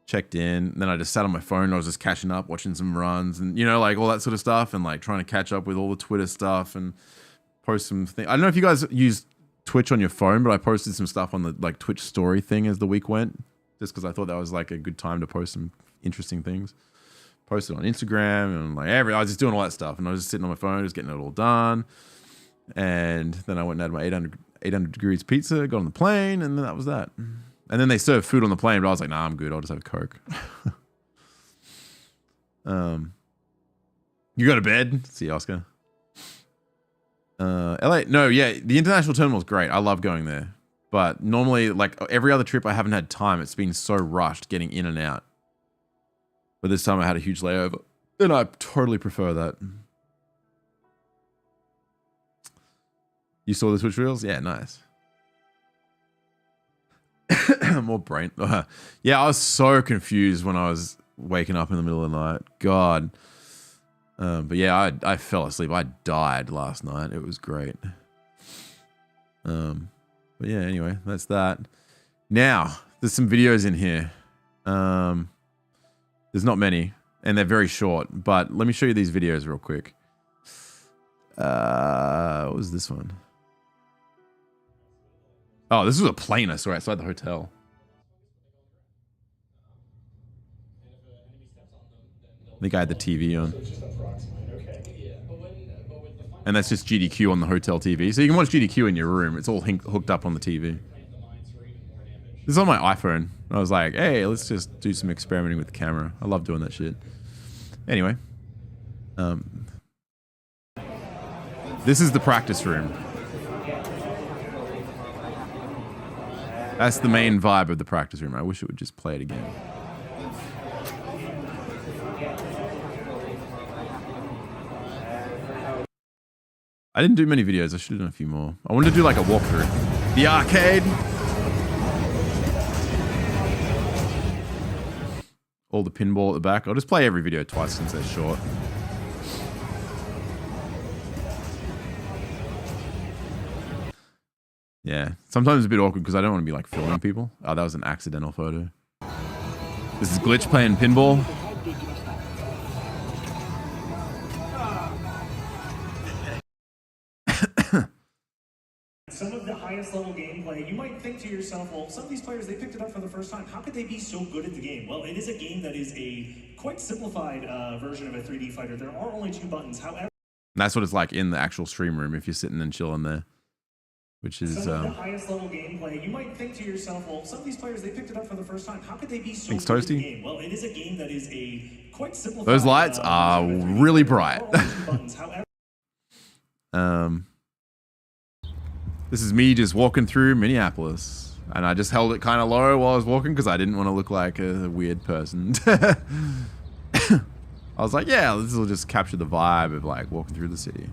Checked in. And then I just sat on my phone. I was just catching up, watching some runs and, you know, like all that sort of stuff. And like trying to catch up with all the Twitter stuff and post some things. I don't know if you guys use Twitch on your phone, but I posted some stuff on the like Twitch story thing as the week went. Just because I thought that was like a good time to post some interesting things. Posted on Instagram and like I was just doing all that stuff. And I was just sitting on my phone, just getting it all done. And then I went and had my 800 degrees pizza, got on the plane, and then that was that. And then they served food on the plane, but I was like, nah, I'm good. I'll just have a Coke. You go to bed? See you, Oscar. LA, no, yeah, the international terminal is great. I love going there. But normally, like every other trip, I haven't had time. It's been so rushed getting in and out. But this time I had a huge layover. And I totally prefer that. You saw the Twitch Reels? Yeah, nice. More brain. Yeah, I was so confused when I was waking up in the middle of the night. God. But yeah, I fell asleep. I died last night. It was great. But yeah, anyway, that's that. Now, there's some videos in here. There's not many, and they're very short. But let me show you these videos real quick. What was this one? Oh, this was a plane I saw outside the hotel. I think I had the TV on. And that's just GDQ on the hotel TV. So you can watch GDQ in your room. It's all hooked up on the TV. This is on my iPhone. I was like, hey, let's just do some experimenting with the camera. I love doing that shit. Anyway. This is the practice room. That's the main vibe of the practice room. I wish it would just play it again. I didn't do many videos. I should have done a few more. I wanted to do like a walkthrough. The arcade. All the pinball at the back. I'll just play every video twice since they're short. Yeah, sometimes it's a bit awkward because I don't want to be like filming people. Oh, that was an accidental photo. This is Glitch playing pinball. Some of the highest level gameplay, you might think to yourself, well, some of these players, they picked it up for the first time. How could they be so good at the game? Well, it is a game that is a quite simplified version of a 3D fighter. There are only 2 buttons. However, And that's what it's like in the actual stream room if you're sitting and chilling there. Which is some of the highest level gameplay, you might think to yourself, well, some of these players, they picked it up for the first time. How could they be so thanks, good at the Toasty. game? Well, it is a game that is a quite simplified. Those lights are really bright. This is me just walking through Minneapolis, and I just held it kind of low while I was walking because I didn't want to look like a weird person. I was like, yeah, this will just capture the vibe of like walking through the city.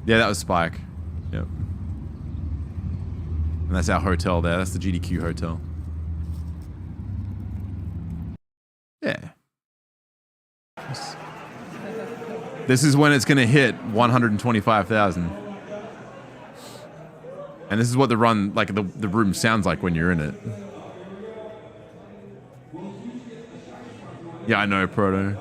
Yeah, that was Spike. Yep. And that's our hotel there. That's the GDQ hotel. Yeah. This is when it's going to hit 125,000. And this is what the run, like the room sounds like when you're in it. Yeah, I know, Proto.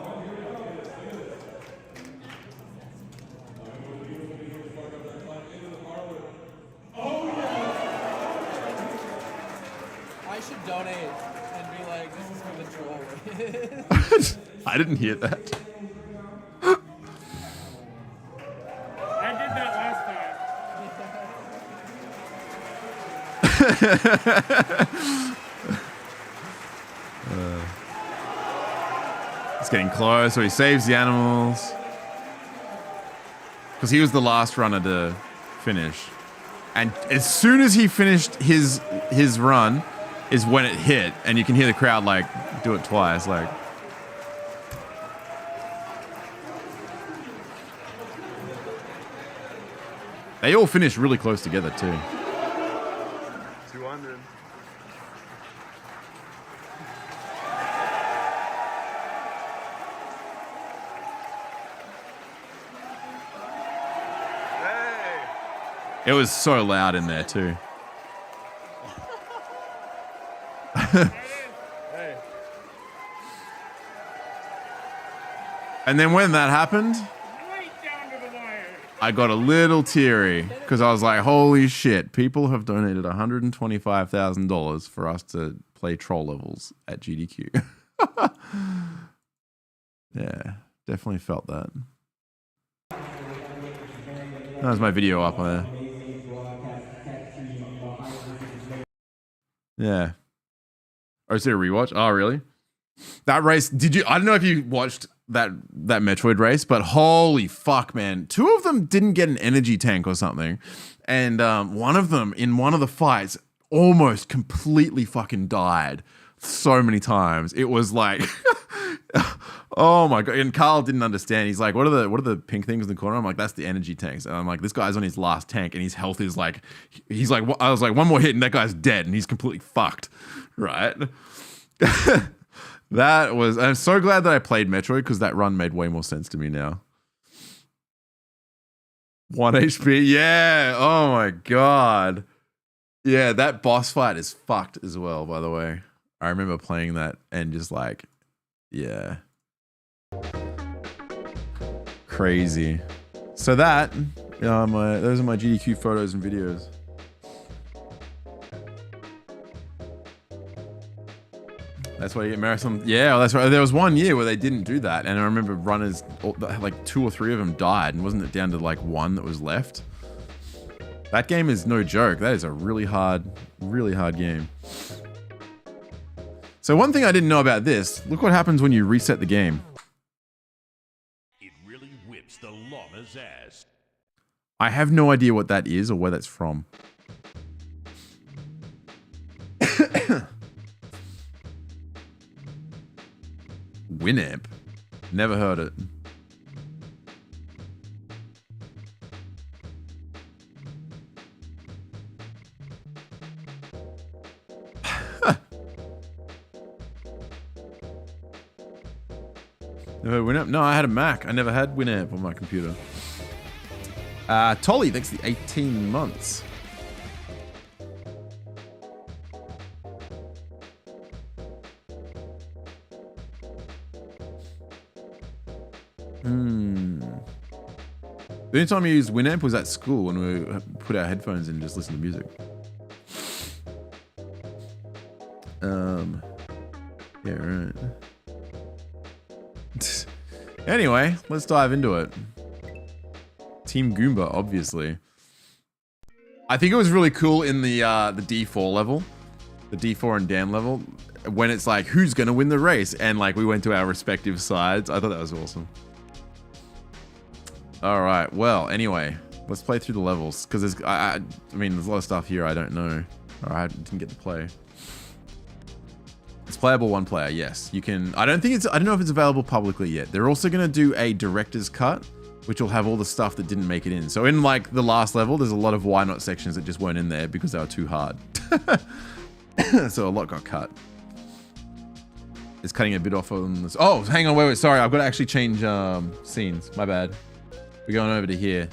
I should donate and be like, this is for the troll. I didn't hear that. I did that last time. It's getting close, so he saves the animals. Because he was the last runner to finish. And as soon as he finished his run is when it hit, and you can hear the crowd like do it twice, like. They all finished really close together too. 200. Hey! It was so loud in there too. Hey! And then when that happened, Right down to the wire. I got a little teary because I was like, holy shit, people have donated $125,000 for us to play troll levels at GDQ. Yeah, definitely felt that. That was my video up there. Yeah. Oh, is it a rewatch? Oh, really? That race, did you, I don't know if you watched that Metroid race, but holy fuck, man. 2 of them didn't get an energy tank or something. And one of them, in one of the fights, almost completely fucking died so many times. It was like, oh my God. And Carl didn't understand. He's like, what are the pink things in the corner? I'm like, that's the energy tanks. And I'm like, this guy's on his last tank and his health is like, he's like, I was like, one more hit and that guy's dead and he's completely fucked. Right? That was, I'm so glad that I played Metroid because that run made way more sense to me now. 1 HP. Yeah. Oh my God. Yeah, that boss fight is fucked as well, by the way. I remember playing that and just like, yeah. Crazy. So that, those are my GDQ photos and videos. That's why you get marathon. Yeah, well, that's right. There was one year where they didn't do that. And I remember runners, like 2 or 3 of them died. And wasn't it down to like 1 that was left? That game is no joke. That is a really hard game. So one thing I didn't know about this, look what happens when you reset the game. It really whips the llama's ass. I have no idea what that is or where that's from. Winamp. Never heard it. Never had Winamp? No, I had a Mac. I never had Winamp on my computer. Tolly, thanks for the 18 months. The only time I used Winamp was at school when we put our headphones in and just listen to music. Yeah, right. Anyway, let's dive into it. Team Goomba, obviously. I think it was really cool in the D4 level, the D4 and Dan level, when it's like, who's gonna win the race? And like we went to our respective sides. I thought that was awesome. All right, well, anyway, let's play through the levels because there's, I mean, there's a lot of stuff here I don't know, or I didn't get to play. It's playable one player, yes. You can, I don't know if it's available publicly yet. They're also gonna do a director's cut, which will have all the stuff that didn't make it in. So in like the last level, there's a lot of why not sections that just weren't in there because they were too hard. So a lot got cut. It's cutting a bit off on this. Oh, hang on, wait, sorry. I've got to actually change scenes. My bad. We're going over to here.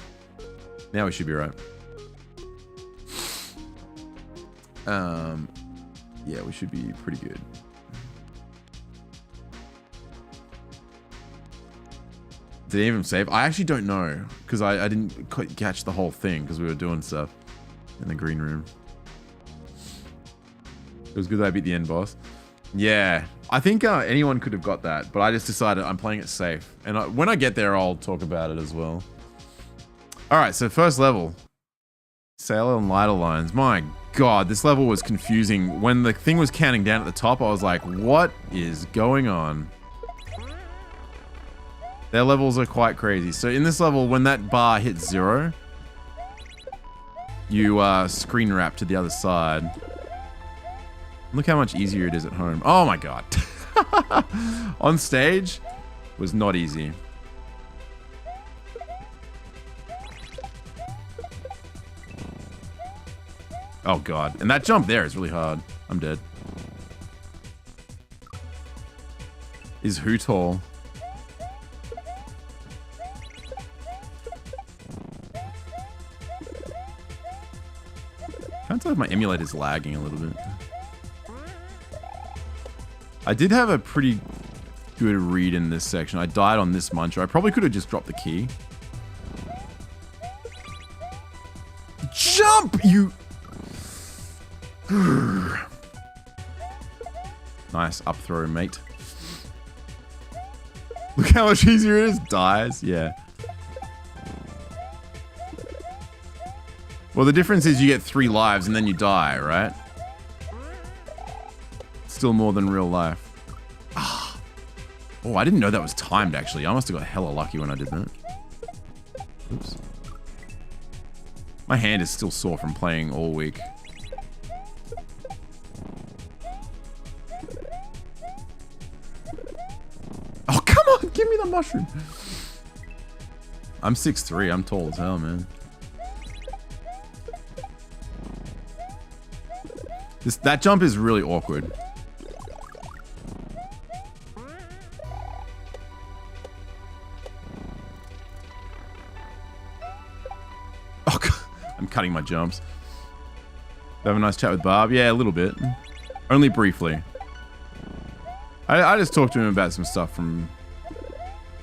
Now we should be right. Yeah, we should be pretty good. Did it even save? I actually don't know because I didn't catch the whole thing because we were doing stuff in the green room. It was good that I beat the end boss. Yeah, I think anyone could have got that, but I just decided I'm playing it safe. And when I get there, I'll talk about it as well. All right, so first level. Sailor and Lighter Lines. My God, this level was confusing. When the thing was counting down at the top, I was like, what is going on? Their levels are quite crazy. So in this level, when that bar hits 0, you screen wrap to the other side. Look how much easier it is at home. Oh my God. On stage was not easy. Oh God. And that jump there is really hard. I'm dead. Is who tall? Can't tell if my emulator's lagging a little bit. I did have a pretty good read in this section. I died on this muncher. I probably could have just dropped the key. Jump, you... Nice up throw, mate. Look how much easier it is. Dies, yeah. Well, the difference is you get 3 lives and then you die, right? Still more than real life. Ah. Oh, I didn't know that was timed, actually. I must have got hella lucky when I did that. Oops. My hand is still sore from playing all week. Oh, come on! Give me the mushroom! I'm 6'3". I'm tall as hell, man. That jump is really awkward. Oh, God. I'm cutting my jumps. Have a nice chat with Barb? Yeah, a little bit. Only briefly. I just talked to him about some stuff from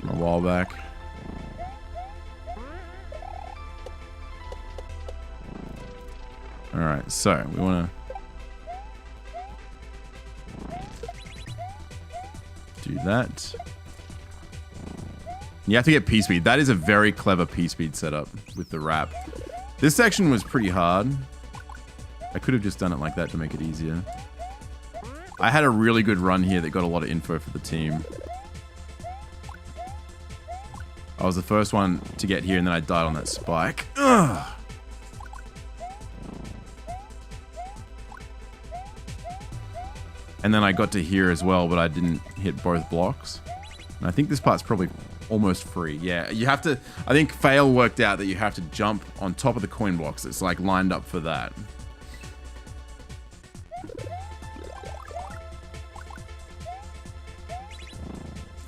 a while back. Alright, so we want to do that. You have to get P-Speed. That is a very clever P-Speed setup with the wrap. This section was pretty hard. I could have just done it like that to make it easier. I had a really good run here that got a lot of info for the team. I was the first one to get here and then I died on that spike. Ugh. And then I got to here as well, but I didn't hit both blocks. And I think this part's probably almost free. Yeah, you have to... I think Fail worked out that you have to jump on top of the coin box. It's like lined up for that.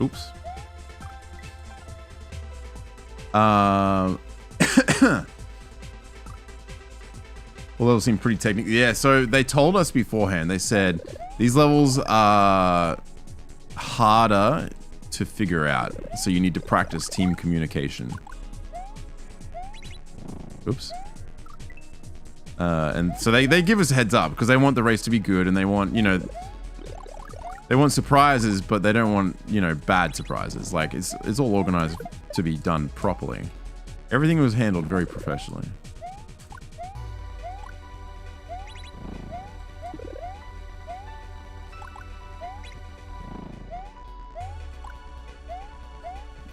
Oops. Well, those seem pretty technical. Yeah, so they told us beforehand. They said these levels are harder to figure out, so you need to practice team communication. Oops. And so they give us a heads up because they want the race to be good, and they want, you know, they want surprises, but they don't want, you know, bad surprises. Like, it's all organized to be done properly. Everything was handled very professionally.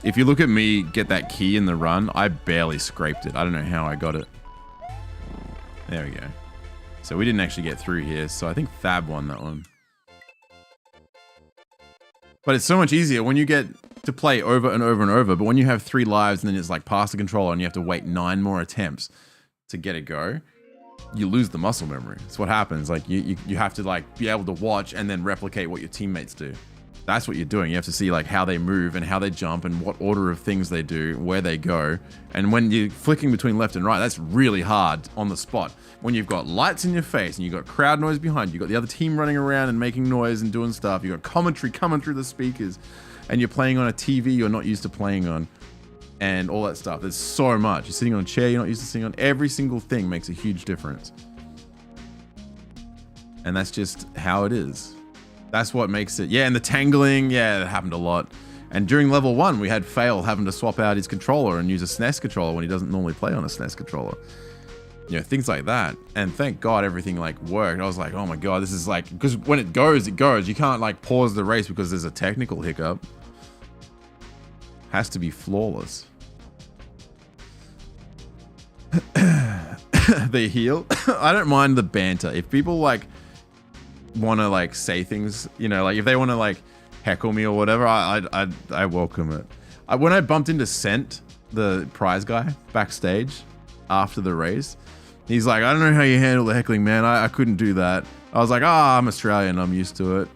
If you look at me get that key in the run, I barely scraped it. I don't know how I got it. There we go. So we didn't actually get through here, so I think Thab won that one. But it's so much easier when you get to play over and over and over, but when you have 3 lives and then it's like pass the controller and you have to wait 9 more attempts to get a go, you lose the muscle memory. That's what happens. Like you have to like be able to watch and then replicate what your teammates do. That's what you're doing. You have to see like how they move and how they jump and what order of things they do, where they go. And when you're flicking between left and right, that's really hard on the spot. When you've got lights in your face and you've got crowd noise behind you, you've got the other team running around and making noise and doing stuff. You've got commentary coming through the speakers and you're playing on a TV you're not used to playing on and all that stuff. There's so much. You're sitting on a chair you're not used to sitting on. Every single thing makes a huge difference. And that's just how it is. That's what makes it. Yeah, and the tangling, yeah, that happened a lot. And during level 1, we had Fail having to swap out his controller and use a SNES controller when he doesn't normally play on a SNES controller. You know, things like that. And thank God everything like worked. I was like, oh my God, this is like, because when it goes, it goes. You can't like pause the race because there's a technical hiccup. Has to be flawless. The heal. I don't mind the banter. If people like want to like say things, you know, like if they want to like heckle me or whatever, I welcome it. When I bumped into Scent, the prize guy, backstage after the race, he's like, I don't know how you handle the heckling, man. I couldn't do that. I was like, I'm Australian. I'm used to it.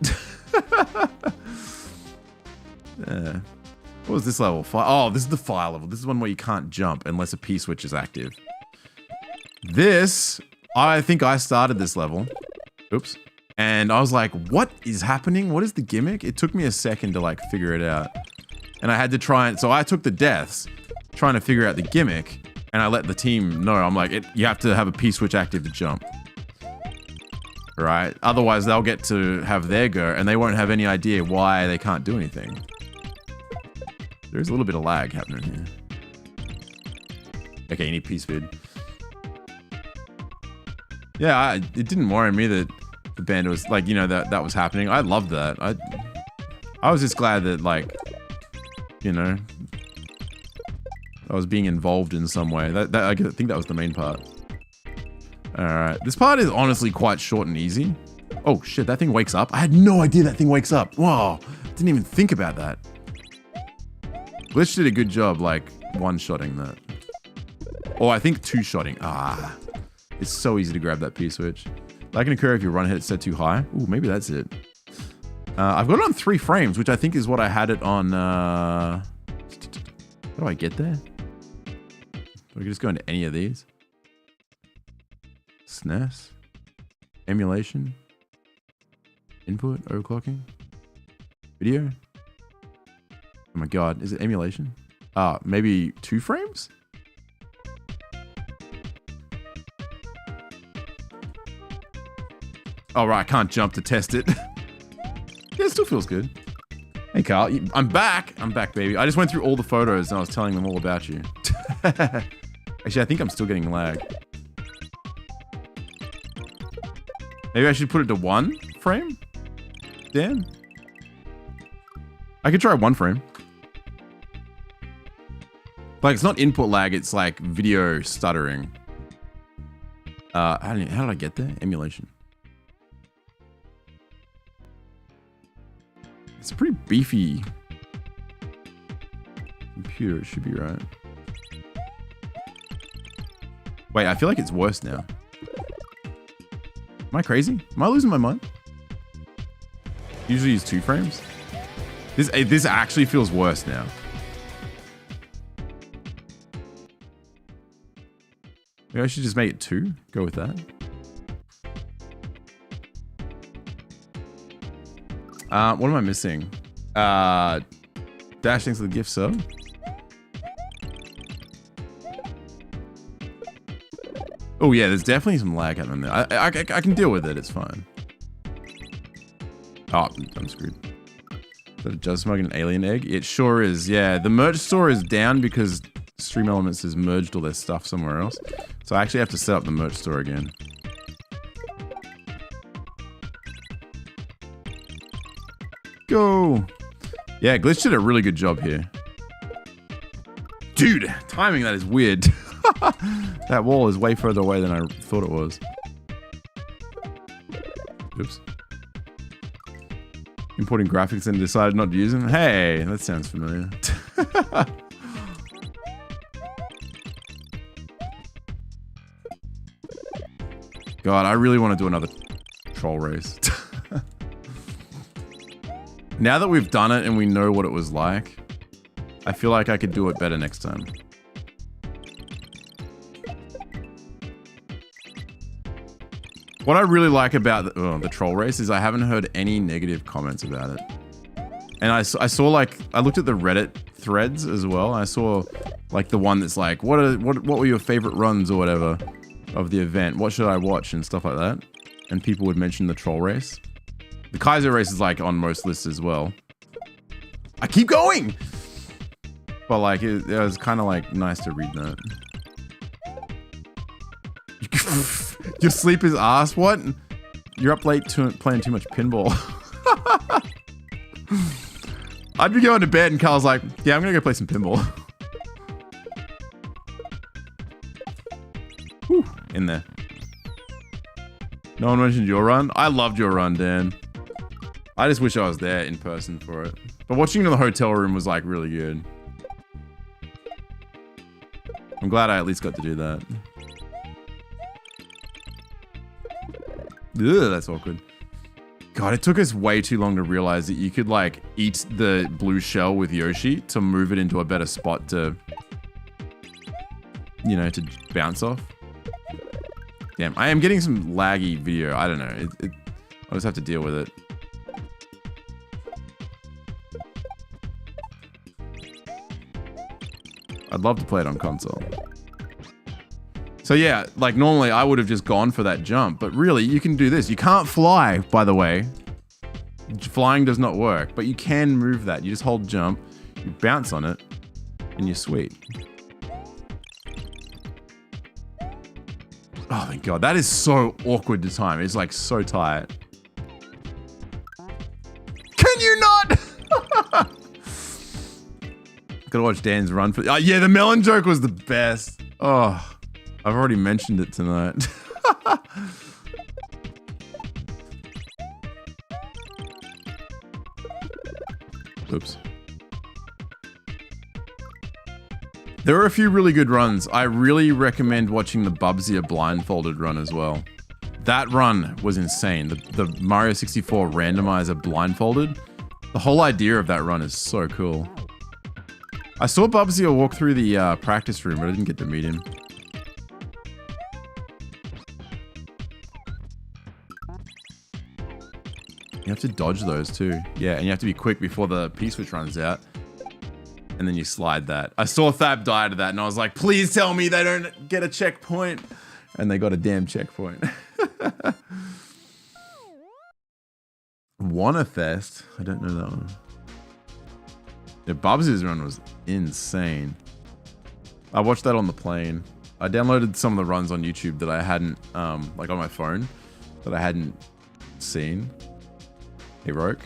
Yeah. What was this level? Oh, this is the fire level. This is one where you can't jump unless a P-switch is active. This, I think I started this level. Oops. And I was like, what is happening? What is the gimmick? It took me a second to like figure it out. And I had to try and, so I took the deaths trying to figure out the gimmick and I let the team know. I'm like, you have to have a P-switch active to jump. Right? Otherwise they'll get to have their go and they won't have any idea why they can't do anything. There's a little bit of lag happening here. Okay, you need P-speed. Yeah, it didn't worry me that the band was like, you know, that was happening. I loved that. I was just glad that like, you know, I was being involved in some way. I think that was the main part. All right, this part is honestly quite short and easy. Oh shit, that thing wakes up. I had no idea that thing wakes up. Whoa, didn't even think about that. Glitch did a good job like one-shotting that. Or I think two-shotting. It's so easy to grab that P-switch. That can occur if your run hit set too high. Ooh, maybe that's it. I've got it on 3 frames, which I think is what I had it on. How do I get there? Do I can just go into any of these? SNES? Emulation? Input? Overclocking? Video? Oh my God, is it emulation? Maybe 2 frames? Oh, right, I can't jump to test it. Yeah, it still feels good. Hey, Carl, I'm back. I'm back, baby. I just went through all the photos and I was telling them all about you. Actually, I think I'm still getting lag. Maybe I should put it to 1 frame? Dan? I could try 1 frame. Like, it's not input lag, it's like video stuttering. How did I get there? Emulation. It's a pretty beefy computer, it should be right. Wait, I feel like it's worse now. Am I crazy? Am I losing my mind? Usually use 2 frames. This actually feels worse now. Maybe I should just make it 2. Go with that. What am I missing? Dash, thanks for the gift sub. Oh yeah, there's definitely some lag happening there. I can deal with it. It's fine. Oh, I'm screwed. Is that a Just Smug and Alien Egg? It sure is. Yeah, the merch store is down because Stream Elements has merged all their stuff somewhere else. So I actually have to set up the merch store again. Go. Yeah, Glitch did a really good job here. Dude, timing that is weird. That wall is way further away than I thought it was. Oops. Importing graphics and decided not to use them. Hey, that sounds familiar. God, I really want to do another troll race. Now that we've done it and we know what it was like, I feel like I could do it better next time. What I really like about the troll race is I haven't heard any negative comments about it. And I saw like, I looked at the Reddit threads as well. I saw like the one that's like, what were your favorite runs or whatever of the event? What should I watch and stuff like that? And people would mention the troll race. The Kaizo race is like on most lists as well. I keep going! But like, it was kind of like nice to read that. Your sleep is ass? What? You're up late playing too much pinball. I'd be going to bed and Carl's like, yeah, I'm gonna go play some pinball. Whew, in there. No one mentioned your run? I loved your run, Dan. I just wish I was there in person for it. But watching it in the hotel room was like really good. I'm glad I at least got to do that. Ugh, that's awkward. God, it took us way too long to realize that you could like eat the blue shell with Yoshi to move it into a better spot to, you know, to bounce off. Damn, I am getting some laggy video. I don't know. I'll just have to deal with it. I'd love to play it on console. So yeah, like normally I would have just gone for that jump, but really you can do this. You can't fly, by the way. Flying does not work, but you can move that. You just hold jump, you bounce on it, and you're sweet. Oh my God, that is so awkward to time. It's like so tight. Can you not? Gotta watch Dan's run for. Oh yeah, the melon joke was the best. Oh. I've already mentioned it tonight. Oops. There are a few really good runs. I really recommend watching the Bubsy blindfolded run as well. That run was insane. The Mario 64 randomizer blindfolded. The whole idea of that run is so cool. I saw Bubsy walk through the practice room, but I didn't get to meet him. You have to dodge those too. Yeah, and you have to be quick before the P-switch runs out. And then you slide that. I saw Thab die to that and I was like, please tell me they don't get a checkpoint. And they got a damn checkpoint. Wanna-fest? I don't know that one. Yeah, Bubsy's run was insane. I watched that on the plane. I downloaded some of the runs on YouTube that I hadn't, like on my phone, that I hadn't seen. Hey, Roke.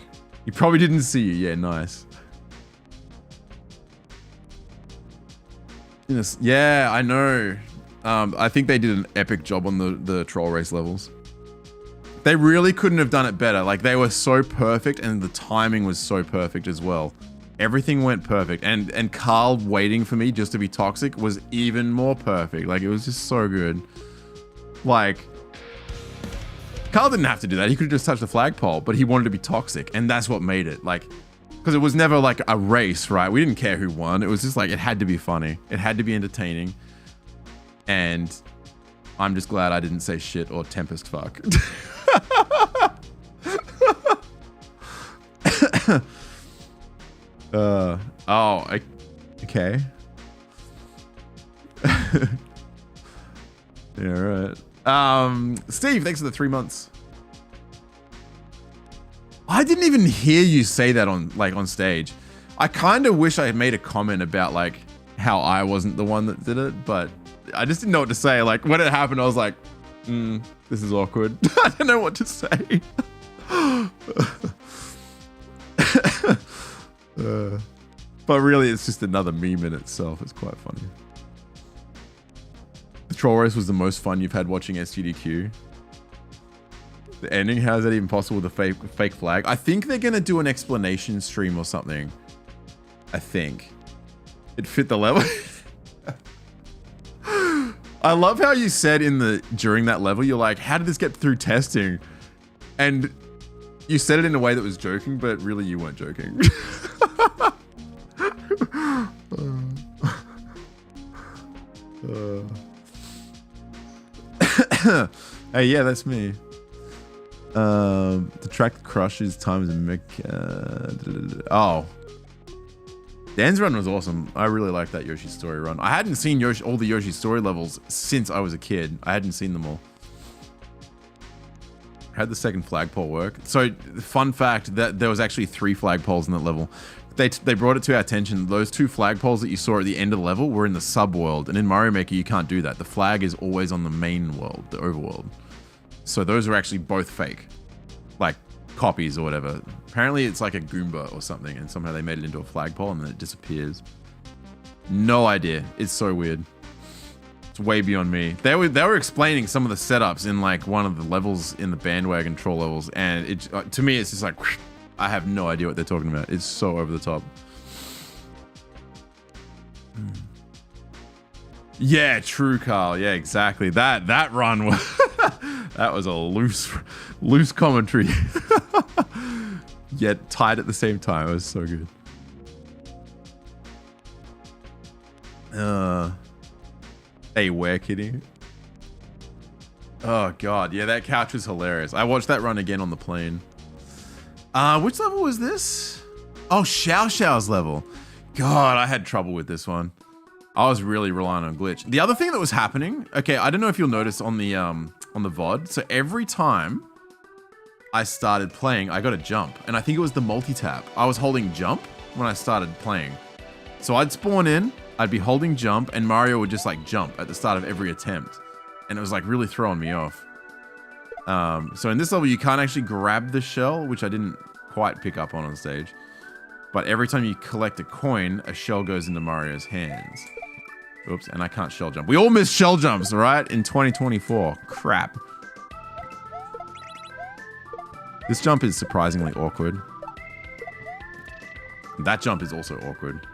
He probably didn't see you. Yeah, nice. Yes. Yeah, I know. I think they did an epic job on the troll race levels. They really couldn't have done it better. Like, they were so perfect and the timing was so perfect as well. Everything went perfect. And Carl waiting for me just to be toxic was even more perfect. Like, it was just so good. Like, Carl didn't have to do that. He could have just touched the flagpole, but he wanted to be toxic. And that's what made it. Like, because it was never like a race, right? We didn't care who won. It was just like, it had to be funny. It had to be entertaining. And I'm just glad I didn't say shit or tempest fuck. Okay. Yeah, right. Steve, thanks for the 3 months. I didn't even hear you say that on stage. I kind of wish I had made a comment about like how I wasn't the one that did it, but I just didn't know what to say. Like when it happened, I was like, this is awkward. I don't know what to say. But really, it's just another meme in itself. It's quite funny. The troll race was the most fun you've had watching SGDQ. The ending, how is that even possible with a fake flag? I think they're going to do an explanation stream or something. I think. It fit the level. I love how you said during that level, you're like, how did this get through testing? And you said it in a way that was joking, but really you weren't joking. Hey, yeah, that's me. The track crushes times and Dan's run was awesome. I really liked that Yoshi Story run. I hadn't seen all the Yoshi Story levels since I was a kid. I hadn't seen them all. How'd the second flagpole work? So, fun fact, that there was actually 3 flagpoles in that level. They brought it to our attention. Those 2 flagpoles that you saw at the end of the level were in the sub-world. And in Mario Maker, you can't do that. The flag is always on the main world, the overworld. So those are actually both fake. Like, copies or whatever. Apparently, it's like a Goomba or something. And somehow they made it into a flagpole and then it disappears. No idea. It's so weird. It's way beyond me. They were explaining some of the setups in like one of the levels in the bandwagon troll levels. And it to me, it's just like... I have no idea what they're talking about. It's so over the top. Yeah, true, Carl. Yeah, exactly. That run was that was a loose commentary. Yet tight at the same time. It was so good. Hey, where kitty? Oh god, yeah, that couch was hilarious. I watched that run again on the plane. Which level was this? Oh, Xiao Xiao's level. God, I had trouble with this one. I was really relying on glitch. The other thing that was happening, okay, I don't know if you'll notice on the VOD. So every time I started playing, I got a jump, and I think it was the multi-tap. I was holding jump when I started playing. So I'd spawn in, I'd be holding jump, and Mario would just like jump at the start of every attempt, and it was like really throwing me off. So in this level, you can't actually grab the shell, which I didn't quite pick up on stage. But every time you collect a coin, a shell goes into Mario's hands. Oops, and I can't shell jump. We all miss shell jumps, all right? In 2024. Crap. This jump is surprisingly awkward. That jump is also awkward.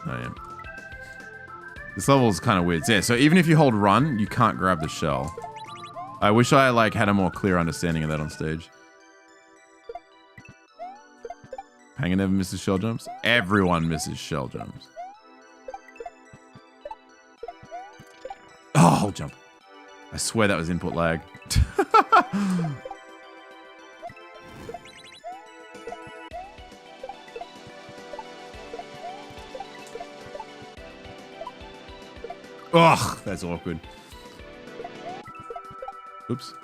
Oh, yeah. This level is kind of weird. Yeah, so even if you hold run, you can't grab the shell. I wish I like had a more clear understanding of that on stage. Hanger never misses shell jumps. Everyone misses shell jumps. Oh, hold jump. I swear that was input lag. Ugh, that's awkward. Oops.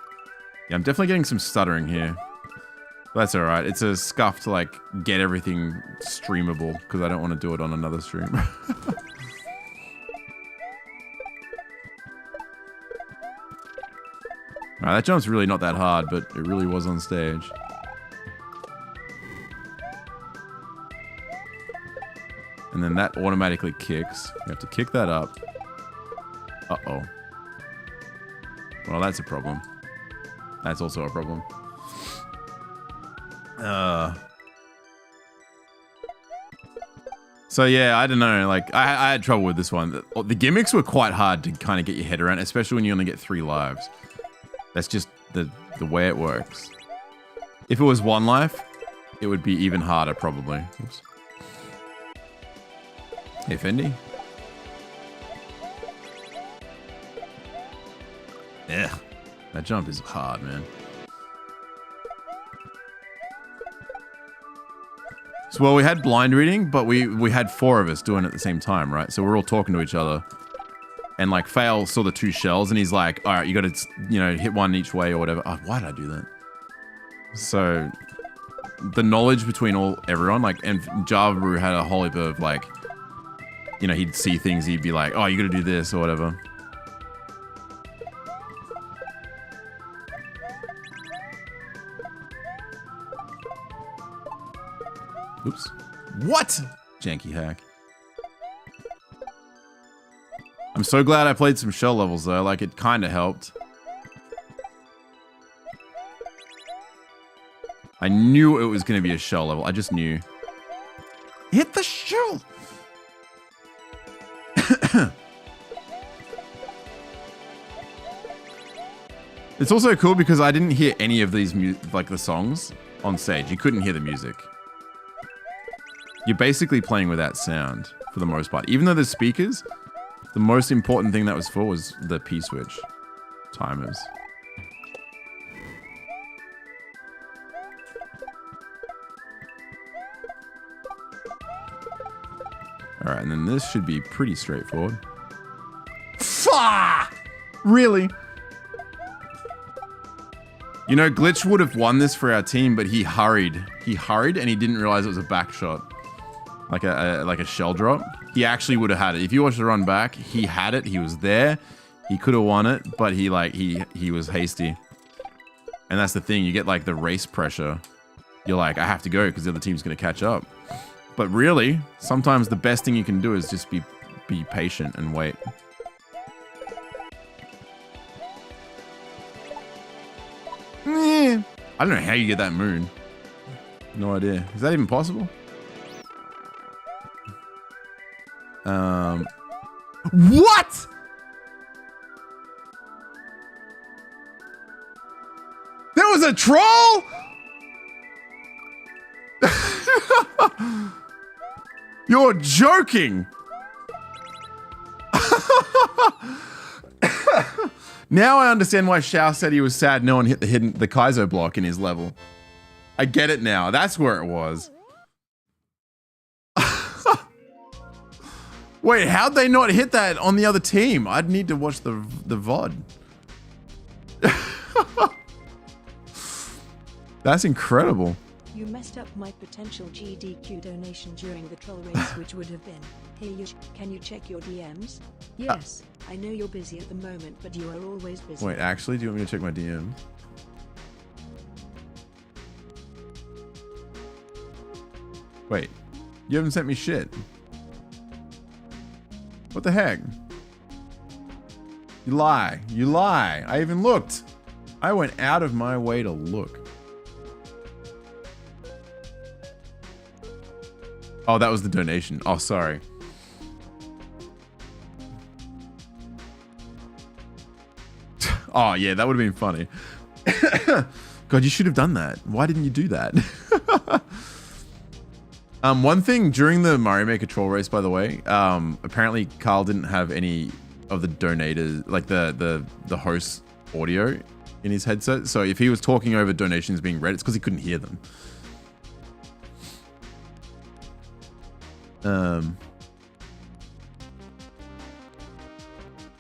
Yeah, I'm definitely getting some stuttering here. But that's alright. It's a scuff to like get everything streamable because I don't want to do it on another stream. Alright, that jump's really not that hard, but it really was on stage. And then that automatically kicks. You have to kick that up. Uh-oh. Well, that's a problem. That's also a problem. So yeah, I don't know. Like, I had trouble with this one. The gimmicks were quite hard to kind of get your head around, especially when you only get 3 lives. That's just the way it works. If it was 1 life, it would be even harder, probably. Oops. Hey, Fendi. Yeah, that jump is hard, man. So, well, we had blind reading, but we had 4 of us doing it at the same time, right? So we're all talking to each other. And like Fail saw the 2 shells and he's like, all right, you got to, you know, hit one each way or whatever. Oh, why did I do that? So the knowledge between everyone, like, and Java Brew had a whole heap of like, you know, he'd see things, he'd be like, oh, you got to do this or whatever. Oops. What? Janky hack. I'm so glad I played some shell levels though, like it kind of helped. I knew it was going to be a shell level. I just knew. Hit the shell! It's also cool because I didn't hear any of these, like the songs on stage. You couldn't hear the music. You're basically playing without sound for the most part. Even though there's speakers, the most important thing that was for was the P-switch timers. All right, and then this should be pretty straightforward. Fuck! Really? You know, Glitch would have won this for our team, but he hurried. He hurried and he didn't realize it was a back shot. Like a shell drop. He actually would have had it. If you watch the run back, he had it. He was there. He could have won it, but he was hasty. And that's the thing. You get like the race pressure. You're like, I have to go because the other team's going to catch up. But really, sometimes the best thing you can do is just be patient and wait. I don't know how you get that moon. No idea. Is that even possible? What? There was a troll? You're joking. Now I understand why Xiao said he was sad no one hit the kaizo block in his level. I get it now. That's where it was. Wait, how'd they not hit that on the other team? I'd need to watch the VOD. That's incredible. You messed up my potential GDQ donation during the troll race, which would have been, hey Yush, can you check your DMs? Yes, I know you're busy at the moment, but you are always busy. Wait, actually, do you want me to check my DMs? Wait, you haven't sent me shit. What the heck? You lie. You lie. I even looked. I went out of my way to look. Oh, that was the donation. Oh, sorry. Oh, yeah, that would have been funny. God, you should have done that. Why didn't you do that? One thing during the Mario Maker troll race, by the way, apparently Carl didn't have any of the donators, like the host audio in his headset. So if he was talking over donations being read, it's because he couldn't hear them.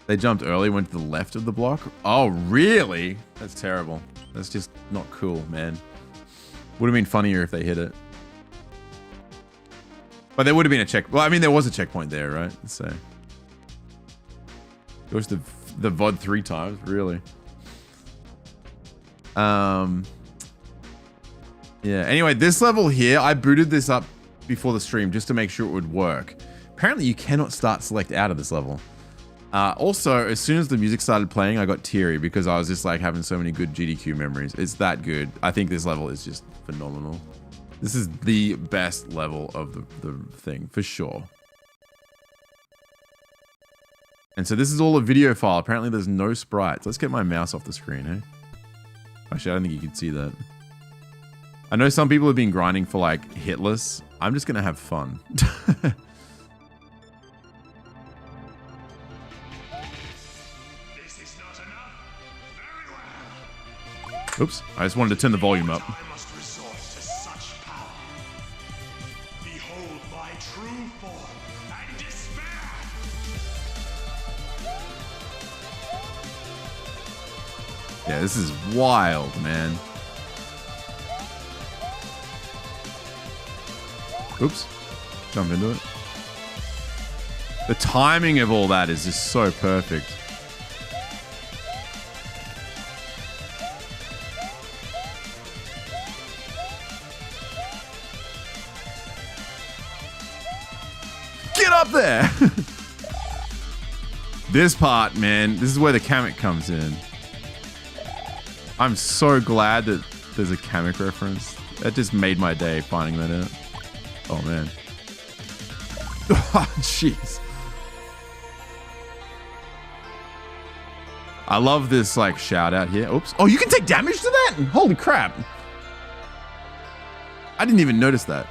They jumped early, went to the left of the block. Oh, really? That's terrible. That's just not cool, man. Would have been funnier if they hit it. But there would have been a check. Well, I mean, there was a checkpoint there, right? So it was the VOD 3 times, really. Yeah. Anyway, this level here, I booted this up before the stream just to make sure it would work. Apparently, you cannot start select out of this level. Also, as soon as the music started playing, I got teary because I was just like having so many good GDQ memories. It's that good. I think this level is just phenomenal. This is the best level of the thing, for sure. And so this is all a video file. Apparently there's no sprites. Let's get my mouse off the screen, eh? Actually, I don't think you can see that. I know some people have been grinding for like hitless. I'm just gonna have fun. This is not enough. Oops, I just wanted to turn the volume up. I must resort to such power. Behold my true form and despair. Yeah, this is wild, man. Oops, jump into it. The timing of all that is just so perfect. Get up there! This part, man, this is where the Kamek comes in. I'm so glad that there's a Kamek reference. That just made my day finding that out. Oh, man. Oh, jeez. I love this, like, shout out here. Oops. Oh, you can take damage to that? Holy crap. I didn't even notice that.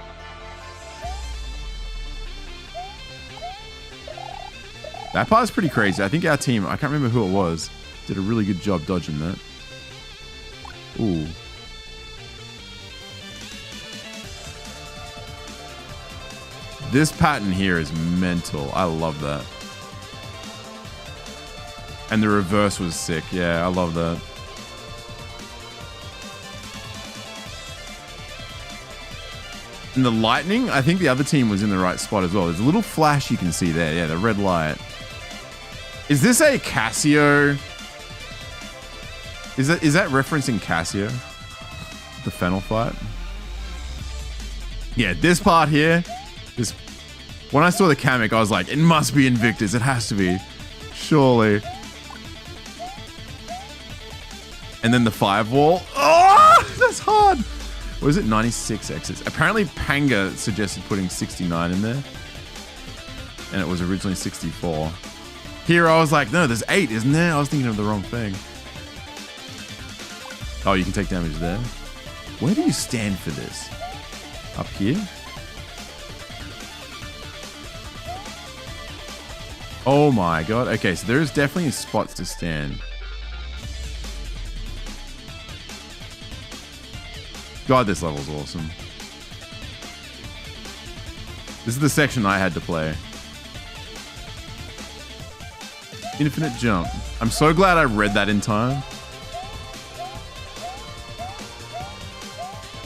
That part's pretty crazy. I think our team, I can't remember who it was, did a really good job dodging that. Ooh. This pattern here is mental. I love that. And the reverse was sick. Yeah, I love that. And the lightning, I think the other team was in the right spot as well. There's a little flash you can see there. Yeah, the red light. Is this a Casio? Is that referencing Casio? The Fennel fight? Yeah, this part here. This, when I saw the Kamek, I was like, it must be Invictus. It has to be. Surely. And then the 5-wall. Oh, that's hard. What is it? 96 X's. Apparently, Panga suggested putting 69 in there. And it was originally 64. Here, I was like, no, there's 8, isn't there? I was thinking of the wrong thing. Oh, you can take damage there. Where do you stand for this? Up here? Oh my god. Okay, so there's definitely spots to stand. God, this level's awesome. This is the section I had to play. Infinite jump. I'm so glad I read that in time.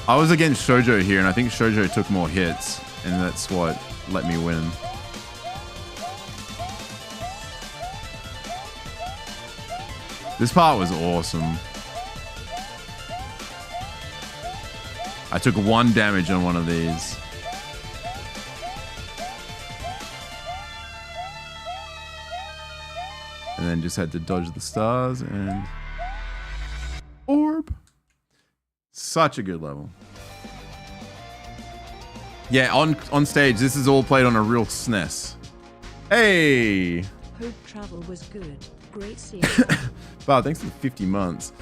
I was against Shoujo here, and I think Shoujo took more hits, and that's what let me win. This part was awesome. I took 1 damage on one of these. And then just had to dodge the stars and... Orb. Such a good level. Yeah, on stage, this is all played on a real SNES. Hey! Hope travel was good. Great seeing. Wow, thanks for the 50 months.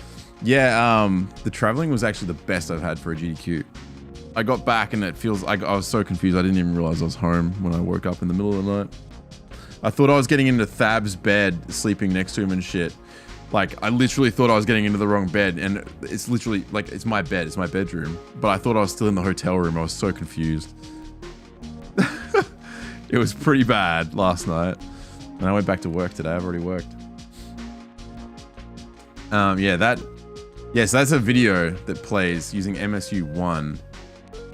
Yeah, the traveling was actually the best I've had for a GDQ. I got back and it feels like I was so confused. I didn't even realize I was home when I woke up in the middle of the night. I thought I was getting into Thab's bed, sleeping next to him and shit. Like, I literally thought I was getting into the wrong bed, and it's literally, like, it's my bed, it's my bedroom. But I thought I was still in the hotel room. I was so confused. It was pretty bad last night. And I went back to work today. I've already worked. Yes, that's a video that plays using MSU1.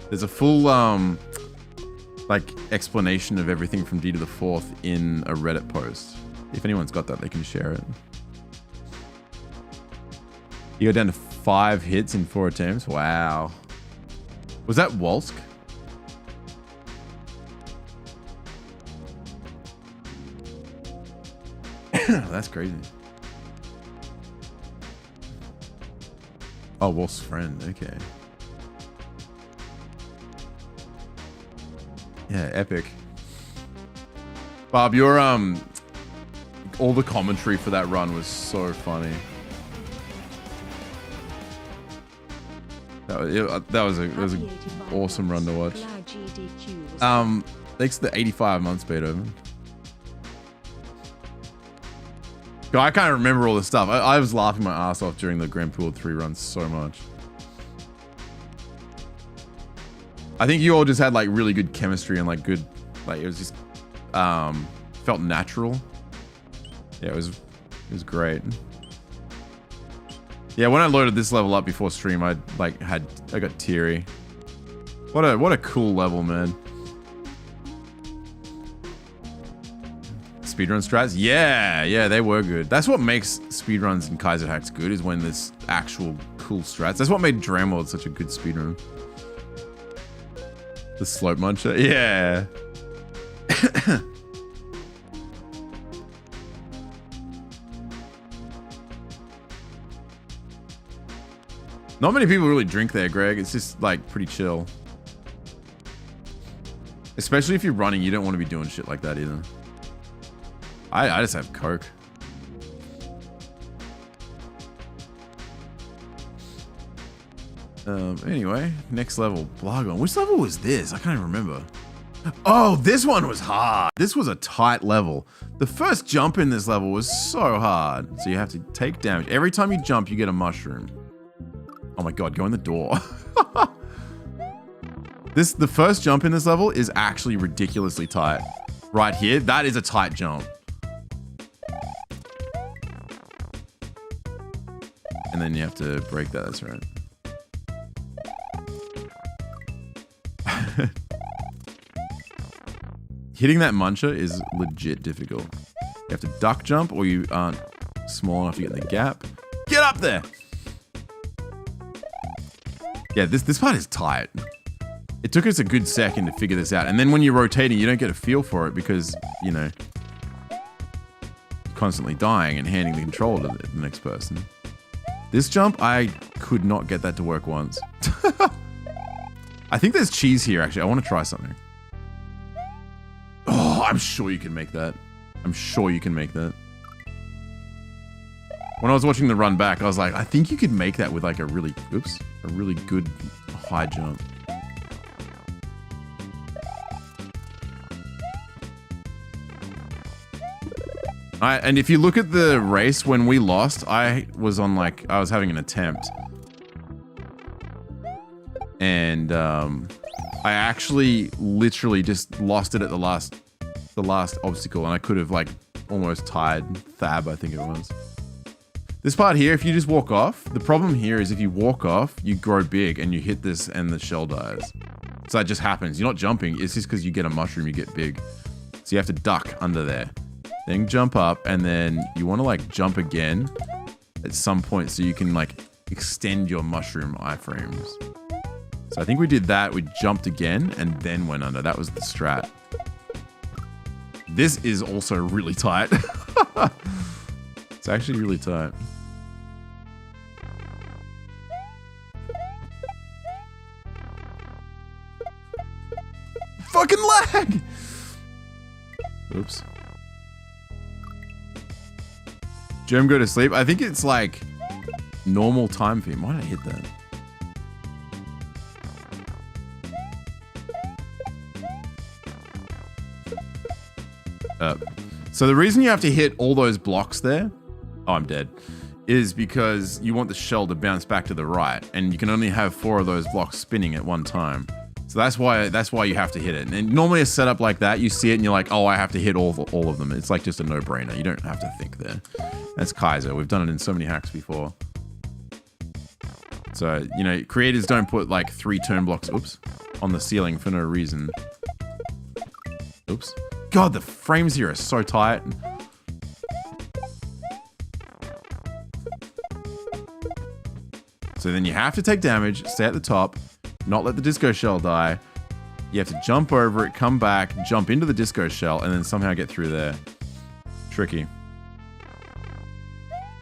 There's a full, like, explanation of everything from D to the 4th in a Reddit post. If anyone's got that, they can share it. You go down to 5 hits in 4 attempts. Wow. Was that Walsk? That's crazy. Oh, Wolf's friend. Okay. Yeah, epic. Bob, your all the commentary for that run was so funny. That was an awesome run to watch. Thanks to the 85 months, Beethoven. So I can't remember all the stuff. I was laughing my ass off during the Grand Pool 3 runs so much. I think you all just had like really good chemistry and like good, like it was just felt natural. Yeah, it was great. Yeah, when I loaded this level up before stream, I got teary. What a cool level, man. Speedrun strats? Yeah, they were good. That's what makes speedruns and Kaizo hacks good, is when there's actual cool strats. That's what made Dram World such a good speedrun. The slope muncher? Yeah. Not many people really drink there, Greg. It's just like pretty chill. Especially if you're running, you don't want to be doing shit like that either. I just have Coke. Anyway, next level, Blagon. Which level was this? I can't even remember. Oh, this one was hard. This was a tight level. The first jump in this level was so hard. So you have to take damage. Every time you jump, you get a mushroom. Oh my god, go in the door. The first jump in this level is actually ridiculously tight. Right here, that is a tight jump. And then you have to break that, that's right. Hitting that muncher is legit difficult. You have to duck jump or you aren't small enough to get in the gap. Get up there! Yeah, this part is tight. It took us a good second to figure this out. And then when you're rotating, you don't get a feel for it because, you know, you're constantly dying and handing the control to the next person. This jump, I could not get that to work once. I think there's cheese here, actually. I want to try something. Oh, I'm sure you can make that. I'm sure you can make that. When I was watching the run back, I was like, I think you could make that with like a really good high jump. And if you look at the race when we lost, I was having an attempt. And I actually literally just lost it at the last obstacle, and I could have like almost tied Thab, I think it was. This part here, if you just walk off, the problem here is if you walk off, you grow big and you hit this and the shell dies. So that just happens. You're not jumping, it's just because you get a mushroom, you get big. So you have to duck under there. Then jump up, and then you want to like jump again at some point so you can like extend your mushroom iframes. So I think we did that. We jumped again and then went under. That was the strat. This is also really tight. It's actually really tight. Fucking lag! Oops. Germ go to sleep? I think it's like normal time for him. Why did I hit that? So the reason you have to hit all those blocks there, oh, I'm dead, is because you want the shell to bounce back to the right, and you can only have 4 of those blocks spinning at one time. So that's why you have to hit it. And normally a setup like that, you see it and you're like, oh, I have to hit all of them. It's like just a no-brainer. You don't have to think there. That's Kaizo. We've done it in so many hacks before. So, you know, creators don't put like 3 turn blocks, oops, on the ceiling for no reason. Oops. God, the frames here are so tight. So then you have to take damage, stay at the top, not let the disco shell die. You have to jump over it, come back, jump into the disco shell, and then somehow get through there. Tricky.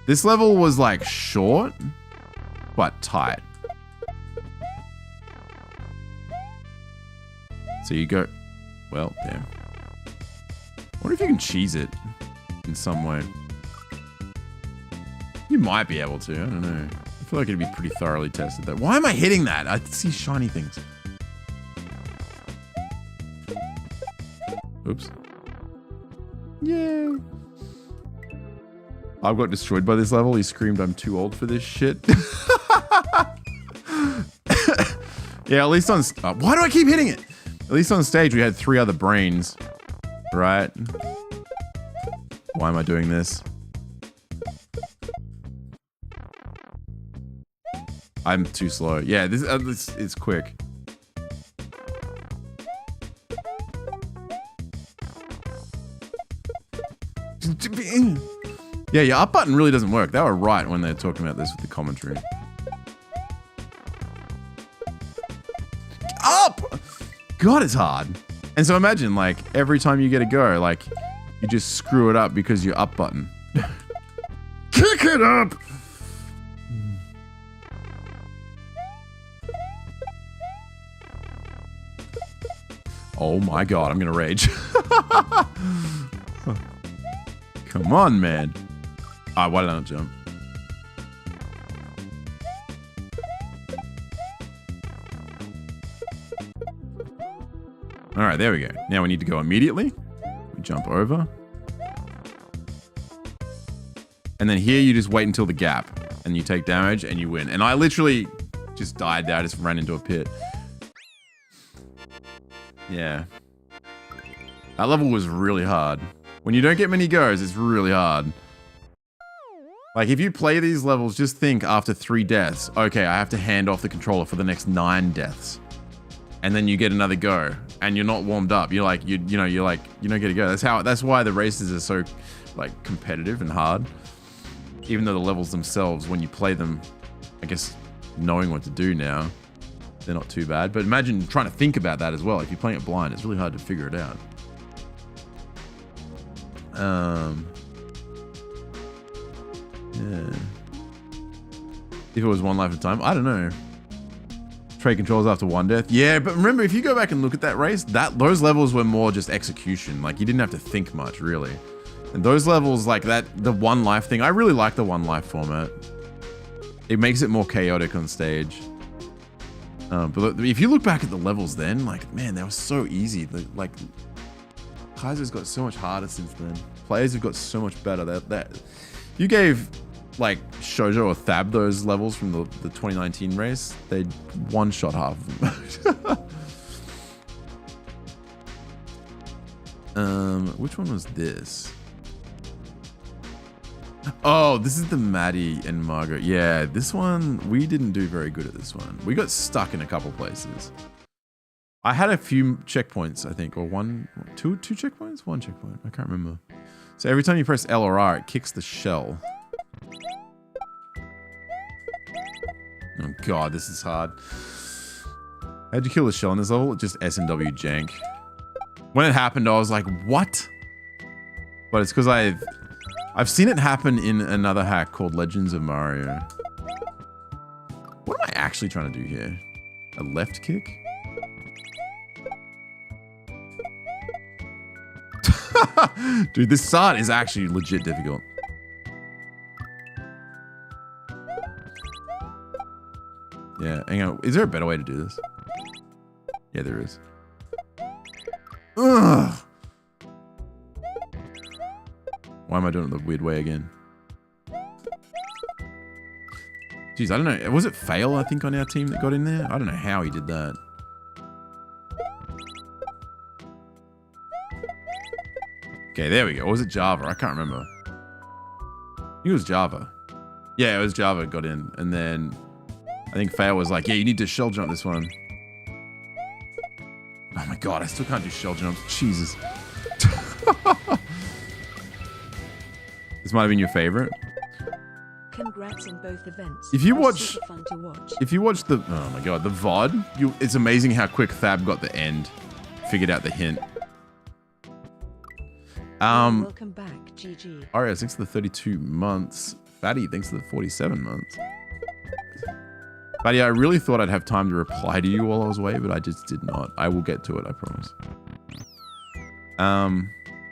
This level was like short, but tight. So you go, well, damn. I wonder if you can cheese it in some way. You might be able to, I don't know. I feel like it'd be pretty thoroughly tested though. Why am I hitting that? I see shiny things. Oops. Yay. I got destroyed by this level. He screamed, "I'm too old for this shit." Yeah, at least on... why do I keep hitting it? At least on stage, we had 3 other brains. Right? Why am I doing this? I'm too slow. Yeah, this is quick. Yeah, your up button really doesn't work. They were right when they were talking about this with the commentary. Up! God, it's hard. And so imagine, like, every time you get a go, like, you just screw it up because your up button. Kick it up! Oh my god, I'm gonna rage. Come on, man. Ah, why did I not jump? Alright, there we go. Now we need to go immediately. We jump over. And then here you just wait until the gap. And you take damage and you win. And I literally just died there. I just ran into a pit. Yeah. That level was really hard. When you don't get many goes, it's really hard. Like, if you play these levels, just think after 3 deaths, okay, I have to hand off the controller for the next 9 deaths. And then you get another go, and you're not warmed up. You're like, you don't get a go. That's why the races are so, like, competitive and hard. Even though the levels themselves, when you play them, I guess, knowing what to do now, they're not too bad. But imagine trying to think about that as well. If you're playing it blind, it's really hard to figure it out. Yeah. If it was 1 life at a time, I don't know. Trade controls after 1 death. Yeah, but remember, if you go back and look at that race, those levels were more just execution. Like, you didn't have to think much, really. And those levels, like that, the 1 life thing, I really like the 1 life format. It makes it more chaotic on stage. But if you look back at the levels then, like, man, they were so easy. Like, Kaizo's got so much harder since then. Players have got so much better. That you gave, like, Shoujo or Thab those levels from the 2019 race, they'd one-shot half of them. Which one was this? Oh, this is the Maddie and Margot. Yeah, this one, we didn't do very good at this one. We got stuck in a couple places. I had a few checkpoints, I think, or two checkpoints? 1 checkpoint, I can't remember. So every time you press L or R, it kicks the shell. Oh god, this is hard. How'd you kill the shell in this level? Just S&W jank. When it happened, I was like, what? But it's because I've seen it happen in another hack called Legends of Mario. What am I actually trying to do here? A left kick? Dude, this start is actually legit difficult. Yeah, hang on. Is there a better way to do this? Yeah, there is. Ugh. Why am I doing it the weird way again? Jeez, I don't know. Was it Fail, I think, on our team that got in there? I don't know how he did that. Okay, there we go. Or was it Java? I can't remember. I think it was Java. Yeah, it was Java got in. And then I think Fail was like, yeah, you need to shell jump this one. Oh my god, I still can't do shell jumps. Jesus. This might have been your favorite. Congrats in both events. If you It was watch, super fun to watch. if you watch the, oh my god, the VOD, it's amazing how quick Thab got the end, figured out the hint. Welcome back, GG. Aria, thanks for the 32 months. Fatty, thanks for the 47 months. Fatty, I really thought I'd have time to reply to you while I was away, but I just did not. I will get to it, I promise.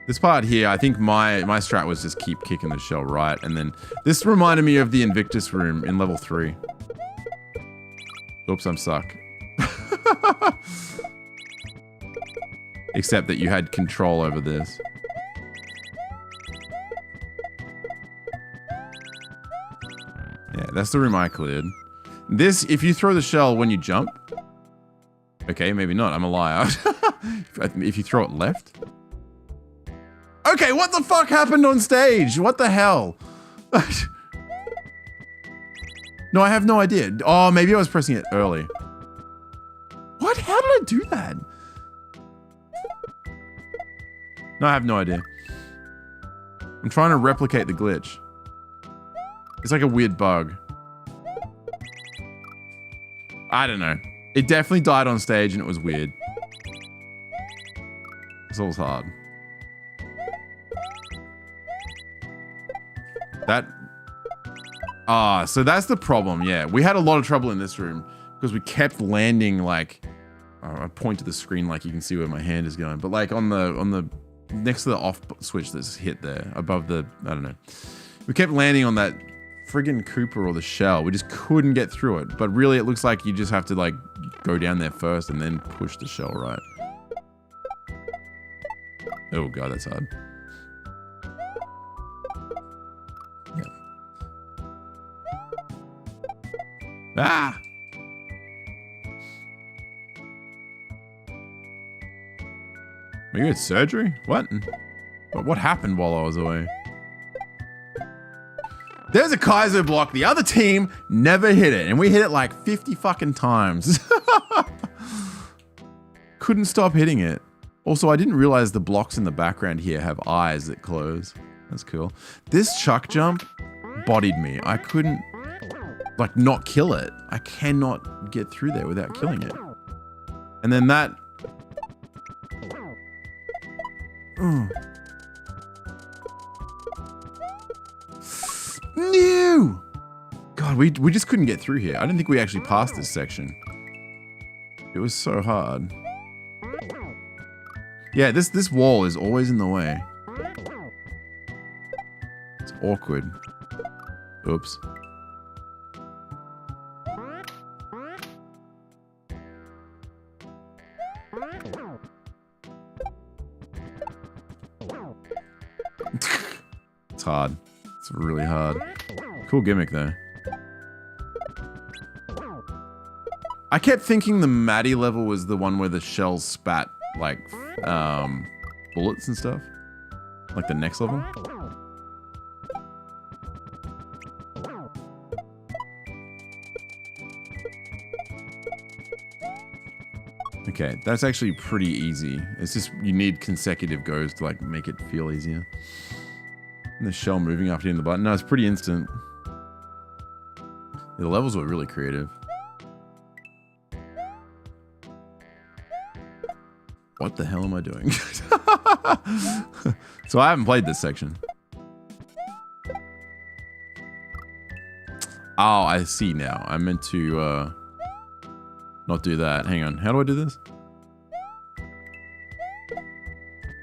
This part here, I think my strat was just keep kicking the shell right, and then this reminded me of the Invictus room in level 3. Oops, I'm stuck. Except that you had control over this. that's the room I cleared. This, if you throw the shell when you jump. Okay, maybe not. I'm a liar. If you throw it left. Okay, what the fuck happened on stage? What the hell? No, I have no idea. Oh, maybe I was pressing it early. What? How did I do that? No, I have no idea. I'm trying to replicate the glitch. It's like a weird bug. I don't know. It definitely died on stage and it was weird. It's all hard. That... Ah, so that's the problem, yeah. We had a lot of trouble in this room because we kept landing like... I point to the screen like you can see where my hand is going. But like on the next to the off switch that's hit there, above the... I don't know. We kept landing on that friggin' Cooper or the shell. We just couldn't get through it. But really it looks like you just have to like go down there first and then push the shell right. Oh god, that's hard. Yeah. Ah! Are you at surgery? What? What happened while I was away? There's a kaizo block. The other team never hit it. And we hit it like 50 fucking times. Couldn't stop hitting it. Also, I didn't realize the blocks in the background here have eyes that close. That's cool. This chuck jump bodied me. I couldn't, like, not kill it. I cannot get through there without killing it. And then that... No! God, we just couldn't get through here. I didn't think we actually passed this section. It was so hard. Yeah, this wall is always in the way. It's awkward. Oops. It's hard. It's really hard. Cool gimmick though. I kept thinking the Maddie level was the one where the shells spat like bullets and stuff. Like the next level. Okay, that's actually pretty easy. It's just you need consecutive goes to like make it feel easier. And the shell moving after hitting the button. No, it's pretty instant. The levels were really creative. What the hell am I doing? So I haven't played this section. Oh, I see now. I meant to not do that. Hang on. How do I do this?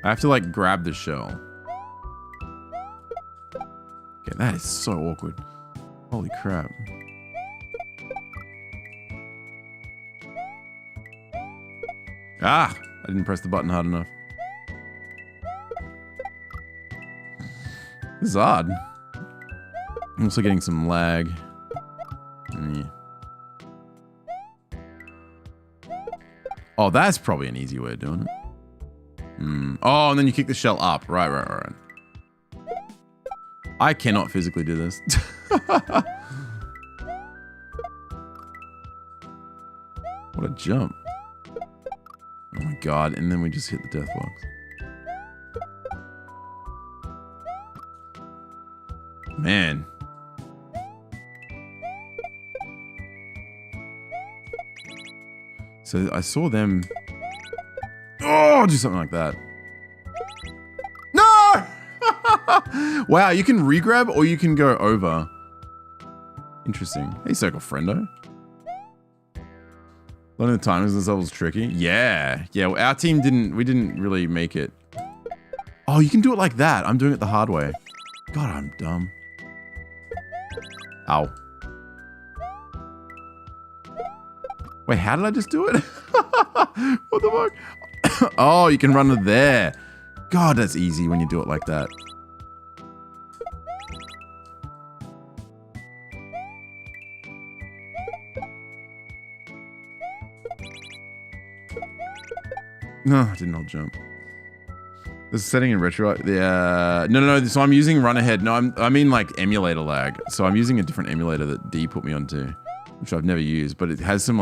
I have to like grab the shell. Okay, that is so awkward. Holy crap. Ah! I didn't press the button hard enough. This is odd. I'm also getting some lag. Yeah. Oh, that's probably an easy way of doing it. Oh, and then you kick the shell up. Right. I cannot physically do this. What a jump. Oh my god, and then we just hit the death box. Man. So I saw them... Oh, do something like that. No! Wow, you can re-grab or you can go over. Interesting. Hey, Circle Friendo. Learning the timings this level's tricky. Yeah. Yeah, well, our team we didn't really make it. Oh, you can do it like that. I'm doing it the hard way. God, I'm dumb. Ow. Wait, how did I just do it? What the fuck? Oh, you can run to there. God, that's easy when you do it like that. No, I didn't hold jump. This is setting in retro. No. So I'm using run ahead. No, I mean like emulator lag. So I'm using a different emulator that D put me onto, which I've never used, but it has some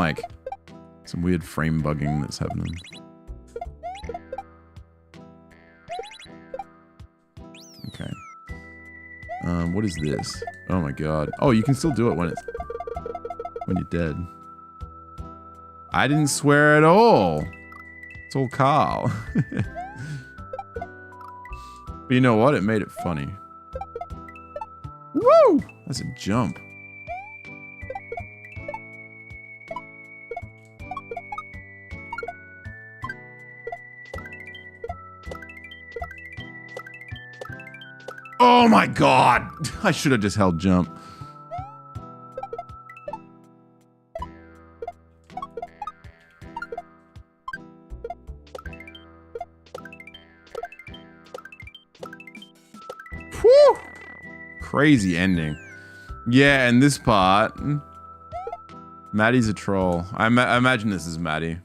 weird frame bugging that's happening. Okay. What is this? Oh my god. Oh, you can still do it when you're dead. I didn't swear at all. It's all Carl. But you know what? It made it funny. Woo! That's a jump. Oh my god! I should have just held jump. Whew! Crazy ending. Yeah, and this part... Maddie's a troll. I imagine this is Maddie.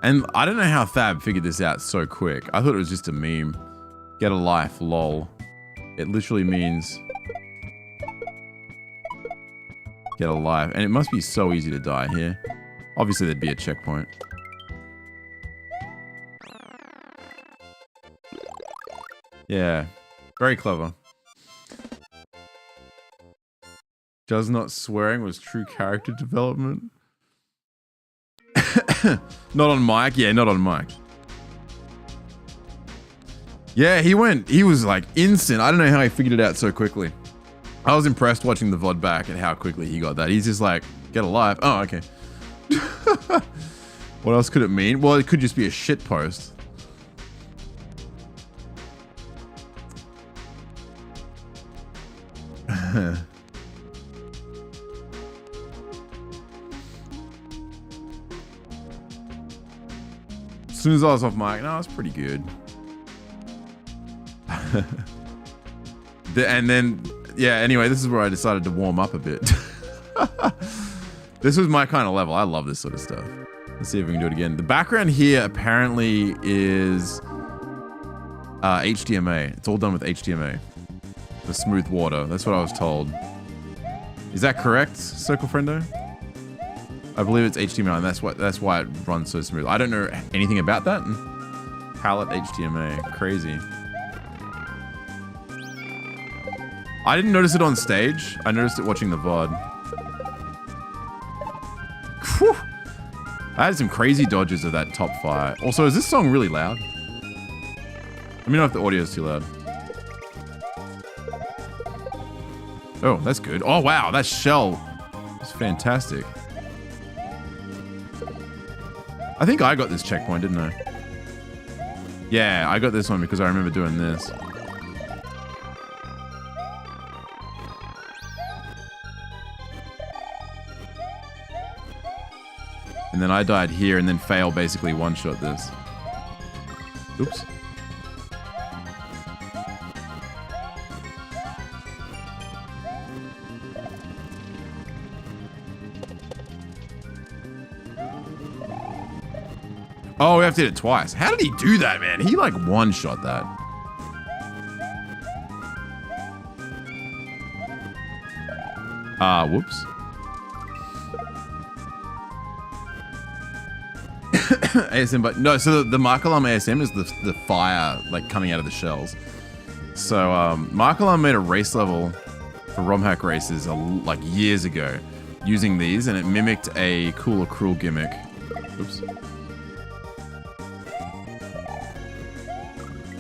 And I don't know how Thab figured this out so quick. I thought it was just a meme. Get a life, lol. It literally means... Get a life. And it must be so easy to die here. Obviously, there'd be a checkpoint. Yeah. Very clever. Does not swearing was true character development. Not on mic? Yeah, not on mic. Yeah, he was like instant. I don't know how he figured it out so quickly. I was impressed watching the VOD back and how quickly he got that. He's just like, get a life. Oh, okay. What else could it mean? Well, it could just be a shit post. As soon as I was off mic, no, it's pretty good. And then, yeah, anyway, this is where I decided to warm up a bit. This was my kind of level. I love this sort of stuff. Let's see if we can do it again. The background here apparently is HDMA. It's all done with HDMA. The smooth water. That's what I was told. Is that correct, Circle Friendo? I believe it's HDMI, and that's why it runs so smooth. I don't know anything about that. Palette HDMA, crazy. I didn't notice it on stage. I noticed it watching the VOD. Whew. I had some crazy dodges of that top fire. Also, is this song really loud? Let me know if the audio is too loud. Oh, that's good. Oh, wow, that shell is fantastic. I think I got this checkpoint, didn't I? Yeah, I got this one because I remember doing this. And then I died here and then fail basically one-shot this. Oops. Oh, we have to hit it twice. How did he do that, man? He like one-shot that. Whoops. ASM, but no, so the Mark Alarm ASM is the fire like coming out of the shells. So Mark Alarm made a race level for ROM hack races like years ago using these, and it mimicked a Cool or Cruel gimmick. Oops.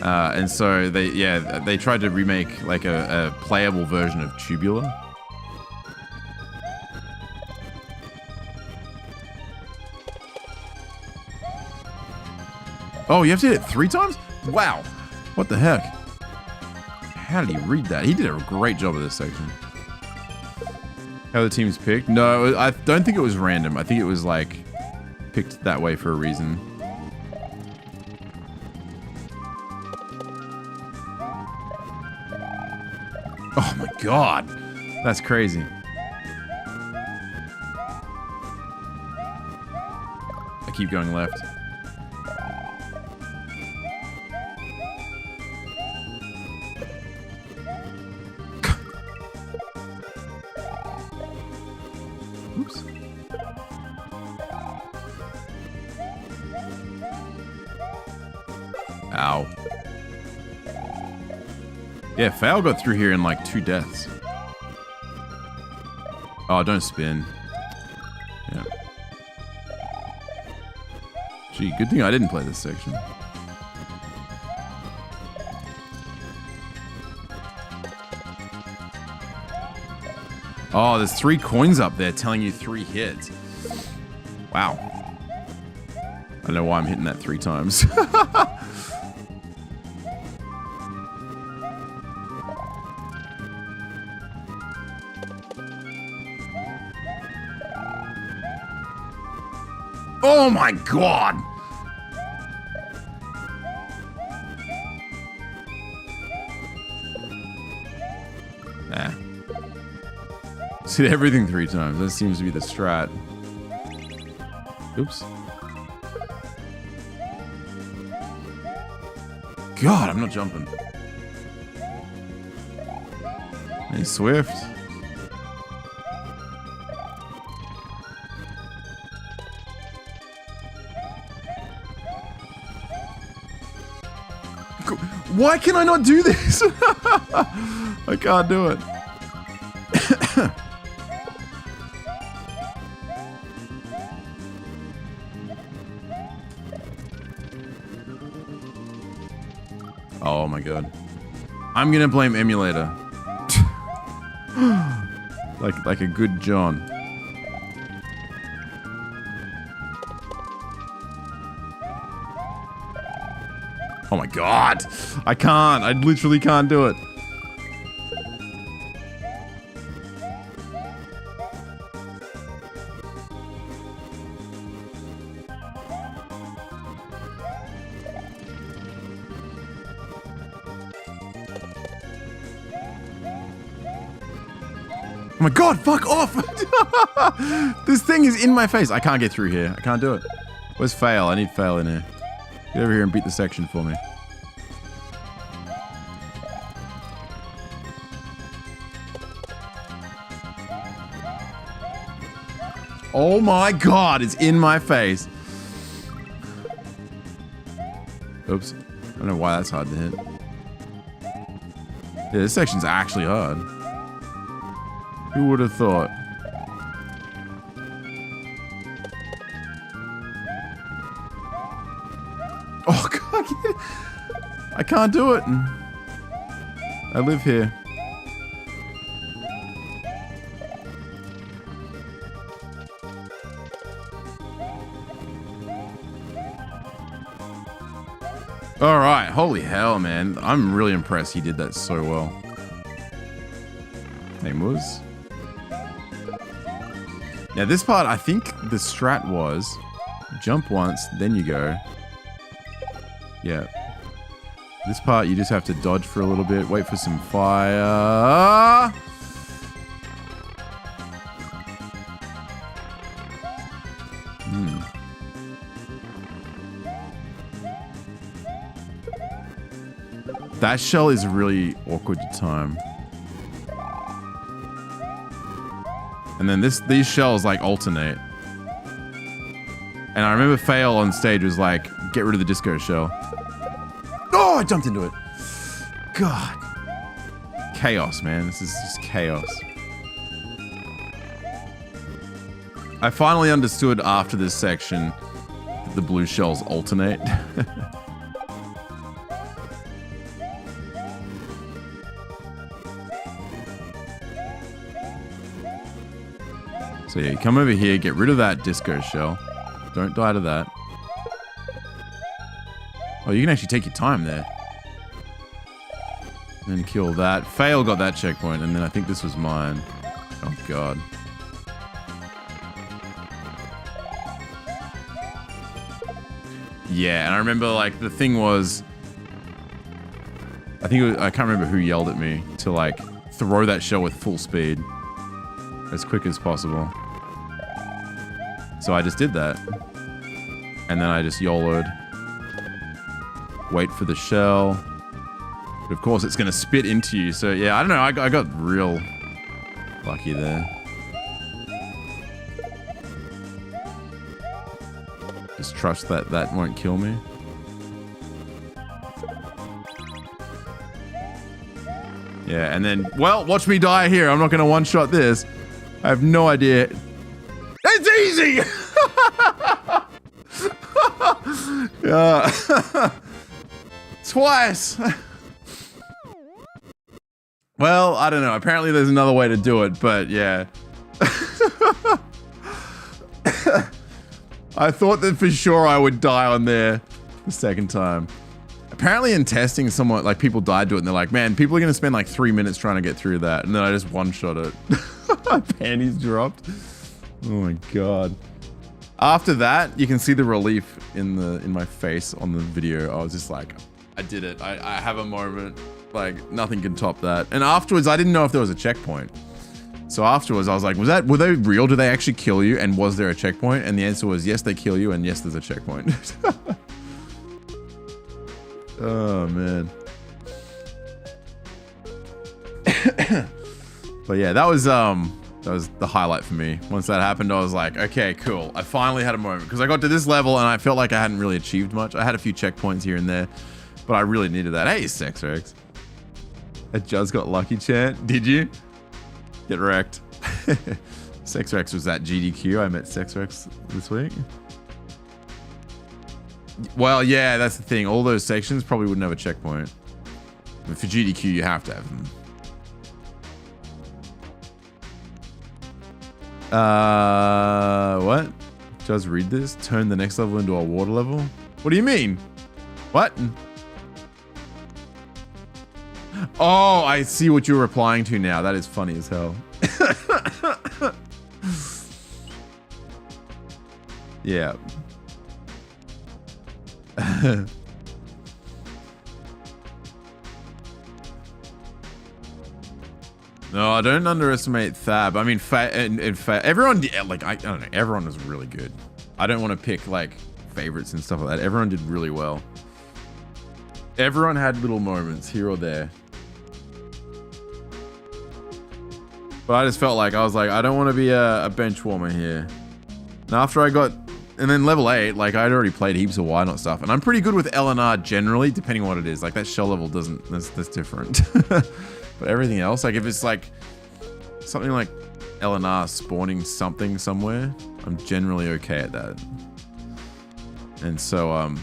And so they tried to remake like a playable version of Tubular. Oh, you have to hit it 3 times? Wow. What the heck? How did he read that? He did a great job of this section. How the team's picked? No, I don't think it was random. I think it was like picked that way for a reason. Oh my god. That's crazy. keep going left. Oops. Ow. Yeah, Fail got through here in like 2 deaths. Oh, don't spin. Yeah. Gee, good thing I didn't play this section. Oh, there's 3 coins up there telling you 3 hits. Wow. I don't know why I'm hitting that 3 times. Oh my god! Nah. See everything 3 times. That seems to be the strat. Oops. God, I'm not jumping. Hey, Swift. Why can I not do this? I can't do it. Oh my god. I'm gonna blame emulator. like a good John. Oh my god! I can't! I literally can't do it. Oh my god, fuck off! This thing is in my face. I can't get through here. I can't do it. Where's Fail? I need Fail in here. Get over here and beat the section for me. Oh my god, it's in my face. Oops. I don't know why that's hard to hit. Yeah, this section's actually hard. Who would have thought? Oh god, I can't do it. I live here. All right, holy hell, man. I'm really impressed he did that so well. Name was. Now this part, I think the strat was jump once, then you go. Yeah. This part, you just have to dodge for a little bit, wait for some fire. That shell is really awkward to time. And then these shells like alternate. And I remember Fail on stage was like, get rid of the disco shell. Oh, I jumped into it. God. Chaos, man. This is just chaos. I finally understood after this section that the blue shells alternate. So yeah, you come over here, get rid of that disco shell. Don't die to that. Oh, you can actually take your time there. Then kill that. Fail got that checkpoint, and then I think this was mine. Oh god. Yeah, and I remember like the thing was, I think it was, I can't remember who yelled at me to like throw that shell with full speed as quick as possible. So I just did that. And then I just YOLO'd. Wait for the shell. But of course, it's going to spit into you. So yeah, I don't know. I got real lucky there. Just trust that that won't kill me. Yeah, and then, well, watch me die here. I'm not going to one-shot this. I have no idea. It's easy! Twice! Well, I don't know. Apparently there's another way to do it, but yeah. I thought that for sure I would die on there the second time. Apparently in testing, someone, like, people died to it and they're like, man, people are going to spend like 3 minutes trying to get through that. And then I just one-shot it. My panties dropped. Oh my God. After that, you can see the relief in my face on the video. I was just like, I did it. I have a moment. Like, nothing can top that. And afterwards, I didn't know if there was a checkpoint. So afterwards, I was like, were they real? Did they actually kill you? And was there a checkpoint? And the answer was yes, they kill you, and yes, there's a checkpoint. Oh man. But yeah, that was the highlight for me. Once that happened, I was like, okay, cool. I finally had a moment because I got to this level and I felt like I hadn't really achieved much. I had a few checkpoints here and there, but I really needed that. Hey, Sex Rex. I just got lucky chant. Did you? Get wrecked. Sex Rex was at GDQ. I met Sex Rex this week. Well, yeah, that's the thing. All those sections probably wouldn't have a checkpoint. But for GDQ, you have to have them. What? Just read this? Turn the next level into a water level? What do you mean? What? Oh, I see what you're replying to now. That is funny as hell. Yeah. No, I don't underestimate Thab. I mean, everyone, like, I don't know, everyone was really good. I don't want to pick, like, favorites and stuff like that. Everyone did really well. Everyone had little moments here or there. But I just felt like, I was like, I don't want to be a bench warmer here. And after I got, and then level 8, like, I'd already played heaps of Why Not stuff. And I'm pretty good with LNR generally, depending on what it is. Like, that shell level doesn't, that's different. But everything else, like, if it's like something like LNR spawning something somewhere, I'm generally okay at that. And so,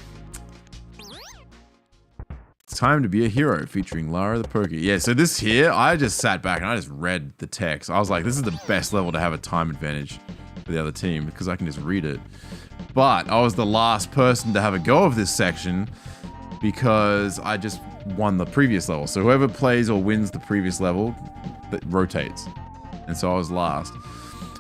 it's time to be a hero featuring Lara the Pokey. Yeah, so this here, I just sat back and I just read the text. I was like, this is the best level to have a time advantage for the other team because I can just read it. But I was the last person to have a go of this section because I just won the previous level. So whoever plays or wins the previous level, that rotates. And so I was last.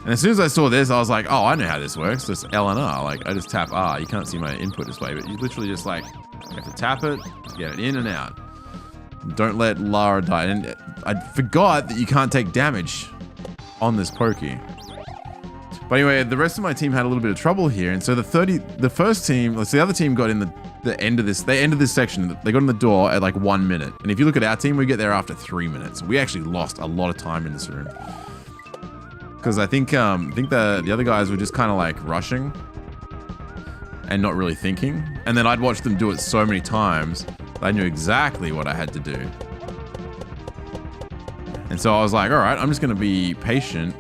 And as soon as I saw this, I was like, oh, I know how this works. This L and R. Like, I just tap R. You can't see my input display, but you literally just, like, you have to tap it, get it in and out. Don't let Lara die. And I forgot that you can't take damage on this Pokey. But anyway, the rest of my team had a little bit of trouble here. And so the first team, let's see, the other team got in the end of this, they ended this section. They got in the door at like 1 minute. And if you look at our team, we get there after 3 minutes. We actually lost a lot of time in this room. Because I think the other guys were just kind of like rushing and not really thinking. And then I'd watched them do it so many times, I knew exactly what I had to do. And so I was like, all right, I'm just going to be patient.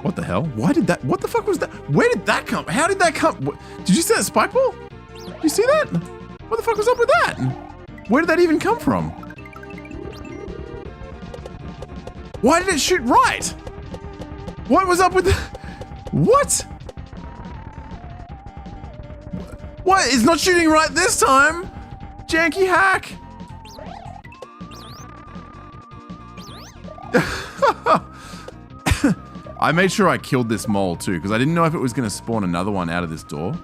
What the hell? Why did that? What the fuck was that? Where did that come? How did that come? Did you see that spike ball? Did you see that? What the fuck was up with that? Where did that even come from? Why did it shoot right? What was up with that? What? What? It's not shooting right this time. Janky hack. I made sure I killed this mole too, because I didn't know if it was going to spawn another one out of this door.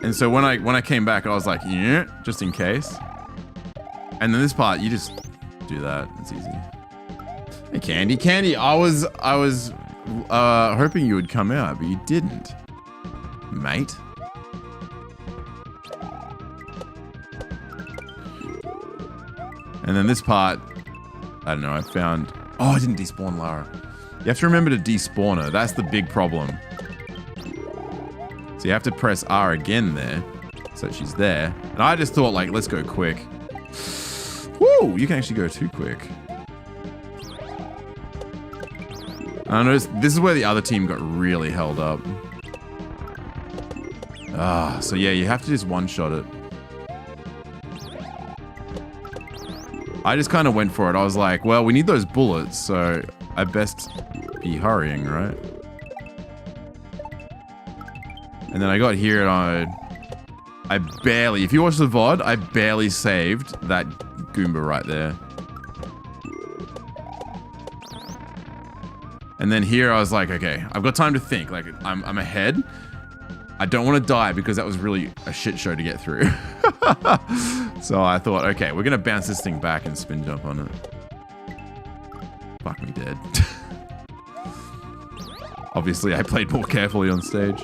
And so when I came back, I was like, yeah, just in case. And then this part, you just do that. It's easy. Hey, Candy. I was hoping you would come out, but you didn't. mate. And then this part, I don't know, I found... Oh, I didn't despawn Lara. You have to remember to despawn her. That's the big problem. So you have to press R again there. So she's there. And I just thought, like, let's go quick. Woo! You can actually go too quick. I noticed this is where the other team got really held up. So yeah, you have to just one-shot it. I just kind of went for it. I was like, well, we need those bullets, so I best be hurrying, right? And then I got here and I barely, if you watch the VOD, I barely saved that Goomba right there. And then here I was like, okay, I've got time to think. Like, I'm ahead. I don't want to die because that was really a shit show to get through. So I thought, okay, we're going to bounce this thing back and spin jump on it. Fuck me dead. Obviously, I played more carefully on stage.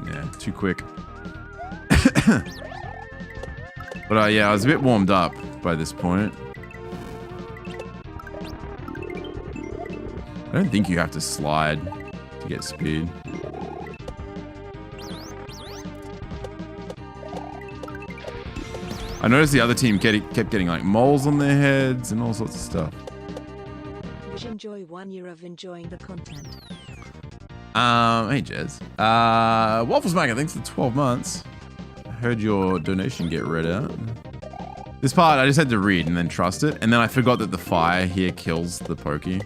Yeah, too quick. But yeah, I was a bit warmed up by this point. I don't think you have to slide to get speed. I noticed the other team kept getting like moles on their heads and all sorts of stuff. Enjoy 1 year of enjoying the content. Hey Jez. Waffles Maker, thanks for 12 months. I heard your donation get read out. This part I just had to read and then trust it, and then I forgot that the fire here kills the pokey.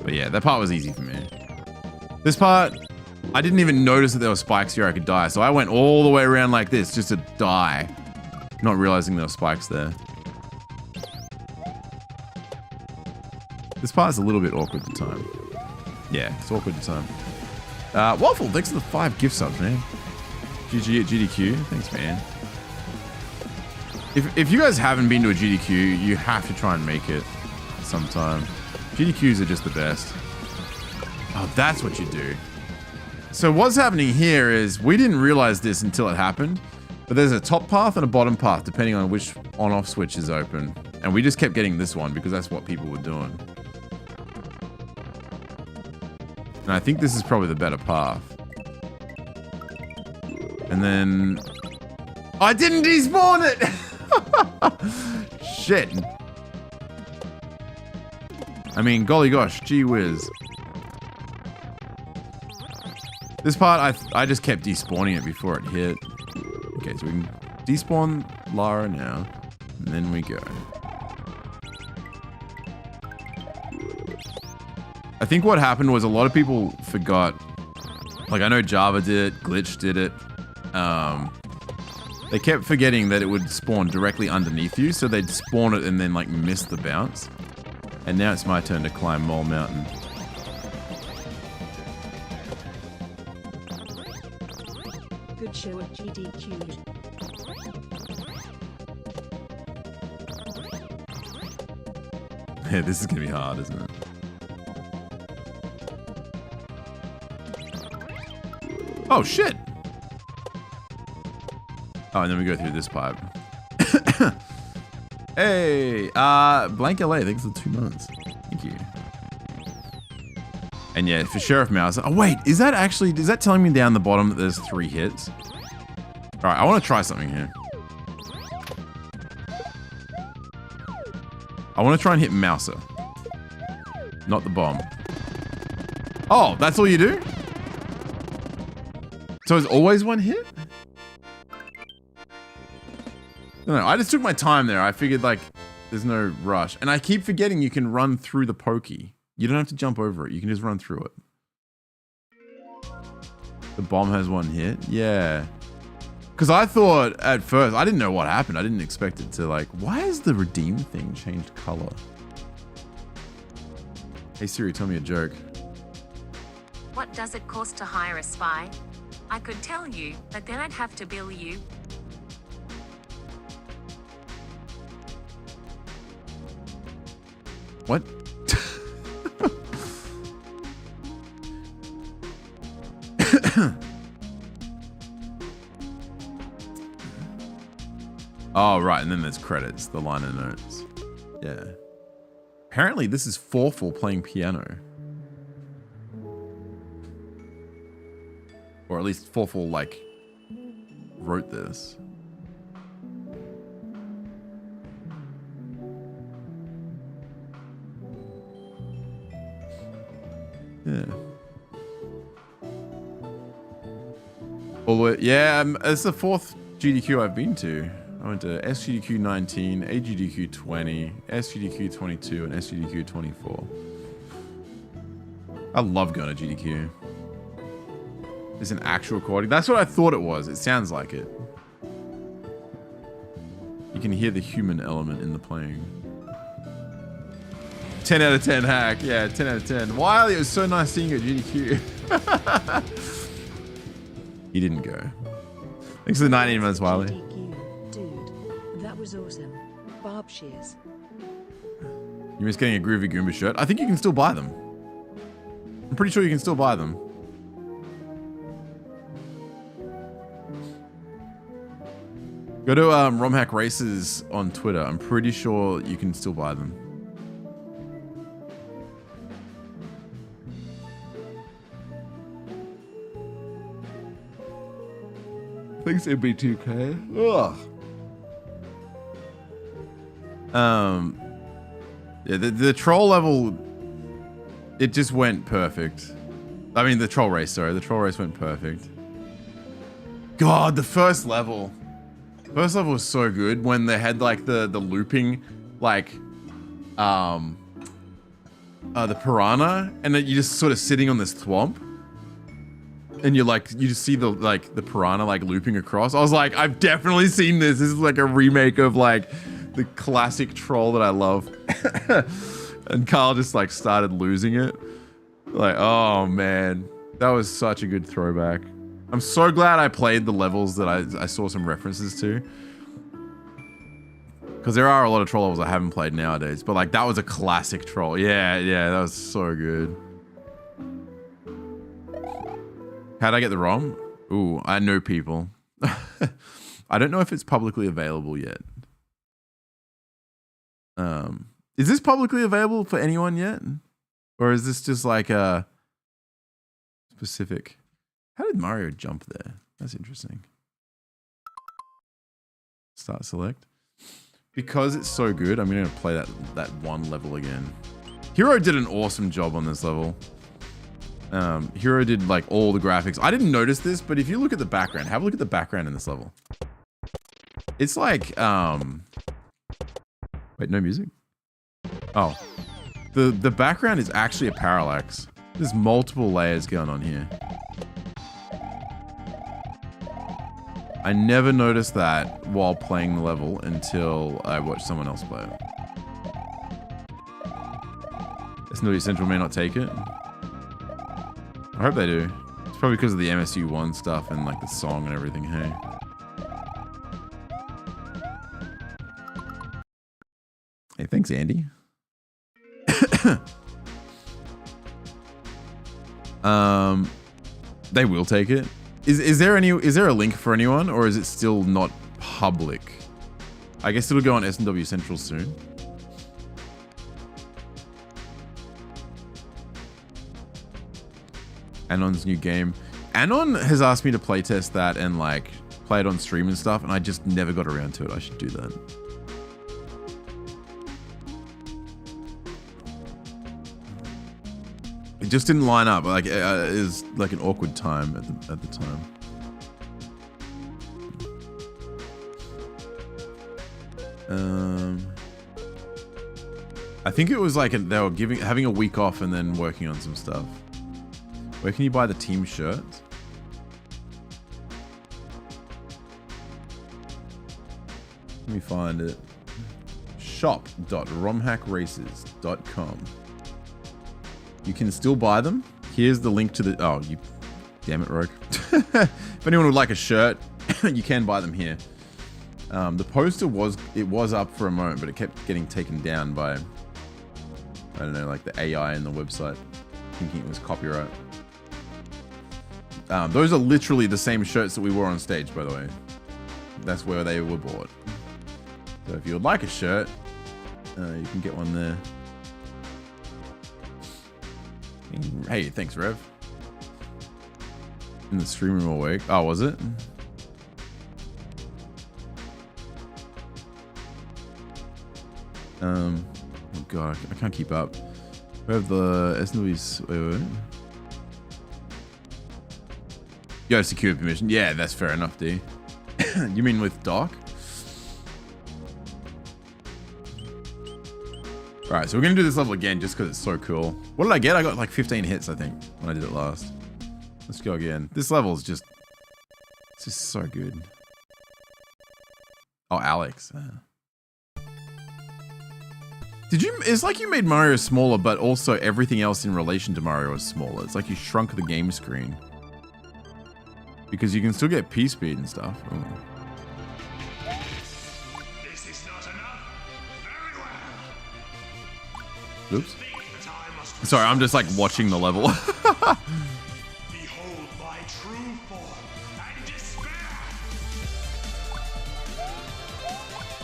But yeah, that part was easy for me. This part, I didn't even notice that there were spikes here I could die, so I went all the way around like this just to die, not realizing there were spikes there. This part's a little bit awkward to time. Yeah, it's awkward to time. Waffle, thanks for the 5 gift subs, man. GG at GDQ, thanks, man. If you guys haven't been to a GDQ, you have to try and make it sometime. GDQs are just the best. Oh, that's what you do. So what's happening here is we didn't realize this until it happened, but there's a top path and a bottom path depending on which on-off switch is open. And we just kept getting this one because that's what people were doing. And I think this is probably the better path. And then... I didn't despawn it! Shit. I mean, golly gosh, gee whiz. This part, I just kept despawning it before it hit. Okay, so we can despawn Lara now. And then we go. I think what happened was a lot of people forgot. Like, I know Java did it, Glitch did it. They kept forgetting that it would spawn directly underneath you, so they'd spawn it and then, like, miss the bounce. And now it's my turn to climb Mole Mountain. Good show at GDQ. Yeah, this is gonna be hard, isn't it? Oh, shit! Oh, and then we go through this pipe. Hey! Blank LA, thanks for 2 months. Thank you. And yeah, for Sheriff Mouse... Oh, wait! Is that actually... Is that telling me down the bottom that there's 3 hits? Alright, I want to try something here. I want to try and hit Mouser. Not the bomb. Oh, that's all you do? So it's always 1 hit? No, I just took my time there. I figured, like, there's no rush. And I keep forgetting you can run through the pokey. You don't have to jump over it. You can just run through it. The bomb has 1 hit? Yeah. Because I thought at first, I didn't know what happened. I didn't expect it to, like, why has the redeem thing changed color? Hey Siri, tell me a joke. What does it cost to hire a spy? I could tell you, but then I'd have to bill you. What? Oh, right. And then there's credits, the liner notes. Yeah. Apparently, this is Forful playing piano. Or at least Forful, like, wrote this. Yeah. All the way, yeah, it's the 4th GDQ I've been to. I went to SGDQ 19, AGDQ 20, SGDQ 22, and SGDQ 24. I love going to GDQ. It's an actual recording. That's what I thought it was. It sounds like it. You can hear the human element in the playing. 10 out of 10 hack. Yeah, 10 out of 10. Wiley, it was so nice seeing you at GDQ. He didn't go. Thanks for the 19 months, Wiley. GDQ, dude, that was awesome. Barb shears. You missed getting a Groovy Goomba shirt. I think you can still buy them. I'm pretty sure you can still buy them. Go to Romhack Races on Twitter. I'm pretty sure you can still buy them. Thanks, MB2K. Ugh. Yeah, the troll level, it just went perfect. I mean, the troll race, sorry. The troll race went perfect. God, the first level. First level was so good when they had like the looping, like, the piranha, and then you're just sort of sitting on this thwomp. And you're like, you just see the piranha like looping across. I was like, I've definitely seen this. This is like a remake of like the classic troll that I love. And Carl just like started losing it. Like, oh man, that was such a good throwback. I'm so glad I played the levels that I saw some references to. Because there are a lot of troll levels I haven't played nowadays. But like, that was a classic troll. Yeah, that was so good. How'd I get the ROM? Ooh, I know people. I don't know if it's publicly available yet. Is this publicly available for anyone yet? Or is this just like a specific? How did Mario jump there? That's interesting. Start select. Because it's so good, I'm going to play that one level again. Hero did an awesome job on this level. Hero did like all the graphics. I didn't notice this, but if you look at the background, have a look at the background in this level. It's like, wait, no music? Oh, the background is actually a parallax. There's multiple layers going on here. I never noticed that while playing the level until I watched someone else play it. SNW Central may not take it. I hope they do. It's probably because of the MSU1 stuff and like the song and everything, hey. Hey, thanks, Andy. They will take it. Is there a link for anyone, or is it still not public? I guess it'll go on SNW Central soon. Anon's new game. Anon has asked me to playtest that and like play it on stream and stuff, and I just never got around to it. I should do that. It just didn't line up. Like it was like an awkward time at the time. I think it was like they were having a week off and then working on some stuff. Where can you buy the team shirt? Let me find it. Shop.romhackraces.com. You can still buy them. Here's the link to the... Oh, you... Damn it, Rogue. If anyone would like a shirt, you can buy them here. The poster was up for a moment, but it kept getting taken down by I don't know, like the AI in the website thinking it was copyright. Those are literally the same shirts that we wore on stage, by the way. That's where they were bought. So if you would like a shirt, you can get one there. Hey, thanks, Rev. In the stream room all week. Oh, was it? Oh god, I can't keep up. We have the SNW's. Wait. You got secure permission. Yeah, that's fair enough, D. You mean with Doc? Alright, so we're gonna do this level again just because it's so cool. What did I get? I got like 15 hits, I think, when I did it last. Let's go again. This level is just... It's just so good. Oh, Alex. Did you... It's like you made Mario smaller, but also everything else in relation to Mario is smaller. It's like you shrunk the game screen. Because you can still get P-speed and stuff. Ooh. This is not enough. Very well. Oops. Sorry, I'm just like watching the level. Behold my true form and despair.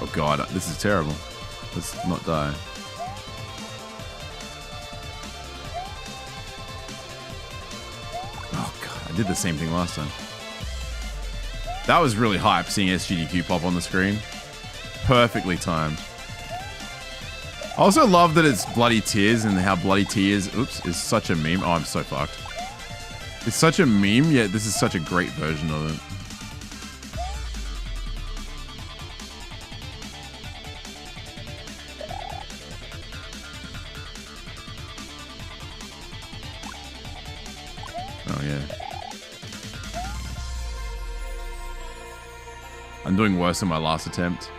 Oh god, this is terrible. Let's not die. Oh god, I did the same thing last time. That was really hype, seeing SGDQ pop on the screen. Perfectly timed. I also love that it's Bloody Tears and how Bloody Tears, oops, is such a meme. Oh, I'm so fucked. It's such a meme, yet this is such a great version of it. Oh, yeah. I'm doing worse than my last attempt.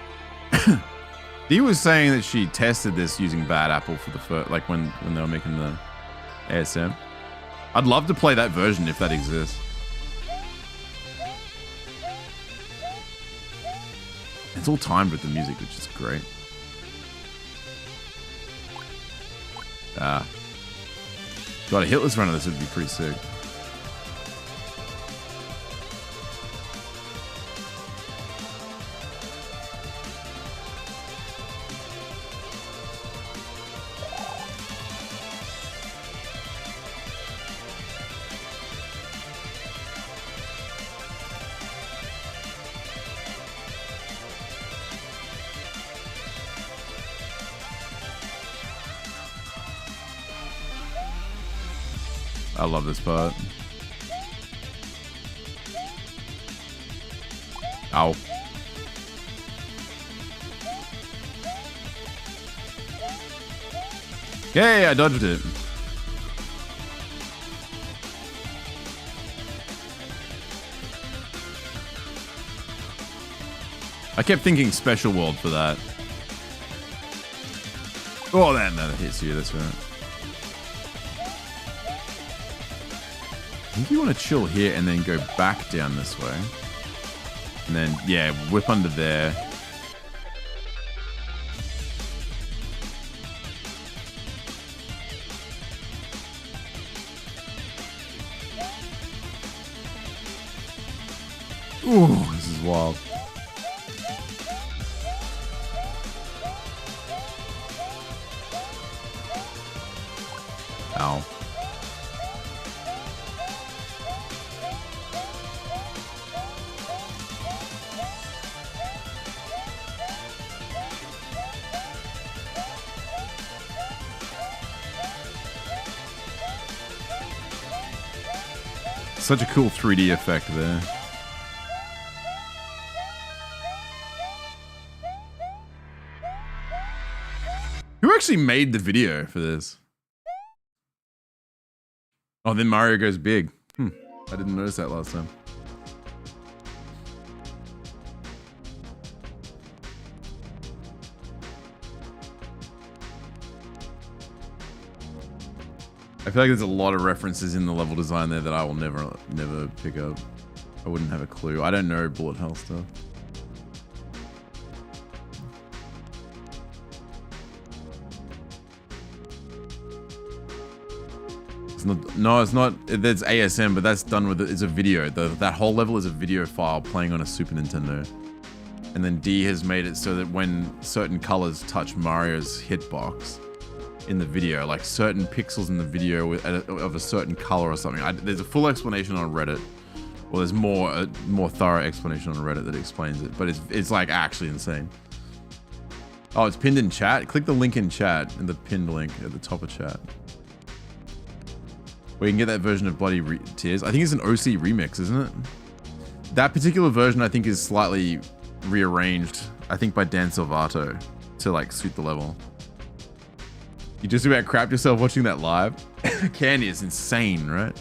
Dee was saying that she tested this using Bad Apple for the first, like when they were making the ASM. I'd love to play that version if that exists. It's all timed with the music, which is great. God, a hitless run of this would be pretty sick. I love this part. Ow. Yay, I dodged it. I kept thinking Special World for that. Oh, that hits you, that's right. I think you want to chill here and then go back down this way. And then, yeah, whip under there. Ooh, this is wild. Ow. Such a cool 3D effect there. Who actually made the video for this? Oh, then Mario goes big. I didn't notice that last time. I feel like there's a lot of references in the level design there that I will never pick up. I wouldn't have a clue. I don't know bullet hell stuff. It's not, no, it's not. There's ASM, but that's done with it. It's a video. That whole level is a video file playing on a Super Nintendo. And then D has made it so that when certain colors touch Mario's hitbox in the video, like certain pixels in the video of a certain color or something. There's a full explanation on Reddit. Well, there's a more thorough explanation on Reddit that explains it, but it's like actually insane. Oh, it's pinned in chat. Click the link in chat, in the pinned link at the top of chat. Where you can get that version of Bloody Tears. I think it's an OC remix, isn't it? That particular version, I think, is slightly rearranged. I think by Dan Silvato to like suit the level. You just about crapped yourself watching that live. Candy is insane, right?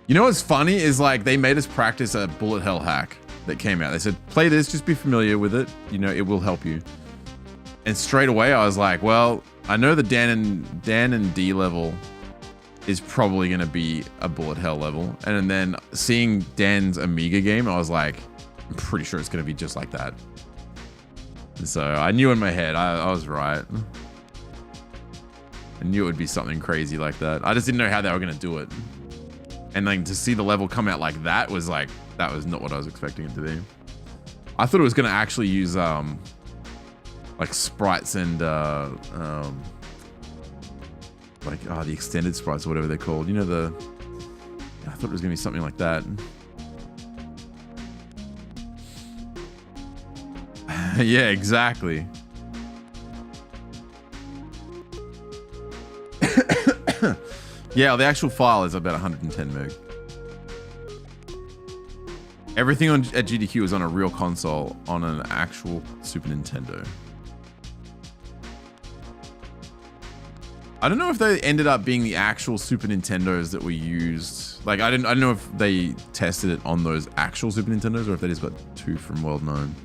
You know what's funny is like they made us practice a bullet hell hack that came out. They said, play this, just be familiar with it. You know, it will help you. And straight away I was like, well, I know the Dan and D level is probably going to be a bullet hell level. And then seeing Dan's Amiga game, I was like, I'm pretty sure it's going to be just like that. And so I knew in my head, I was right. I knew it would be something crazy like that. I just didn't know how they were going to do it. And then to see the level come out like that was like, that was not what I was expecting it to be. I thought it was going to actually use like sprites and like the extended sprites or whatever they're called. You know, I thought it was gonna be something like that. Yeah, exactly. Yeah, the actual file is about 110 meg. Everything at GDQ is on a real console on an actual Super Nintendo. I don't know if they ended up being the actual Super Nintendos that were used. Like, I don't know if they tested it on those actual Super Nintendos or if they just got two from World 9.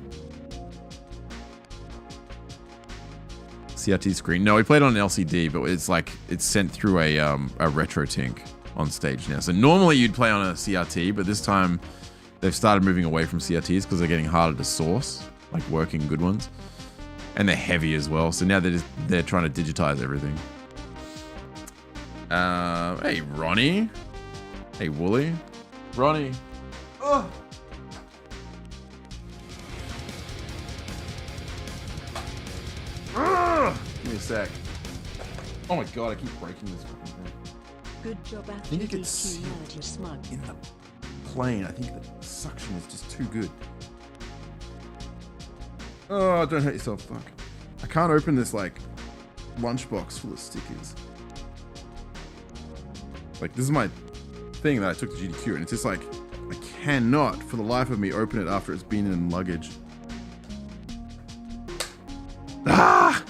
CRT screen. No, we played on an LCD, but it's like it's sent through a RetroTink on stage now. So normally you'd play on a CRT, but this time they've started moving away from CRTs because they're getting harder to source, like working good ones, and they're heavy as well. So now they're trying to digitize everything. Hey, Ronnie. Hey, Wooly. Ronnie. Oh. Give me a sec. Oh my god, I keep breaking this fucking thing. Good job at I think it GDQ, gets sealed you smug. in the plane. I think the suction is just too good. Oh, don't hurt yourself, fuck. I can't open this, like, lunchbox full of stickers. Like, this is my thing that I took to GDQ, and it's just like, I cannot, for the life of me, open it after it's been in luggage. Ah!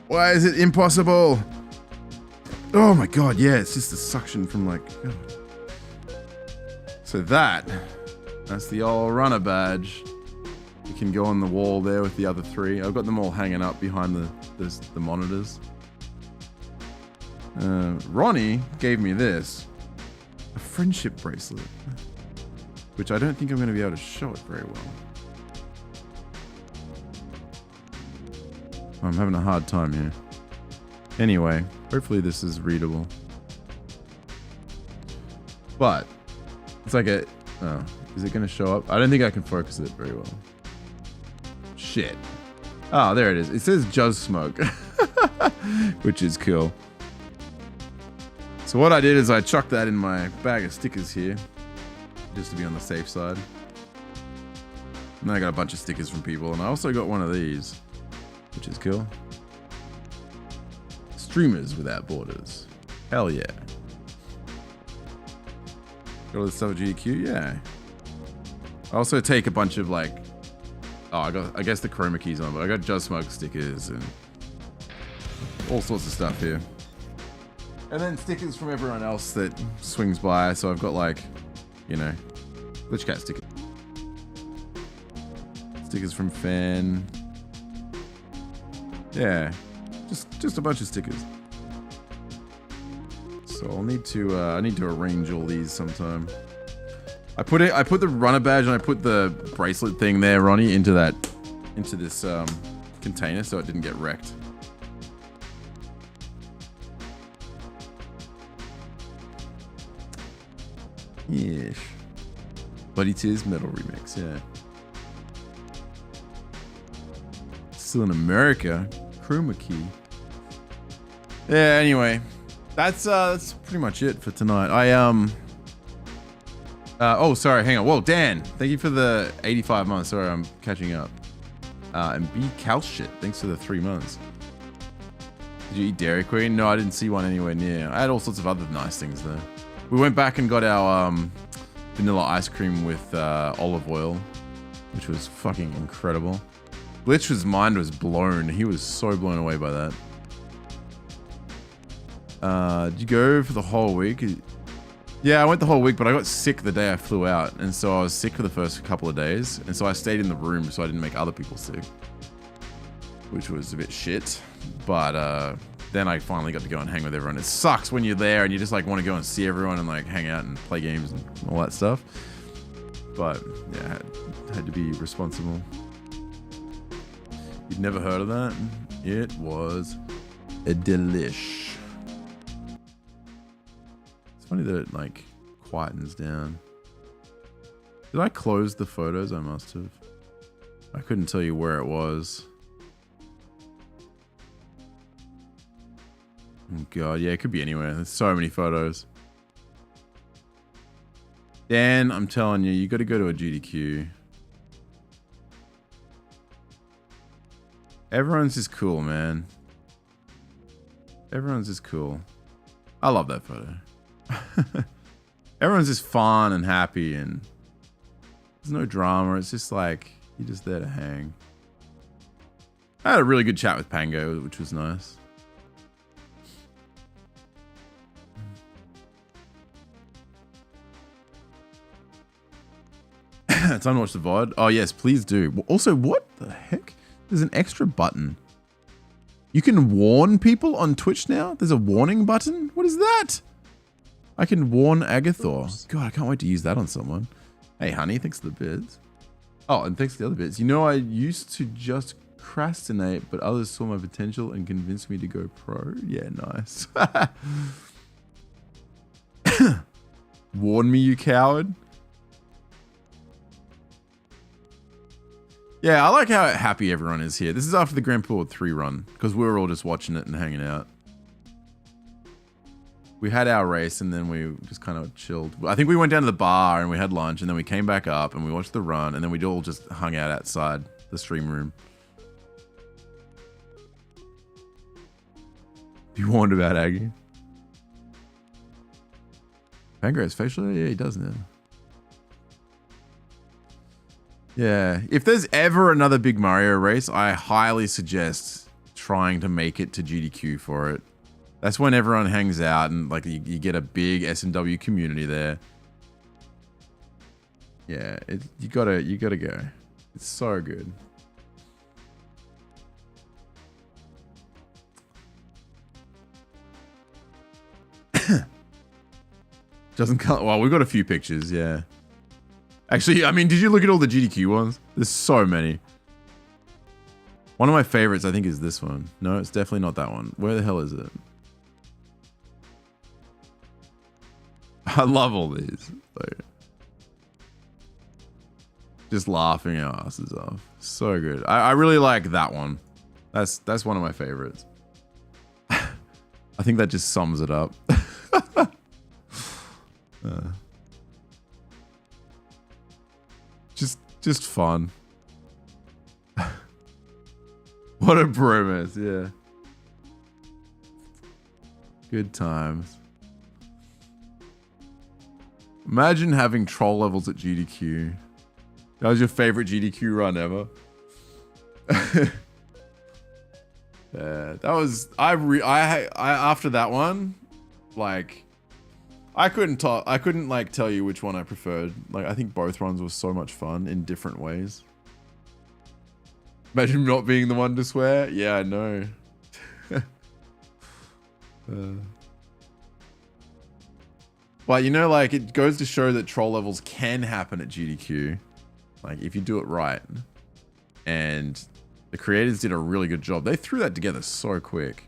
Why is it impossible? Oh my god, yeah, it's just the suction from like... God. So that's the old runner badge. You can go on the wall there with the other three. I've got them all hanging up behind the monitors. Ronnie gave me this. A friendship bracelet. Which I don't think I'm going to be able to show it very well. I'm having a hard time here. Anyway, hopefully this is readable. But it's like a... Oh, is it going to show up? I don't think I can focus it very well. Shit. Oh, there it is. It says juzcook, which is cool. So what I did is I chucked that in my bag of stickers here, just to be on the safe side. And then I got a bunch of stickers from people, and I also got one of these, which is cool. Streamers Without Borders. Hell yeah. Got all this stuff at GDQ? Yeah. I also take a bunch of like... Oh, I guess the chroma keys on, but I got juzcook stickers and all sorts of stuff here. And then stickers from everyone else that swings by. So I've got like, you know, Glitch Cat stickers. Stickers from Fan. Yeah, just a bunch of stickers. So I'll need to I need to arrange all these sometime. I put the runner badge and I put the bracelet thing there, Ronnie, into this container so it didn't get wrecked. Yes. Bloody Tears Metal Remix, yeah. Still in America. Chroma Key. Yeah, anyway. That's pretty much it for tonight. Oh, sorry, hang on. Whoa, Dan, thank you for the 85 months. Sorry, I'm catching up. And B Cal shit, thanks for the 3 months. Did you eat Dairy Queen? No, I didn't see one anywhere near. I had all sorts of other nice things though. We went back and got our vanilla ice cream with olive oil, which was fucking incredible. Glitch's mind was blown. He was so blown away by that. Did you go for the whole week? Yeah, I went the whole week, but I got sick the day I flew out. And so I was sick for the first couple of days. And so I stayed in the room so I didn't make other people sick. Which was a bit shit. But then I finally got to go and hang with everyone. It sucks when you're there and you just like want to go and see everyone and like hang out and play games and all that stuff. But yeah, had to be responsible. You'd never heard of that? It was a delish. It's funny that it like quietens down. Did I close the photos? I must have. I couldn't tell you where it was. Oh god, yeah, it could be anywhere. There's so many photos. Dan, I'm telling you, you got to go to a GDQ. Everyone's just cool, man. Everyone's just cool. I love that photo. Everyone's just fun and happy and there's no drama. It's just like, you're just there to hang. I had a really good chat with Pango, which was nice. Time to watch the VOD. Oh, yes, please do. Also, what the heck? There's an extra button. You can warn people on Twitch now? There's a warning button? What is that? I can warn Agathor. Oops. God, I can't wait to use that on someone. Hey, honey, thanks for the bits. Oh, and thanks for the other bits. You know, I used to just procrastinate, but others saw my potential and convinced me to go pro. Yeah, nice. Warn me, you coward. Yeah, I like how happy everyone is here. This is after the Grand Pool 3 run, because we were all just watching it and hanging out. We had our race and then we just kind of chilled. I think we went down to the bar and we had lunch and then we came back up and we watched the run and then we all just hung out outside the stream room. You warned about Aggie? Pangra's facial hair? Yeah, he does now. Yeah, if there's ever another big Mario race, I highly suggest trying to make it to GDQ for it. That's when everyone hangs out and like you get a big S&W community there. Yeah, you gotta go. It's so good. Doesn't count. Well, we've got a few pictures, yeah. Actually, I mean, did you look at all the GDQ ones? There's so many. One of my favorites, I think, is this one. No, it's definitely not that one. Where the hell is it? I love all these. Like, just laughing our asses off. So good. I really like that one. That's one of my favorites. I think that just sums it up. Just fun. What a bromance, yeah. Good times. Imagine having troll levels at GDQ. That was your favorite GDQ run ever. Yeah, that was I after that one, like I couldn't like tell you which one I preferred. Like I think both runs were so much fun in different ways. Imagine not being the one to swear. Yeah, I know. But you know, like it goes to show that troll levels can happen at GDQ. Like if you do it right. And the creators did a really good job. They threw that together so quick.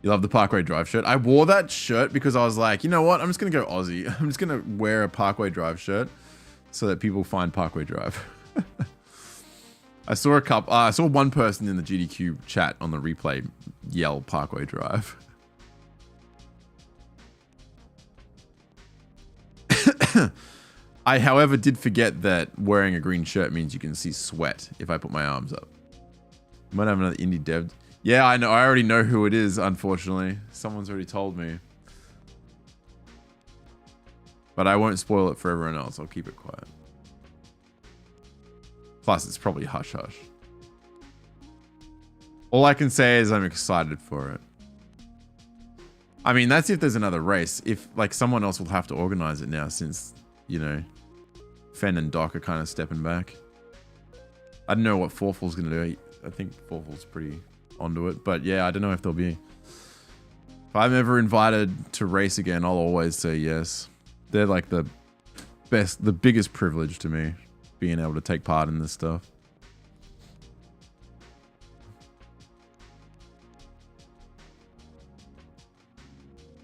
You love the Parkway Drive shirt. I wore that shirt because I was like, you know what? I'm just going to go Aussie. I'm just going to wear a Parkway Drive shirt so that people find Parkway Drive. I saw one person in the GDQ chat on the replay yell Parkway Drive. I, however, did forget that wearing a green shirt means you can see sweat if I put my arms up. Might have another indie dev. Yeah, I know. I already know who it is, unfortunately. Someone's already told me. But I won't spoil it for everyone else. I'll keep it quiet. Plus, it's probably hush hush. All I can say is I'm excited for it. I mean, that's if there's another race. If, like, someone else will have to organize it now since, you know, Fen and Doc are kind of stepping back. I don't know what Forful's going to do. I think Forful's pretty onto it. But, yeah, I don't know if they'll be. If I'm ever invited to race again, I'll always say yes. They're, like, the biggest privilege to me, being able to take part in this stuff.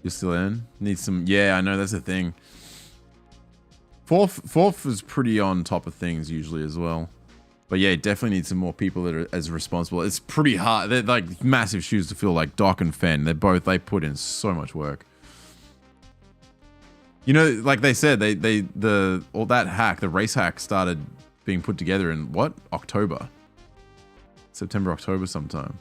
You're still in? Need some... Yeah, I know, that's the thing. Fourth is pretty on top of things usually as well. But yeah, definitely need some more people that are as responsible. It's pretty hard. They're like massive shoes to fill, like Doc and Fen. They put in so much work. You know, like they said, all that hack, the race hack started being put together in what? October. September, October sometime.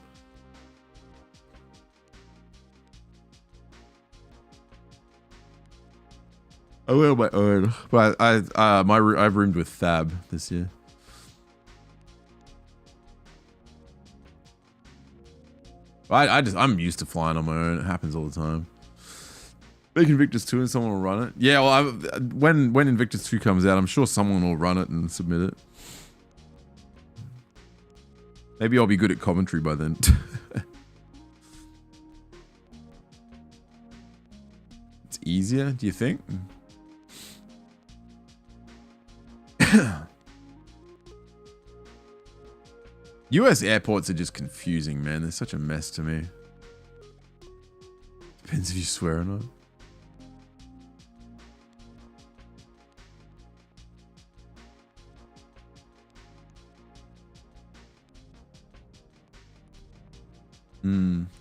I will my own, but I've roomed with Thab this year. I'm used to flying on my own. It happens all the time. Make Invictus 2 and someone will run it. Yeah, well, when Invictus 2 comes out, I'm sure someone will run it and submit it. Maybe I'll be good at commentary by then. It's easier, do you think? US airports are just confusing, man. They're such a mess to me. Depends if you swear or not.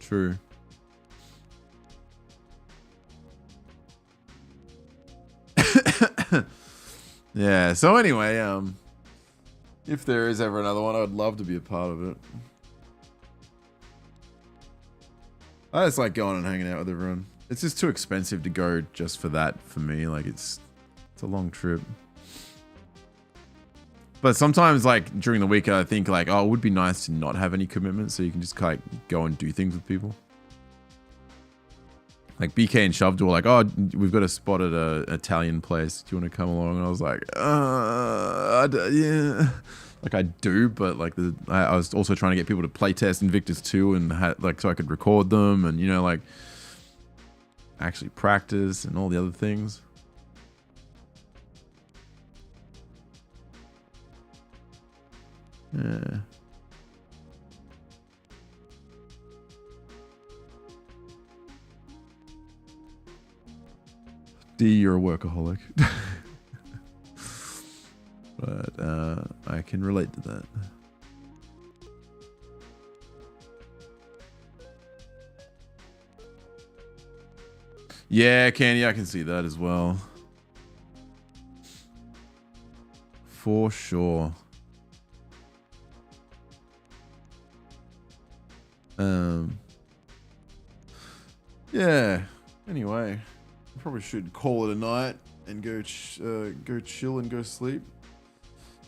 True. Yeah, so anyway, if there is ever another one, I'd love to be a part of it. I just like going and hanging out with everyone. It's just too expensive to go just for that for me. Like it's a long trip. But sometimes like during the week I think like, oh, it would be nice to not have any commitments so you can just like go and do things with people. Like BK and Shoved were like, oh, we've got a spot at an Italian place. Do you want to come along? And I was like, yeah. Like I do, but like I was also trying to get people to play test Invictus 2 and like so I could record them and, you know, like actually practice and all the other things. Yeah. D, you're a workaholic. But I can relate to that. Yeah, Candy, I can see that as well. For sure. Yeah. Anyway, I probably should call it a night and go chill and go sleep.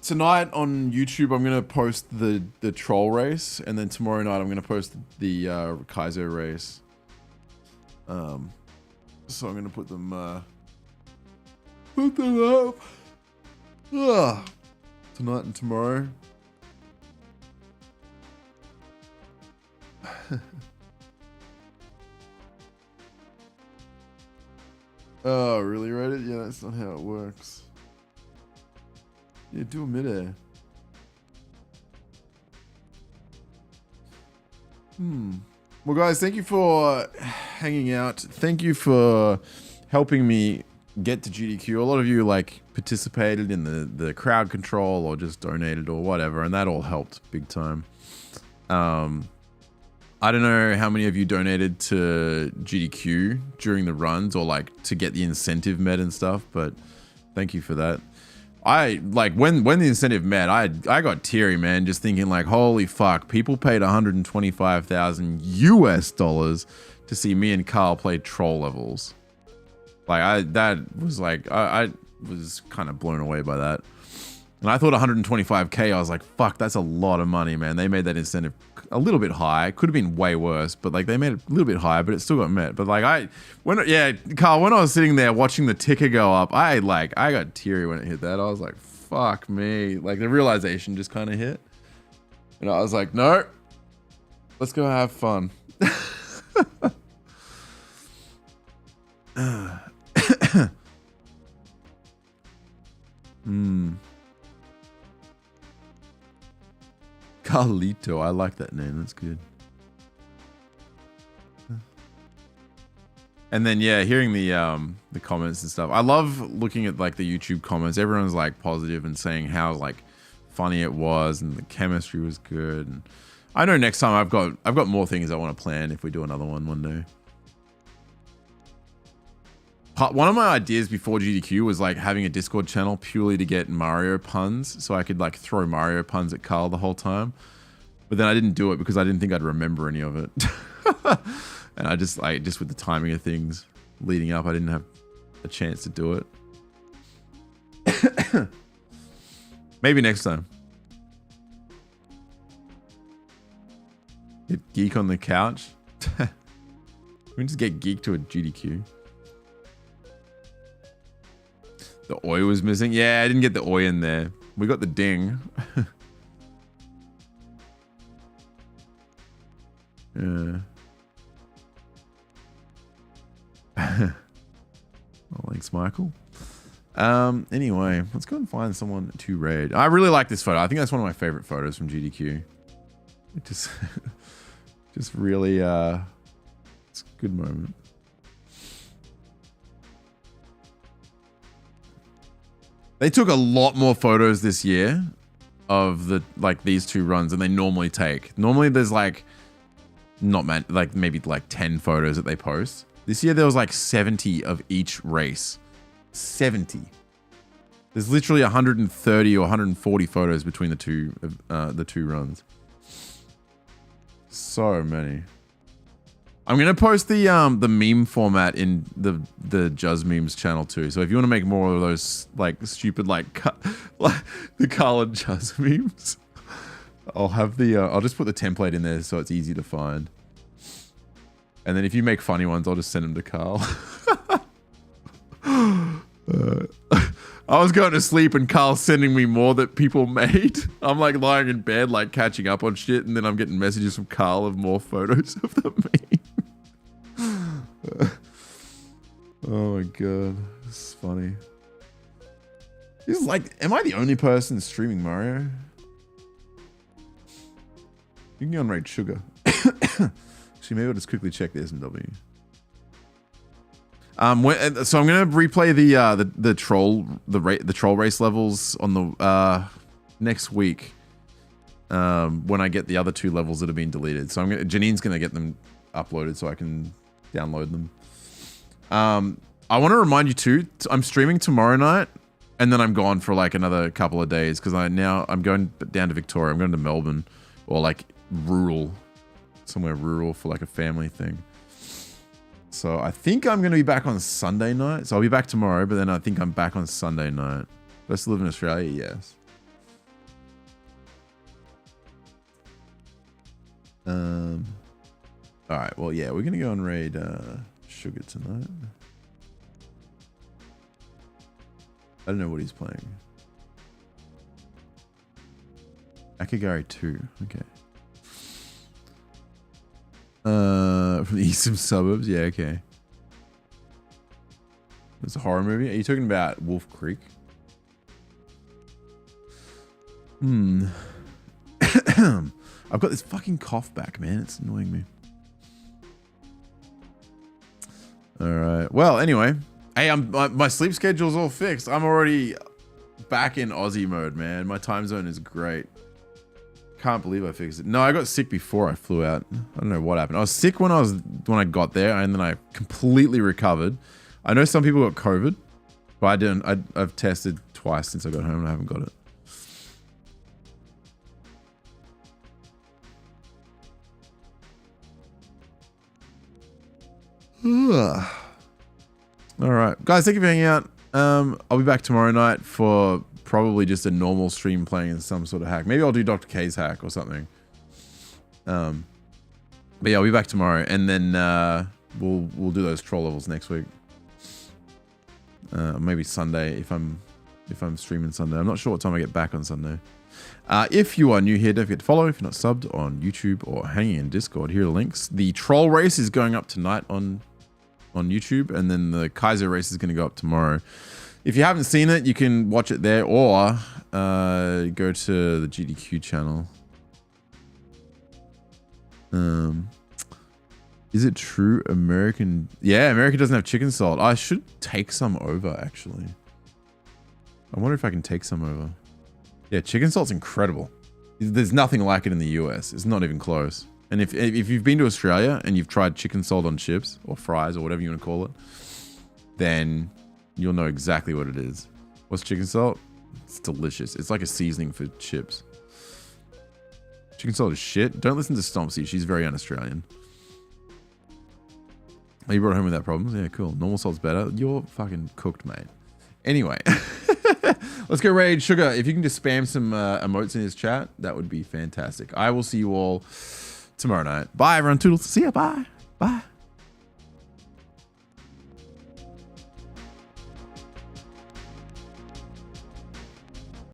Tonight on YouTube, I'm gonna post the troll race, and then tomorrow night I'm gonna post the kaizo race. So I'm gonna put them up. Tonight and tomorrow. Oh, really, Reddit? Yeah, that's not how it works. Yeah, do a midair. Well, guys, thank you for hanging out. Thank you for helping me get to GDQ. A lot of you like participated in the crowd control or just donated or whatever, and that all helped big time. I don't know how many of you donated to GDQ during the runs or like to get the incentive met and stuff, but thank you for that. I like when the incentive met, I got teary, man, just thinking like, holy fuck, people paid $125,000 to see me and Carl play troll levels. Like I was kind of blown away by that. And I thought 125K, I was like, fuck, that's a lot of money, man. They made that incentive a little bit high. Could have been way worse, but like they made it a little bit higher, but it still got met. But like Carl, when I was sitting there watching the ticker go up, I got teary when it hit that. I was like, fuck me. Like the realization just kind of hit. And I was like, no, let's go have fun. Carlito, I like that name. That's good. And then yeah, hearing the comments and stuff. I love looking at like the YouTube comments. Everyone's like positive and saying how like funny it was and the chemistry was good. And I know next time I've got more things I want to plan if we do another one day. One of my ideas before GDQ was like having a Discord channel purely to get Mario puns, so I could like throw Mario puns at Carl the whole time. But then I didn't do it because I didn't think I'd remember any of it. And I just with the timing of things leading up, I didn't have a chance to do it. Maybe next time. Get Geek on the couch. We can just get Geek to a GDQ. The oi was missing. Yeah, I didn't get the oi in there. We got the ding. Yeah. Oh, thanks, Michael. Anyway, let's go and find someone to raid. I really like this photo. I think that's one of my favorite photos from GDQ. It just really it's a good moment. They took a lot more photos this year of these two runs than they normally take. Normally there's like maybe 10 photos that they post. This year there was like 70 of each race. 70. There's literally 130 or 140 photos between the two runs. So many. I'm gonna post the meme format in the Juz Memes channel too. So if you want to make more of those like stupid the Carl and Juz memes, I'll have I'll just put the template in there so it's easy to find. And then if you make funny ones, I'll just send them to Carl. I was going to sleep and Carl's sending me more that people made. I'm like lying in bed, like catching up on shit, and then I'm getting messages from Carl of more photos of the meme. Oh my god, this is funny. This is like, am I the only person streaming Mario? You can go on Raid Sugar. Actually, maybe I'll just quickly check the SMW. So I'm gonna replay the troll race levels on the next week when I get the other two levels that have been deleted. So Janine's gonna get them uploaded so I can download them. I want to remind you too, I'm streaming tomorrow night and then I'm gone for like another couple of days because I'm going down to Victoria. I'm going to Melbourne or like somewhere rural for like a family thing. So I think I'm going to be back on Sunday night. So I'll be back tomorrow, but then I think I'm back on Sunday night. Do I still live in Australia? Yes. All right. Well, yeah, we're going to go and raid Sugar tonight. I don't know what he's playing. Akagari 2. Okay. From the eastern suburbs. Yeah, okay. It's a horror movie. Are you talking about Wolf Creek? I've got this fucking cough back, man. It's annoying me. All right. Well, anyway, hey, my sleep schedule's all fixed. I'm already back in Aussie mode, man. My time zone is great. Can't believe I fixed it. No, I got sick before I flew out. I don't know what happened. I was sick when I got there, and then I completely recovered. I know some people got COVID, but I didn't. I've tested twice since I got home and I haven't got it. All right, guys, thank you for hanging out. I'll be back tomorrow night for probably just a normal stream playing in some sort of hack. Maybe I'll do Dr. K's hack or something. But yeah, I'll be back tomorrow, and then we'll do those troll levels next week. Maybe Sunday if I'm streaming Sunday. I'm not sure what time I get back on Sunday. If you are new here, don't forget to follow. If you're not subbed on YouTube or hanging in Discord, here are the links. The troll race is going up tonight on YouTube, and then the kaizo race is going to go up tomorrow. If you haven't seen it, you can watch it there, or go to the GDQ channel. Is it true American? Yeah, America doesn't have chicken salt. I should take some over, actually. I wonder if I can take some over. Yeah, chicken salt's incredible. There's nothing like it in the US. It's not even close. And if you've been to Australia and you've tried chicken salt on chips or fries or whatever you want to call it, then you'll know exactly what it is. What's chicken salt? It's delicious. It's like a seasoning for chips. Chicken salt is shit. Don't listen to Stompsy. She's very un-Australian. Oh, you brought it home without problems? Yeah, cool. Normal salt's better. You're fucking cooked, mate. Anyway. Let's go raid Sugar. If you can just spam some emotes in his chat, that would be fantastic. I will see you all tomorrow night. Bye, everyone. Toodles. See ya. Bye. Bye.